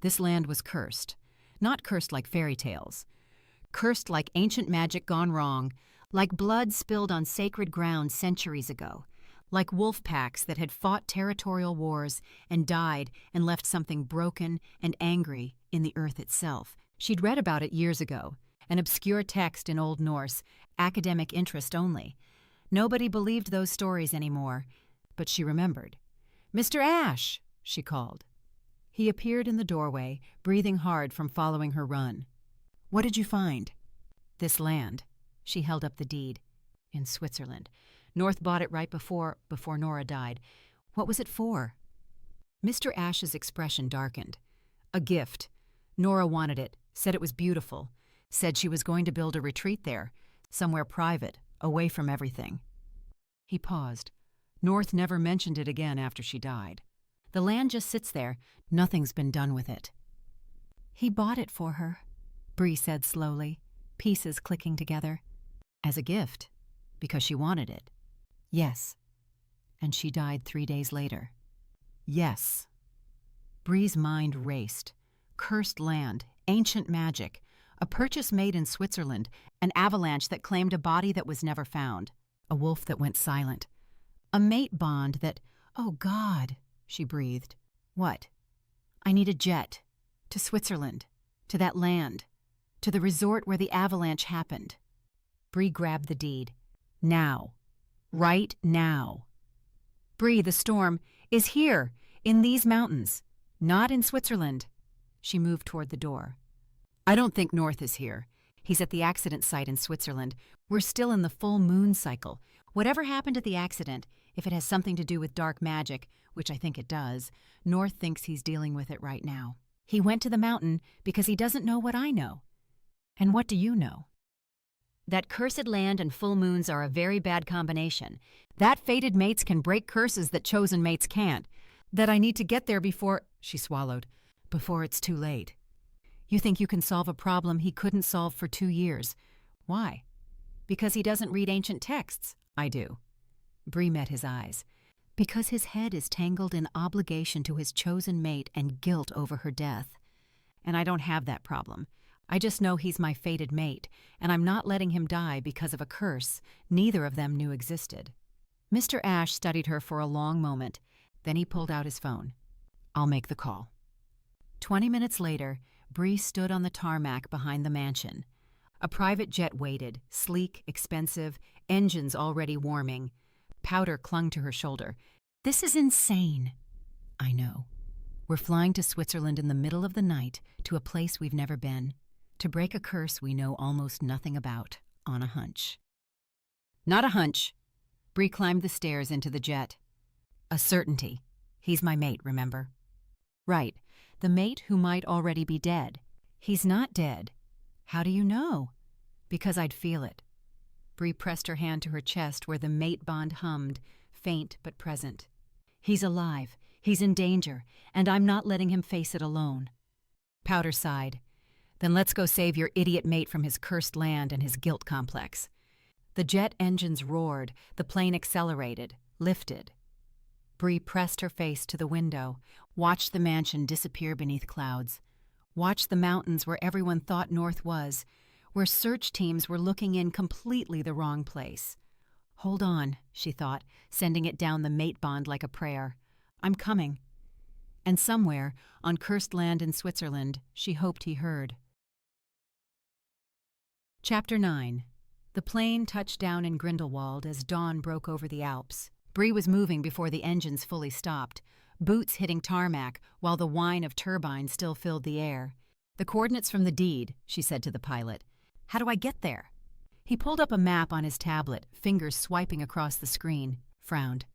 This land was cursed. Not cursed like fairy tales. Cursed like ancient magic gone wrong, like blood spilled on sacred ground centuries ago, like wolf packs that had fought territorial wars and died and left something broken and angry in the earth itself. She'd read about it years ago, an obscure text in Old Norse, academic interest only. Nobody believed those stories anymore, but she remembered. "Mr. Ash!" she called. He appeared in the doorway, breathing hard from following her run. "What did you find?" "This land." She held up the deed. "In Switzerland. North bought it right before Nora died. What was it for?" Mr. Ash's expression darkened. "A gift. Nora wanted it, said it was beautiful, said she was going to build a retreat there, somewhere private, away from everything." He paused. "North never mentioned it again after she died. The land just sits there. Nothing's been done with it." "He bought it for her," Bree said slowly, pieces clicking together. "As a gift, because she wanted it." "Yes." "And she died 3 days later." "Yes." Bree's mind raced. Cursed land, ancient magic, a purchase made in Switzerland, an avalanche that claimed a body that was never found, a wolf that went silent, a mate bond that… "Oh, God," she breathed. "What?" "I need a jet. To Switzerland. To that land. To the resort where the avalanche happened." Bree grabbed the deed. "Now. Right now." "Bree, the storm is here, in these mountains. Not in Switzerland." She moved toward the door. "I don't think North is here. He's at the accident site in Switzerland. We're still in the full moon cycle. Whatever happened at the accident, if it has something to do with dark magic, which I think it does, North thinks he's dealing with it right now. He went to the mountain because he doesn't know what I know." "And what do you know?" "That cursed land and full moons are a very bad combination. That fated mates can break curses that chosen mates can't. That I need to get there before…" She swallowed. "Before it's too late." "You think you can solve a problem he couldn't solve for 2 years. Why?" "Because he doesn't read ancient texts." "I do." Bree met his eyes. "Because his head is tangled in obligation to his chosen mate and guilt over her death. And I don't have that problem. I just know he's my fated mate, and I'm not letting him die because of a curse neither of them knew existed." Mr. Ash studied her for a long moment. Then he pulled out his phone. "I'll make the call." 20 minutes later, Bree stood on the tarmac behind the mansion. A private jet waited, sleek, expensive, engines already warming. Powder clung to her shoulder. "This is insane." "I know. We're flying to Switzerland in the middle of the night to a place we've never been, to break a curse we know almost nothing about, on a hunch." "Not a hunch." Bree climbed the stairs into the jet. "A certainty. He's my mate, remember?" "Right. The mate who might already be dead." "He's not dead." "How do you know?" "Because I'd feel it." Bree pressed her hand to her chest where the mate bond hummed, faint but present. "He's alive. He's in danger, and I'm not letting him face it alone." Powder sighed. "Then let's go save your idiot mate from his cursed land and his guilt complex." The jet engines roared, the plane accelerated, lifted. Bree pressed her face to the window, watched the mansion disappear beneath clouds, watched the mountains where everyone thought North was, where search teams were looking in completely the wrong place. "Hold on," she thought, sending it down the mate bond like a prayer. "I'm coming." And somewhere, on cursed land in Switzerland, she hoped he heard. Chapter 9. The plane touched down in Grindelwald as dawn broke over the Alps. Bree was moving before the engines fully stopped, boots hitting tarmac while the whine of turbines still filled the air. "The coordinates from the deed," she said to the pilot. "How do I get there?" He pulled up a map on his tablet, fingers swiping across the screen, frowned.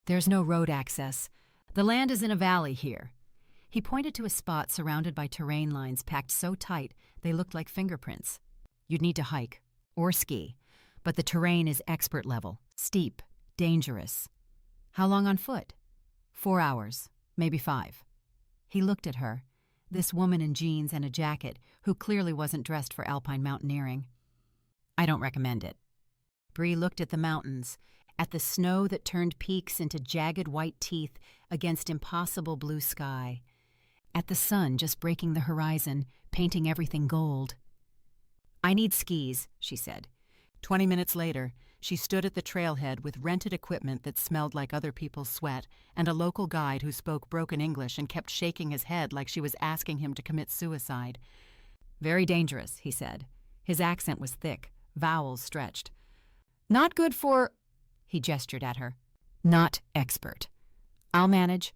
"There's no road access. The land is in a valley here." He pointed to a spot surrounded by terrain lines packed so tight they looked like fingerprints. "You'd need to hike, or ski, but the terrain is expert level, steep, dangerous." "How long on foot?" 4 hours, maybe 5. He looked at her, this woman in jeans and a jacket who clearly wasn't dressed for alpine mountaineering. I don't recommend it. Bree looked at the mountains, at the snow that turned peaks into jagged white teeth against impossible blue sky, at the sun just breaking the horizon, painting everything gold. I need skis, she said. 20 minutes later, she stood at the trailhead with rented equipment that smelled like other people's sweat and a local guide who spoke broken English and kept shaking his head like she was asking him to commit suicide. Very dangerous, he said. His accent was thick, vowels stretched. Not good for... He gestured at her. Not expert. I'll manage.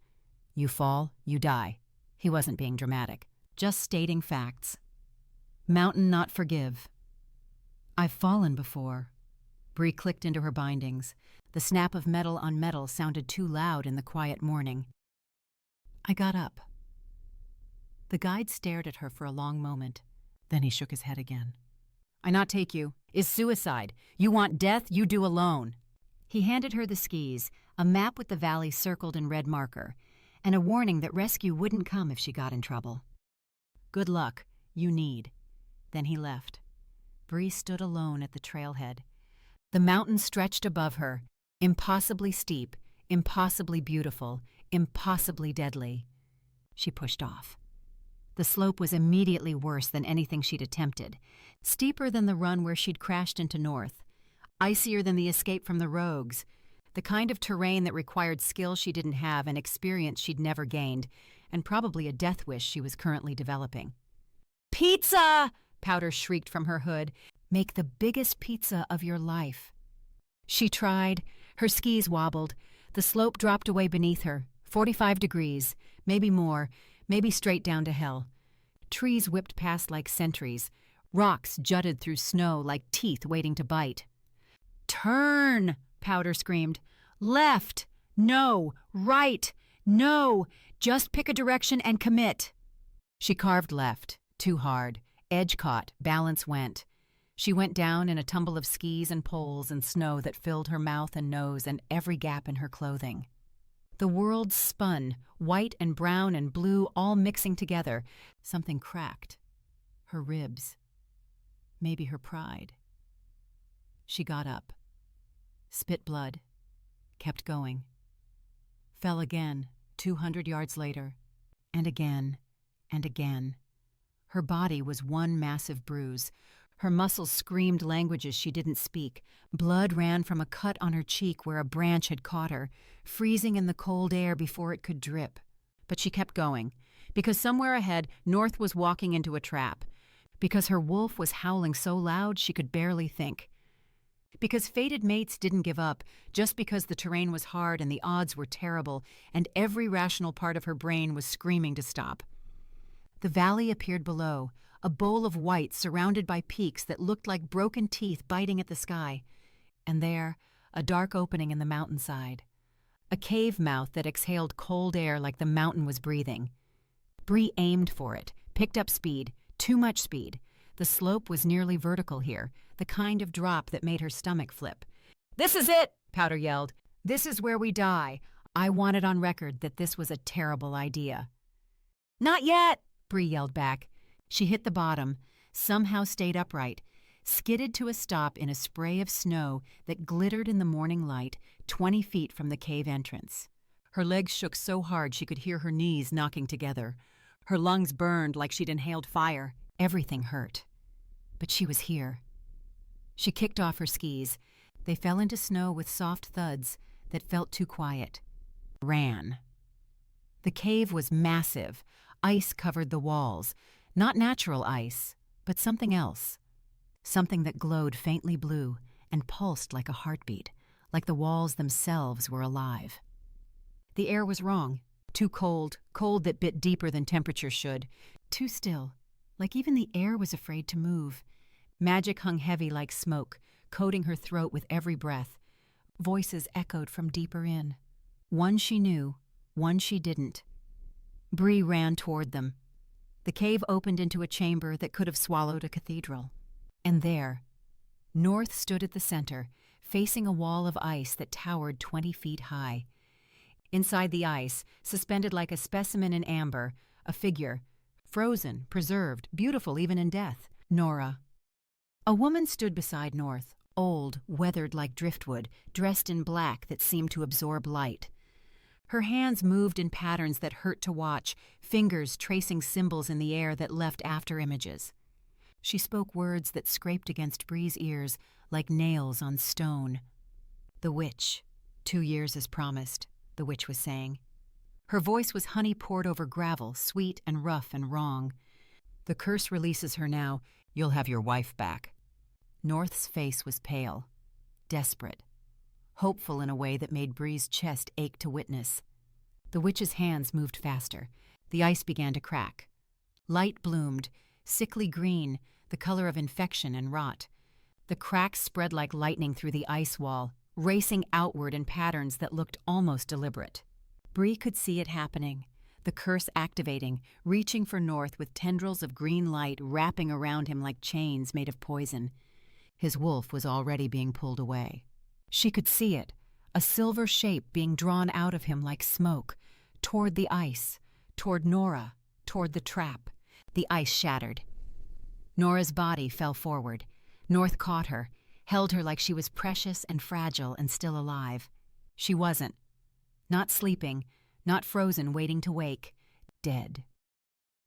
You fall, you die. He wasn't being dramatic, just stating facts. Mountain not forgive. I've fallen before. Bree clicked into her bindings. The snap of metal on metal sounded too loud in the quiet morning. I got up. The guide stared at her for a long moment. Then he shook his head again. I not take you. Is suicide. You want death, you do alone. He handed her the skis, a map with the valley circled in red marker, and a warning that rescue wouldn't come if she got in trouble. Good luck. You need. Then he left. Bree stood alone at the trailhead. The mountain stretched above her, impossibly steep, impossibly beautiful, impossibly deadly. She pushed off. The slope was immediately worse than anything she'd attempted, steeper than the run where she'd crashed into North, icier than the escape from the rogues, the kind of terrain that required skill she didn't have and experience she'd never gained, and probably a death wish she was currently developing. Pizza! Powder shrieked from her hood. Make the biggest pizza of your life. She tried. Her skis wobbled. The slope dropped away beneath her, 45 degrees, maybe more, maybe straight down to hell. Trees whipped past like sentries. Rocks jutted through snow like teeth waiting to bite. Turn! Powder screamed. Left! No! Right! No! Just pick a direction and commit. She carved left, too hard. Edge caught, balance went. She went down in a tumble of skis and poles and snow that filled her mouth and nose and every gap in her clothing. The world spun, white and brown and blue all mixing together. Something cracked. Her ribs. Maybe her pride. She got up. Spit blood. Kept going. Fell again, 200 yards later. And again, and again. Her body was one massive bruise. Her muscles screamed languages she didn't speak. Blood ran from a cut on her cheek where a branch had caught her, freezing in the cold air before it could drip. But she kept going, because somewhere ahead, North was walking into a trap, because her wolf was howling so loud she could barely think, because fated mates didn't give up just because the terrain was hard and the odds were terrible and every rational part of her brain was screaming to stop. The valley appeared below, a bowl of white surrounded by peaks that looked like broken teeth biting at the sky. And there, a dark opening in the mountainside. A cave mouth that exhaled cold air like the mountain was breathing. Bree aimed for it, picked up speed, too much speed. The slope was nearly vertical here, the kind of drop that made her stomach flip. "This is it!" Powder yelled. "This is where we die. I want it on record that this was a terrible idea." "Not yet!" Bree yelled back. She hit the bottom, somehow stayed upright, skidded to a stop in a spray of snow that glittered in the morning light 20 feet from the cave entrance. Her legs shook so hard she could hear her knees knocking together. Her lungs burned like she'd inhaled fire. Everything hurt. But she was here. She kicked off her skis. They fell into snow with soft thuds that felt too quiet. Ran. The cave was massive. Ice covered the walls. Not natural ice, but something else. Something that glowed faintly blue and pulsed like a heartbeat, like the walls themselves were alive. The air was wrong. Too cold, cold that bit deeper than temperature should. Too still, like even the air was afraid to move. Magic hung heavy like smoke, coating her throat with every breath. Voices echoed from deeper in. One she knew, one she didn't. Bree ran toward them. The cave opened into a chamber that could have swallowed a cathedral. And there, North stood at the center, facing a wall of ice that towered 20 feet high. Inside the ice, suspended like a specimen in amber, a figure, frozen, preserved, beautiful even in death. Nora. A woman stood beside North, old, weathered like driftwood, dressed in black that seemed to absorb light. Her hands moved in patterns that hurt to watch, fingers tracing symbols in the air that left after-images. She spoke words that scraped against Bree's ears like nails on stone. "The witch. 2 years as promised," the witch was saying. Her voice was honey poured over gravel, sweet and rough and wrong. "The curse releases her now. You'll have your wife back." North's face was pale, desperate, hopeful in a way that made Bree's chest ache to witness. The witch's hands moved faster. The ice began to crack. Light bloomed, sickly green, the color of infection and rot. The cracks spread like lightning through the ice wall, racing outward in patterns that looked almost deliberate. Bree could see it happening, the curse activating, reaching for North with tendrils of green light wrapping around him like chains made of poison. His wolf was already being pulled away. She could see it, a silver shape being drawn out of him like smoke, toward the ice, toward Nora, toward the trap. The ice shattered. Nora's body fell forward. North caught her, held her like she was precious and fragile and still alive. She wasn't. Not sleeping, not frozen waiting to wake. Dead.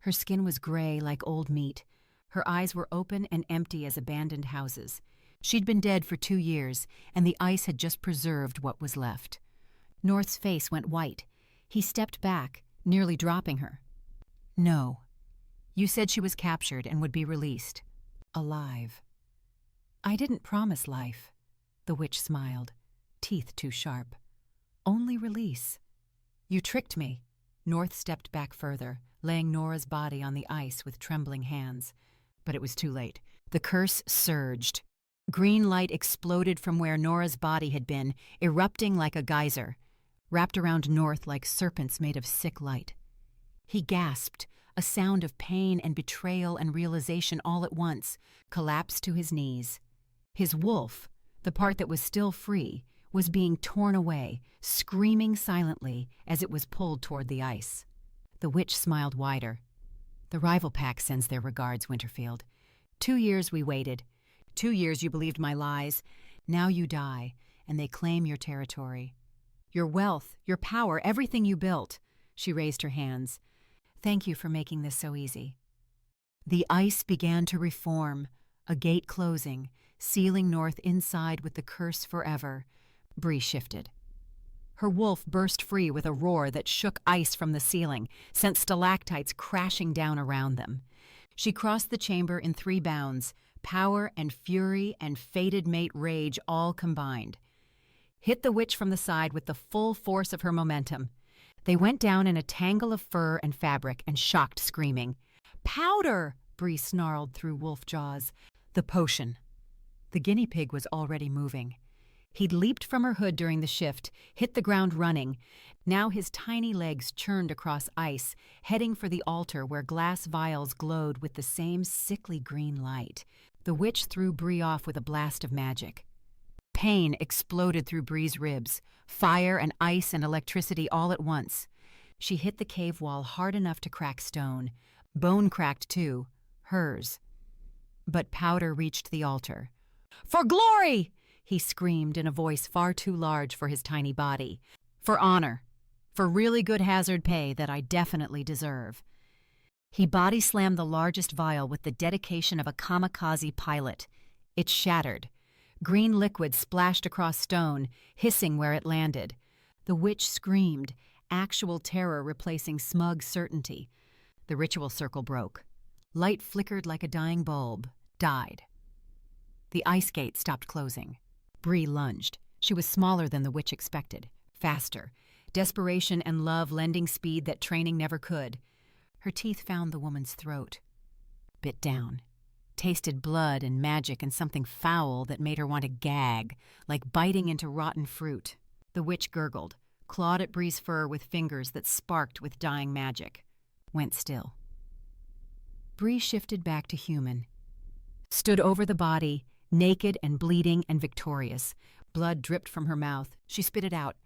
Her skin was gray like old meat. Her eyes were open and empty as abandoned houses. She'd been dead for 2 years, and the ice had just preserved what was left. North's face went white. He stepped back, nearly dropping her. "No. You said she was captured and would be released. Alive." "I didn't promise life." The witch smiled, teeth too sharp. "Only release." "You tricked me." North stepped back further, laying Nora's body on the ice with trembling hands. But it was too late. The curse surged. Green light exploded from where Nora's body had been, erupting like a geyser, wrapped around North like serpents made of sick light. He gasped, a sound of pain and betrayal and realization all at once, collapsed to his knees. His wolf, the part that was still free, was being torn away, screaming silently as it was pulled toward the ice. The witch smiled wider. "The rival pack sends their regards, Winterfield. 2 years we waited. 2 years you believed my lies. Now you die, and they claim your territory. Your wealth, your power, everything you built." She raised her hands. "Thank you for making this so easy." The ice began to reform, a gate closing, sealing North inside with the curse forever. Bree shifted. Her wolf burst free with a roar that shook ice from the ceiling, sent stalactites crashing down around them. She crossed the chamber in 3 bounds, power and fury and fated mate rage all combined. Hit the witch from the side with the full force of her momentum. They went down in a tangle of fur and fabric and shocked screaming. "Powder!" Bree snarled through wolf jaws. "The potion." The guinea pig was already moving. He'd leaped from her hood during the shift, hit the ground running. Now his tiny legs churned across ice, heading for the altar where glass vials glowed with the same sickly green light. The witch threw Bree off with a blast of magic. Pain exploded through Bree's ribs, fire and ice and electricity all at once. She hit the cave wall hard enough to crack stone. Bone cracked too, hers. But powder reached the altar. "For glory!" he screamed in a voice far too large for his tiny body. "For honor. For really good hazard pay that I definitely deserve." He body slammed the largest vial with the dedication of a kamikaze pilot. It shattered. Green liquid splashed across stone, hissing where it landed. The witch screamed, actual terror replacing smug certainty. The ritual circle broke. Light flickered like a dying bulb, died. The ice gate stopped closing. Bree lunged. She was smaller than the witch expected, faster, desperation and love lending speed that training never could. Her teeth found the woman's throat. Bit down. Tasted blood and magic and something foul that made her want to gag, like biting into rotten fruit. The witch gurgled, clawed at Bree's fur with fingers that sparked with dying magic. Went still. Bree shifted back to human. Stood over the body, naked and bleeding and victorious. Blood dripped from her mouth. She spit it out.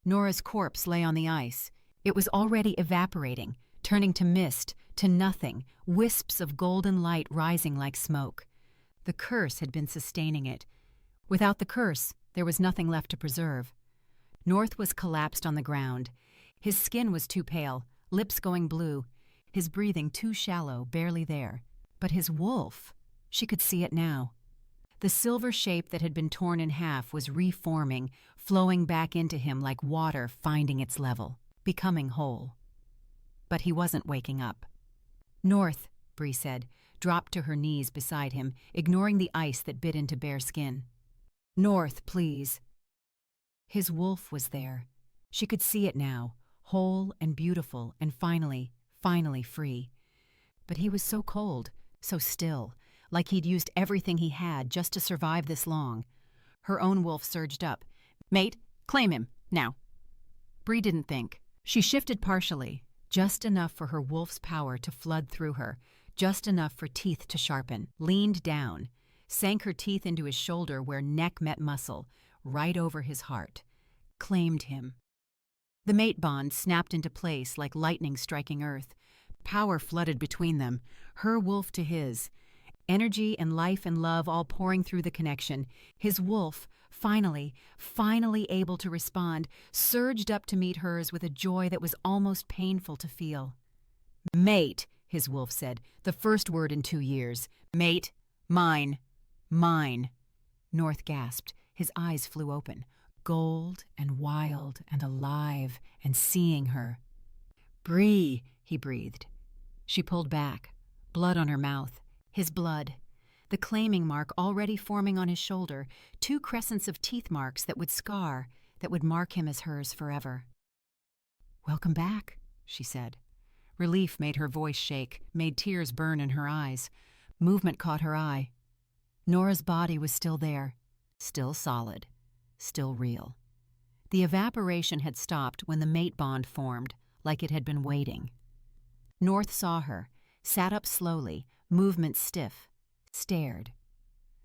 Nora's corpse lay on the ice. It was already evaporating, turning to mist, to nothing, wisps of golden light rising like smoke. The curse had been sustaining it. Without the curse, there was nothing left to preserve. North was collapsed on the ground. His skin was too pale, lips going blue, his breathing too shallow, barely there. But his wolf, she could see it now. The silver shape that had been torn in half was reforming, flowing back into him like water finding its level, becoming whole. But he wasn't waking up. "North," Bree said, dropped to her knees beside him, ignoring the ice that bit into bare skin. "North, please." His wolf was there. She could see it now, whole and beautiful and finally free. But he was so cold, so still, like he'd used everything he had just to survive this long. Her own wolf surged up. "Mate, claim him, now." Bree didn't think. She shifted partially, just enough for her wolf's power to flood through her, just enough for teeth to sharpen, leaned down, sank her teeth into his shoulder where neck met muscle, right over his heart, claimed him. The mate bond snapped into place like lightning striking earth. Power flooded between them, her wolf to his. Energy and life and love all pouring through the connection. His wolf, finally able to respond, surged up to meet hers with a joy that was almost painful to feel. "Mate," his wolf said, the first word in 2 years. "Mate, mine, mine." North gasped. His eyes flew open, gold and wild and alive and seeing her. "Bree," he breathed. She pulled back, blood on her mouth, his blood. The claiming mark already forming on his shoulder, 2 crescents of teeth marks that would scar, that would mark him as hers forever. "Welcome back," she said. Relief made her voice shake, made tears burn in her eyes. Movement caught her eye. Nora's body was still there, still solid, still real. The evaporation had stopped when the mate bond formed, like it had been waiting. North saw her, sat up slowly, movement stiff, stared.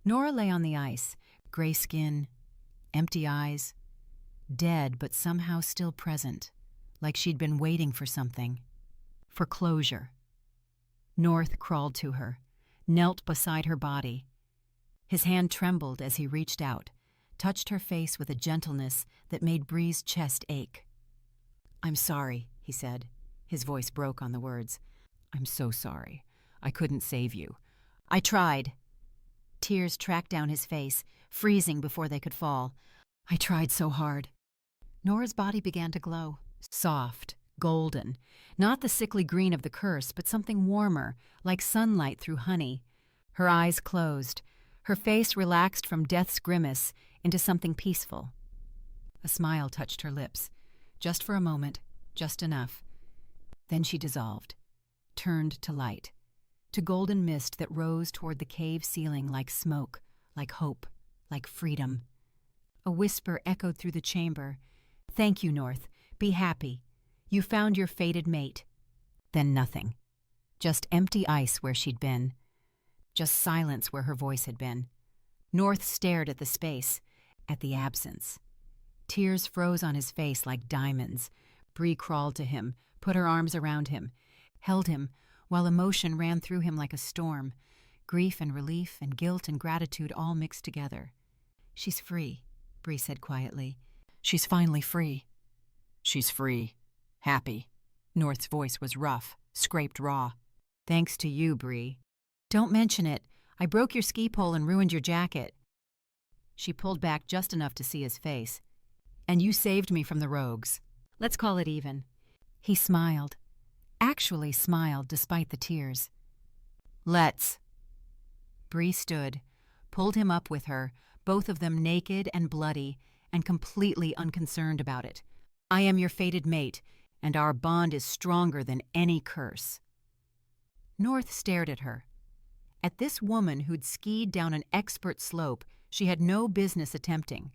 Nora lay on the ice, gray skin, empty eyes, dead but somehow still present, like she'd been waiting for something, for closure. North crawled to her, knelt beside her body. His hand trembled as he reached out, touched her face with a gentleness that made Bree's chest ache. "I'm sorry," he said. His voice broke on the words. "I'm so sorry. I couldn't save you. I tried." Tears tracked down his face, freezing before they could fall. "I tried so hard." Nora's body began to glow, soft, golden. Not the sickly green of the curse, but something warmer, like sunlight through honey. Her eyes closed. Her face relaxed from death's grimace into something peaceful. A smile touched her lips. Just for a moment, just enough. Then she dissolved, turned to light, to golden mist that rose toward the cave ceiling like smoke, like hope, like freedom. A whisper echoed through the chamber. "Thank you, North. Be happy. You found your fated mate." Then nothing. Just empty ice where she'd been. Just silence where her voice had been. North stared at the space, at the absence. Tears froze on his face like diamonds. Bree crawled to him, put her arms around him, held him, while emotion ran through him like a storm. Grief and relief and guilt and gratitude all mixed together. "She's free," Bree said quietly. "She's finally free." "She's free. Happy." North's voice was rough, scraped raw. "Thanks to you, Bree." "Don't mention it. I broke your ski pole and ruined your jacket." She pulled back just enough to see his face. "And you saved me from the rogues. Let's call it even." He smiled. Actually smiled despite the tears. "Let's." Bree stood, pulled him up with her, both of them naked and bloody, and completely unconcerned about it. "I am your fated mate, and our bond is stronger than any curse." North stared at her. At this woman who'd skied down an expert slope she had no business attempting.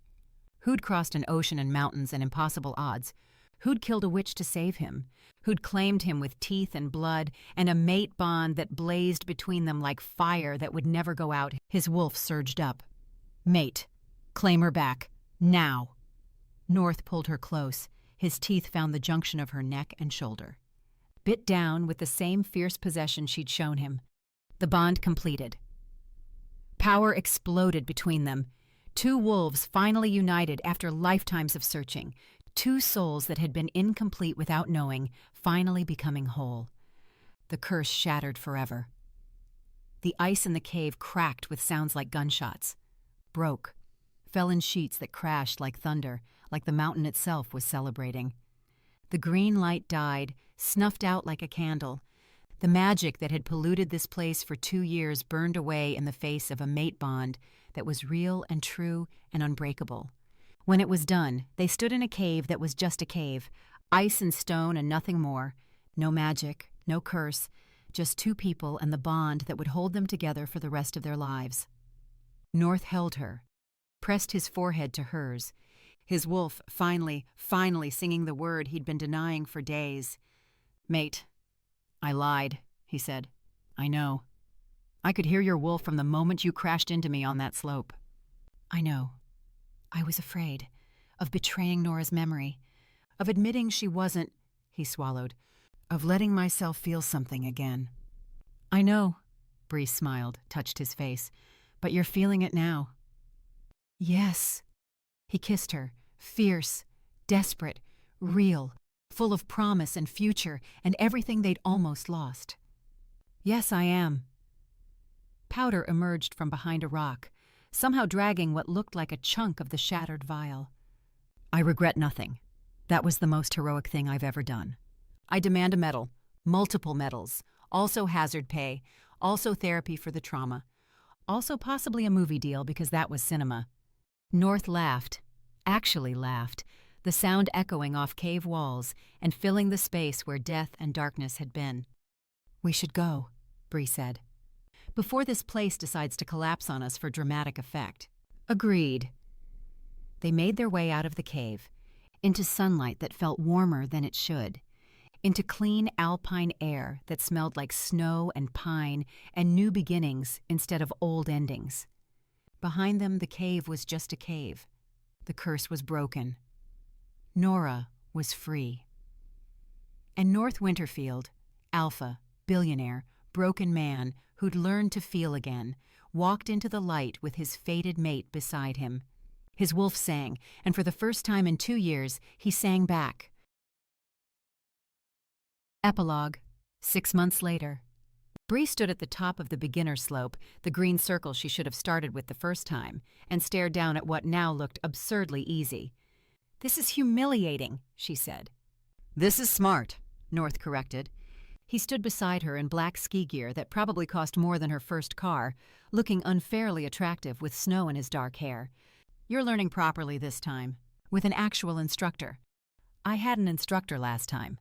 Who'd crossed an ocean and mountains and impossible odds. Who'd killed a witch to save him. Who'd claimed him with teeth and blood and a mate bond that blazed between them like fire that would never go out. His wolf surged up. "Mate, claim her back. Now." North pulled her close, His teeth found the junction of her neck and shoulder. Bit down with the same fierce possession she'd shown him. The bond completed. Power exploded between them. Two wolves finally united after lifetimes of searching. Two souls that had been incomplete without knowing, finally becoming whole. The curse shattered forever. The ice in the cave cracked with sounds like gunshots. Broke. Fell in sheets that crashed like thunder, like the mountain itself was celebrating. The green light died, snuffed out like a candle. The magic that had polluted this place for 2 years burned away in the face of a mate bond that was real and true and unbreakable. When it was done, they stood in a cave that was just a cave, ice and stone and nothing more. No magic, no curse, just two people and the bond that would hold them together for the rest of their lives. North held her, pressed his forehead to hers, his wolf finally singing the word he'd been denying for days. "Mate, I lied," he said. "I know. I could hear your wolf from the moment you crashed into me on that slope." "I know. I was afraid of betraying Nora's memory, of admitting she wasn't," he swallowed, "of letting myself feel something again." "I know," Bree smiled, touched his face, "but you're feeling it now." "Yes." He kissed her, fierce, desperate, real, full of promise and future and everything they'd almost lost. "Yes, I am." Powder emerged from behind a rock, somehow dragging what looked like a chunk of the shattered vial. "I regret nothing. That was the most heroic thing I've ever done. I demand a medal, multiple medals, also hazard pay, also therapy for the trauma, also possibly a movie deal because that was cinema." North laughed, actually laughed, the sound echoing off cave walls and filling the space where death and darkness had been. "We should go," Bree said, "before this place decides to collapse on us for dramatic effect." "Agreed." They made their way out of the cave, into sunlight that felt warmer than it should, into clean alpine air that smelled like snow and pine and new beginnings instead of old endings. Behind them, the cave was just a cave. The curse was broken. Nora was free. And North Winterfield, alpha, billionaire, broken man who'd learned to feel again, walked into the light with his fated mate beside him. His wolf sang, and for the first time in 2 years, he sang back. Epilogue, 6 months later. Bree stood at the top of the beginner slope, the green circle she should have started with the first time, and stared down at what now looked absurdly easy. "This is humiliating," she said. "This is smart," North corrected. He stood beside her in black ski gear that probably cost more than her first car, looking unfairly attractive with snow in his dark hair. "You're learning properly this time, with an actual instructor. I had an instructor last time.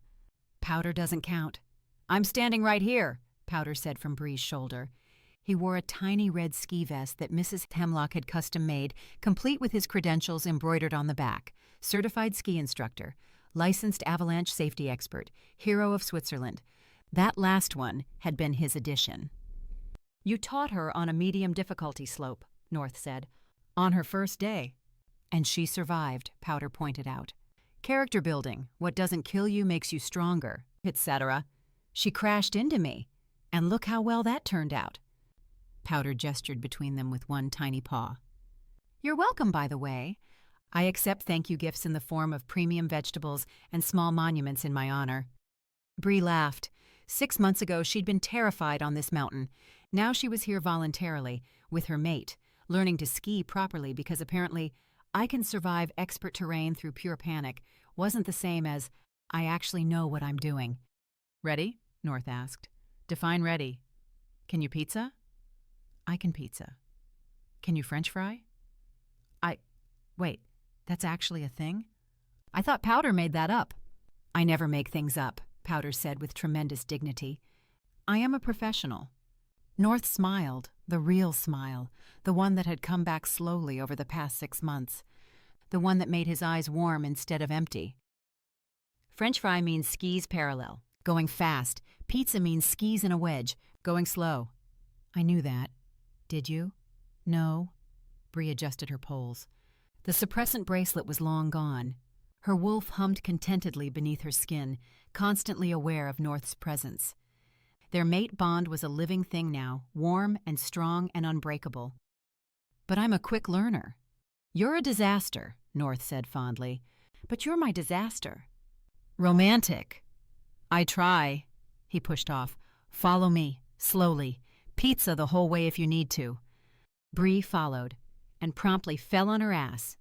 Powder doesn't count." "I'm standing right here," Powder said from Bree's shoulder. He wore a tiny red ski vest that Mrs. Hemlock had custom-made, complete with his credentials embroidered on the back. Certified ski instructor, licensed avalanche safety expert, hero of Switzerland. That last one had been his addition. "You taught her on a medium difficulty slope," North said. "On her first day." "And she survived," Powder pointed out. "Character building, what doesn't kill you makes you stronger, etc. She crashed into me, and look how well that turned out." Powder gestured between them with one tiny paw. "You're welcome, by the way. I accept thank you gifts in the form of premium vegetables and small monuments in my honor." Bree laughed. 6 months ago, she'd been terrified on this mountain. Now she was here voluntarily, with her mate, learning to ski properly because apparently "I can survive expert terrain through pure panic" wasn't the same as "I actually know what I'm doing." "Ready?" North asked. "Define ready." "Can you pizza?" "I can pizza." "Can you French fry?" Wait, that's actually a thing? I thought Powder made that up." "I never make things up," Powder said with tremendous dignity. "I am a professional." North smiled, the real smile, the one that had come back slowly over the past 6 months, the one that made his eyes warm instead of empty. "French fry means skis parallel, going fast. Pizza means skis in a wedge, going slow." "I knew that. Did you?" "No." Bree adjusted her poles. The suppressant bracelet was long gone. Her wolf hummed contentedly beneath her skin, constantly aware of North's presence. Their mate bond was a living thing now, warm and strong and unbreakable. "But I'm a quick learner." "You're a disaster," North said fondly. "But you're my disaster." "Romantic." "I try." He pushed off. "Follow me, slowly. Pizza the whole way if you need to." Bree followed, and promptly fell on her ass.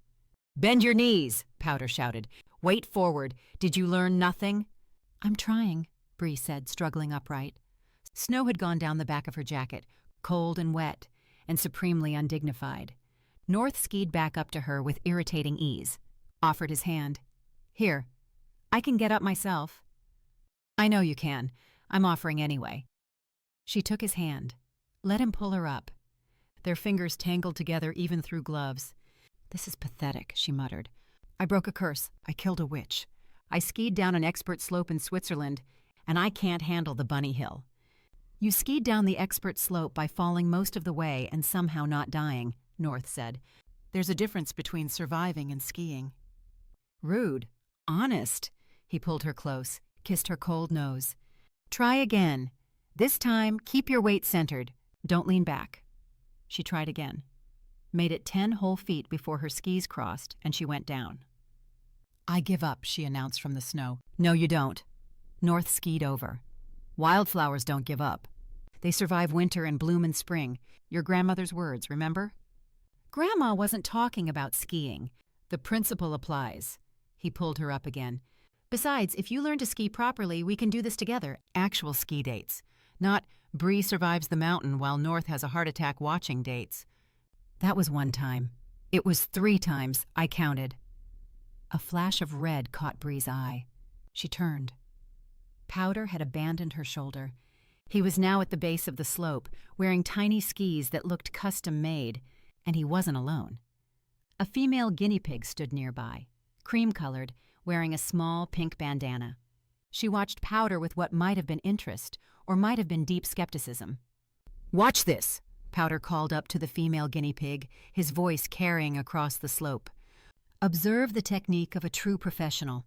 "Bend your knees," Powder shouted. "Weight forward. Did you learn nothing?" "I'm trying," Bree said, struggling upright. Snow had gone down the back of her jacket, cold and wet, and supremely undignified. North skied back up to her with irritating ease, offered his hand. "Here, I can get up myself." "I know you can. I'm offering anyway." She took his hand. Let him pull her up. Their fingers tangled together even through gloves. "This is pathetic," she muttered. "I broke a curse. I killed a witch. I skied down an expert slope in Switzerland, and I can't handle the bunny hill." "You skied down the expert slope by falling most of the way and somehow not dying," North said. "There's a difference between surviving and skiing." "Rude. Honest." He pulled her close, kissed her cold nose. "Try again. This time, keep your weight centered. Don't lean back." She tried again. Made it 10 whole feet before her skis crossed, and she went down. "I give up," she announced from the snow. "No, you don't." North skied over. "Wildflowers don't give up. They survive winter and bloom in spring. Your grandmother's words, remember?" "Grandma wasn't talking about skiing. The principle applies." He pulled her up again. "Besides, if you learn to ski properly, we can do this together. Actual ski dates. Not Bree survives the mountain while North has a heart attack watching dates." "That was one time. It was 3 times, I counted." A flash of red caught Bree's eye. She turned. Powder had abandoned her shoulder. He was now at the base of the slope, wearing tiny skis that looked custom-made, and he wasn't alone. A female guinea pig stood nearby, cream-colored, wearing a small pink bandana. She watched Powder with what might have been interest, or might have been deep skepticism. "Watch this," Powder called up to the female guinea pig, his voice carrying across the slope. "Observe the technique of a true professional."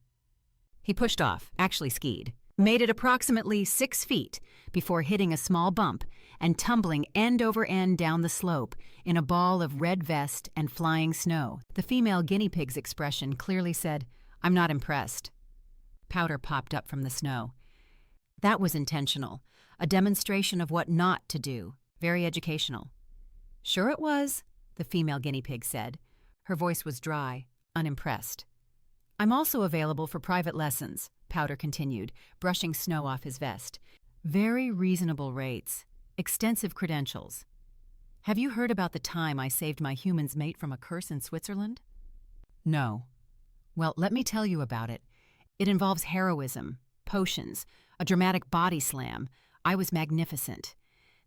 He pushed off, actually skied, made it approximately 6 feet before hitting a small bump and tumbling end over end down the slope in a ball of red vest and flying snow. The female guinea pig's expression clearly said, "I'm not impressed." Powder popped up from the snow. "That was intentional, a demonstration of what not to do, very educational." "Sure it was," the female guinea pig said. Her voice was dry, unimpressed. "I'm also available for private lessons," Powder continued, brushing snow off his vest. "Very reasonable rates, extensive credentials. Have you heard about the time I saved my human's mate from a curse in Switzerland?" "No." "Well, let me tell you about it. It involves heroism, potions, a dramatic body slam. I was magnificent."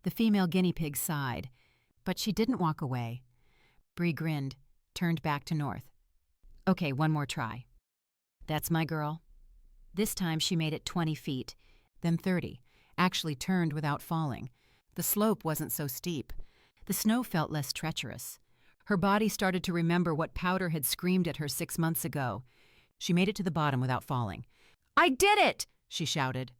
The female guinea pig sighed, but she didn't walk away. Bree grinned, turned back to North. "Okay, one more try." "That's my girl." This time she made it 20 feet, then 30, actually turned without falling. The slope wasn't so steep. The snow felt less treacherous. Her body started to remember what Powder had screamed at her 6 months ago. She made it to the bottom without falling. "I did it!" she shouted.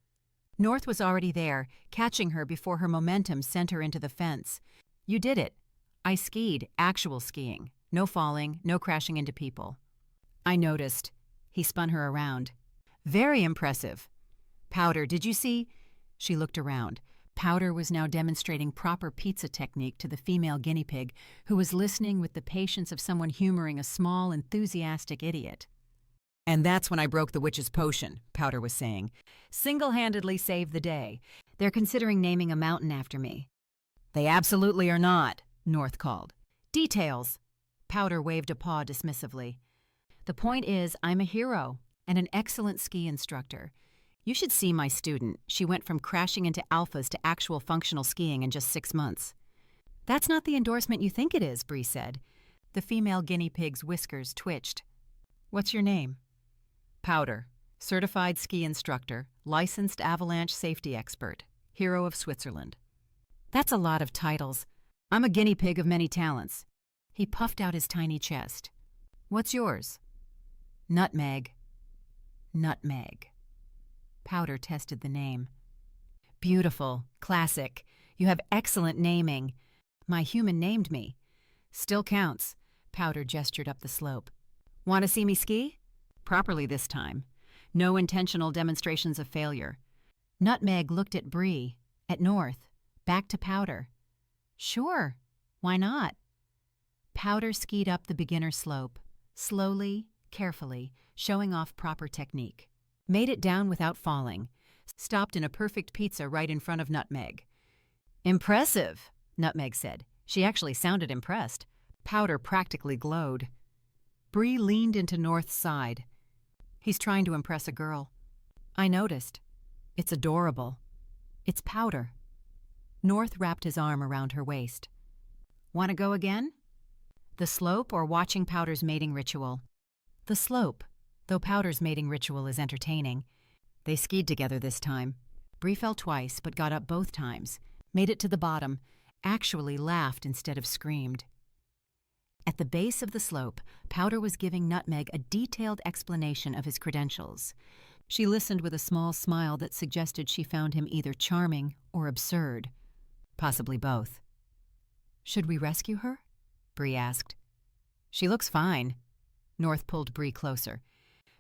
North was already there, catching her before her momentum sent her into the fence. "You did it. I skied, actual skiing. No falling, no crashing into people." "I noticed." He spun her around. "Very impressive." "Powder, did you see?" She looked around. Powder was now demonstrating proper pizza technique to the female guinea pig, who was listening with the patience of someone humoring a small, enthusiastic idiot. "And that's when I broke the witch's potion," Powder was saying. "Single-handedly saved the day. They're considering naming a mountain after me." "They absolutely are not," North called. "Details." Powder waved a paw dismissively. "The point is, I'm a hero and an excellent ski instructor. You should see my student. She went from crashing into alphas to actual functional skiing in just 6 months." "That's not the endorsement you think it is," Bree said. The female guinea pig's whiskers twitched. "What's your name?" "Powder. Certified ski instructor, licensed avalanche safety expert, hero of Switzerland." "That's a lot of titles. I'm a guinea pig of many talents." He puffed out his tiny chest. "What's yours?" "Nutmeg." Nutmeg. Powder tested the name. Beautiful, classic. You have excellent naming. My human named me. Still counts. Powder gestured up the slope. Want to see me ski? Properly this time. No intentional demonstrations of failure. Nutmeg looked at Bree, at North, back to Powder. Sure, why not? Powder skied up the beginner slope, slowly, carefully, showing off proper technique. Made it down without falling. Stopped in a perfect pizza right in front of Nutmeg. Impressive, Nutmeg said. She actually sounded impressed. Powder practically glowed. Bree leaned into North's side. He's trying to impress a girl. I noticed. It's adorable. It's Powder. North wrapped his arm around her waist. Want to go again? The slope or watching Powder's mating ritual? The slope, though Powder's mating ritual is entertaining. They skied together this time. Bree fell twice, but got up both times. Made it to the bottom. Actually laughed instead of screamed. At the base of the slope, Powder was giving Nutmeg a detailed explanation of his credentials. She listened with a small smile that suggested she found him either charming or absurd. Possibly both. Should we rescue her? Bree asked. She looks fine. North pulled Bree closer.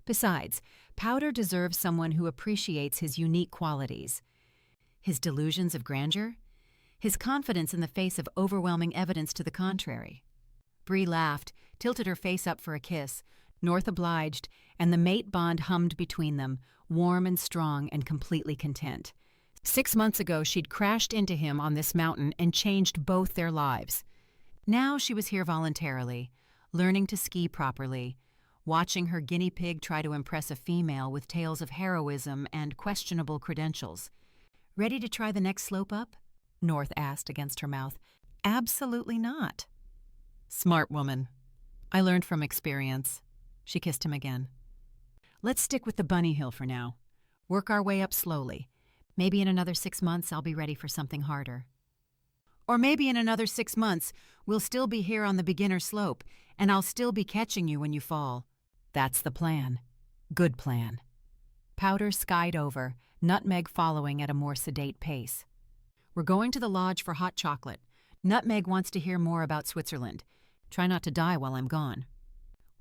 Besides, Powder deserves someone who appreciates his unique qualities. His delusions of grandeur? His confidence in the face of overwhelming evidence to the contrary. Bree laughed, tilted her face up for a kiss. North obliged, and the mate bond hummed between them, warm and strong and completely content. 6 months ago, she'd crashed into him on this mountain and changed both their lives. Now she was here voluntarily, learning to ski properly, watching her guinea pig try to impress a female with tales of heroism and questionable credentials. Ready to try the next slope up? North asked against her mouth. Absolutely not. Smart woman. I learned from experience. She kissed him again. Let's stick with the bunny hill for now. Work our way up slowly. Maybe in another 6 months I'll be ready for something harder. Or maybe in another 6 months we'll still be here on the beginner slope, and I'll still be catching you when you fall. That's the plan. Good plan. Powder skied over, Nutmeg following at a more sedate pace. We're going to the lodge for hot chocolate. Nutmeg wants to hear more about Switzerland. Try not to die while I'm gone.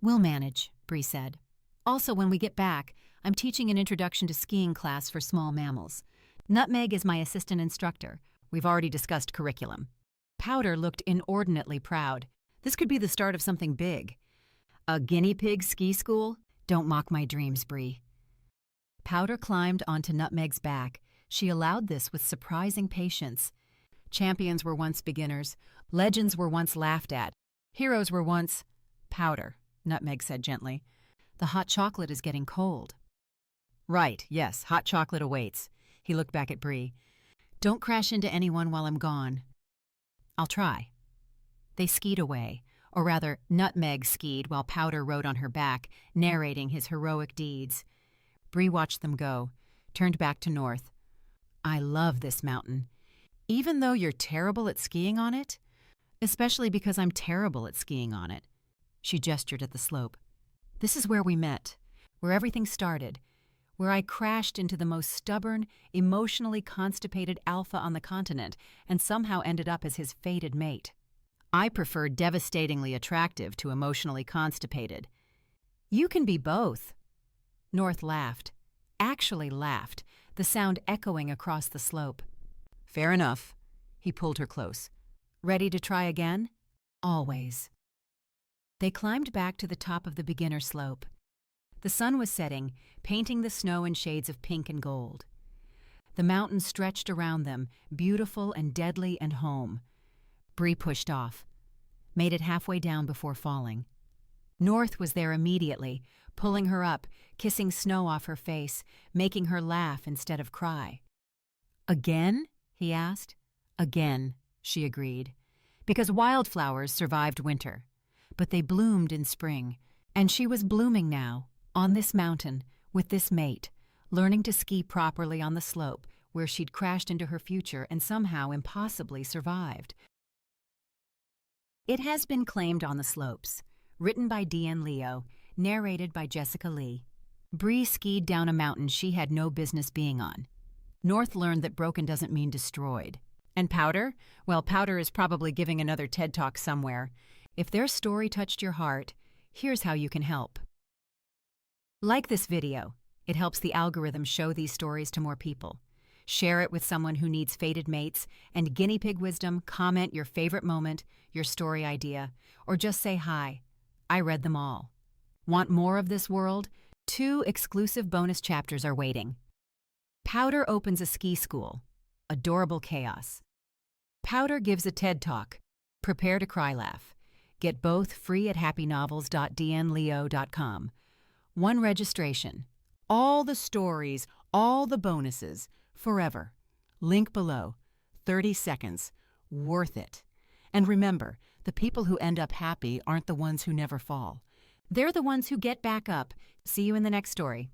We'll manage, Bree said. Also, when we get back, I'm teaching an introduction to skiing class for small mammals. Nutmeg is my assistant instructor. We've already discussed curriculum. Powder looked inordinately proud. This could be the start of something big. A guinea pig ski school? Don't mock my dreams, Bree. Powder climbed onto Nutmeg's back. She allowed this with surprising patience. Champions were once beginners. Legends were once laughed at. Heroes were once... Powder, Nutmeg said gently. The hot chocolate is getting cold. Right, yes, hot chocolate awaits. He looked back at Bree. Don't crash into anyone while I'm gone. I'll try. They skied away, or rather, Nutmeg skied while Powder rode on her back, narrating his heroic deeds. Bree watched them go, turned back to North. I love this mountain. Even though you're terrible at skiing on it? Especially because I'm terrible at skiing on it. She gestured at the slope. This is where we met, where everything started, where I crashed into the most stubborn, emotionally constipated alpha on the continent and somehow ended up as his fated mate. I prefer devastatingly attractive to emotionally constipated. You can be both. North laughed. Actually laughed, the sound echoing across the slope. Fair enough. He pulled her close. Ready to try again? Always. They climbed back to the top of the beginner slope. The sun was setting, painting the snow in shades of pink and gold. The mountains stretched around them, beautiful and deadly and home. Bree pushed off, made it halfway down before falling. North was there immediately, pulling her up, kissing snow off her face, making her laugh instead of cry. Again? He asked. Again, she agreed. Because wildflowers survived winter. But they bloomed in spring, and she was blooming now, on this mountain, with this mate, learning to ski properly on the slope where she'd crashed into her future and somehow impossibly survived. It has been claimed on the slopes. Written by D.N. Leo, narrated by Jessica Lee. Bree skied down a mountain she had no business being on. North learned that broken doesn't mean destroyed. And Powder? Well, Powder is probably giving another TED Talk somewhere. If their story touched your heart, here's how you can help. Like this video. It helps the algorithm show these stories to more people. Share it with someone who needs fated mates, and Guinea Pig Wisdom, comment your favorite moment, your story idea, or just say hi. I read them all. Want more of this world? 2 exclusive bonus chapters are waiting. Powder opens a ski school. Adorable chaos. Powder gives a TED Talk. Prepare to cry laugh. Get both free at happynovels.dnleo.com. 1 registration. All the stories, all the bonuses, forever. Link below. 30 seconds. Worth it. And remember, the people who end up happy aren't the ones who never fall. They're the ones who get back up. See you in the next story.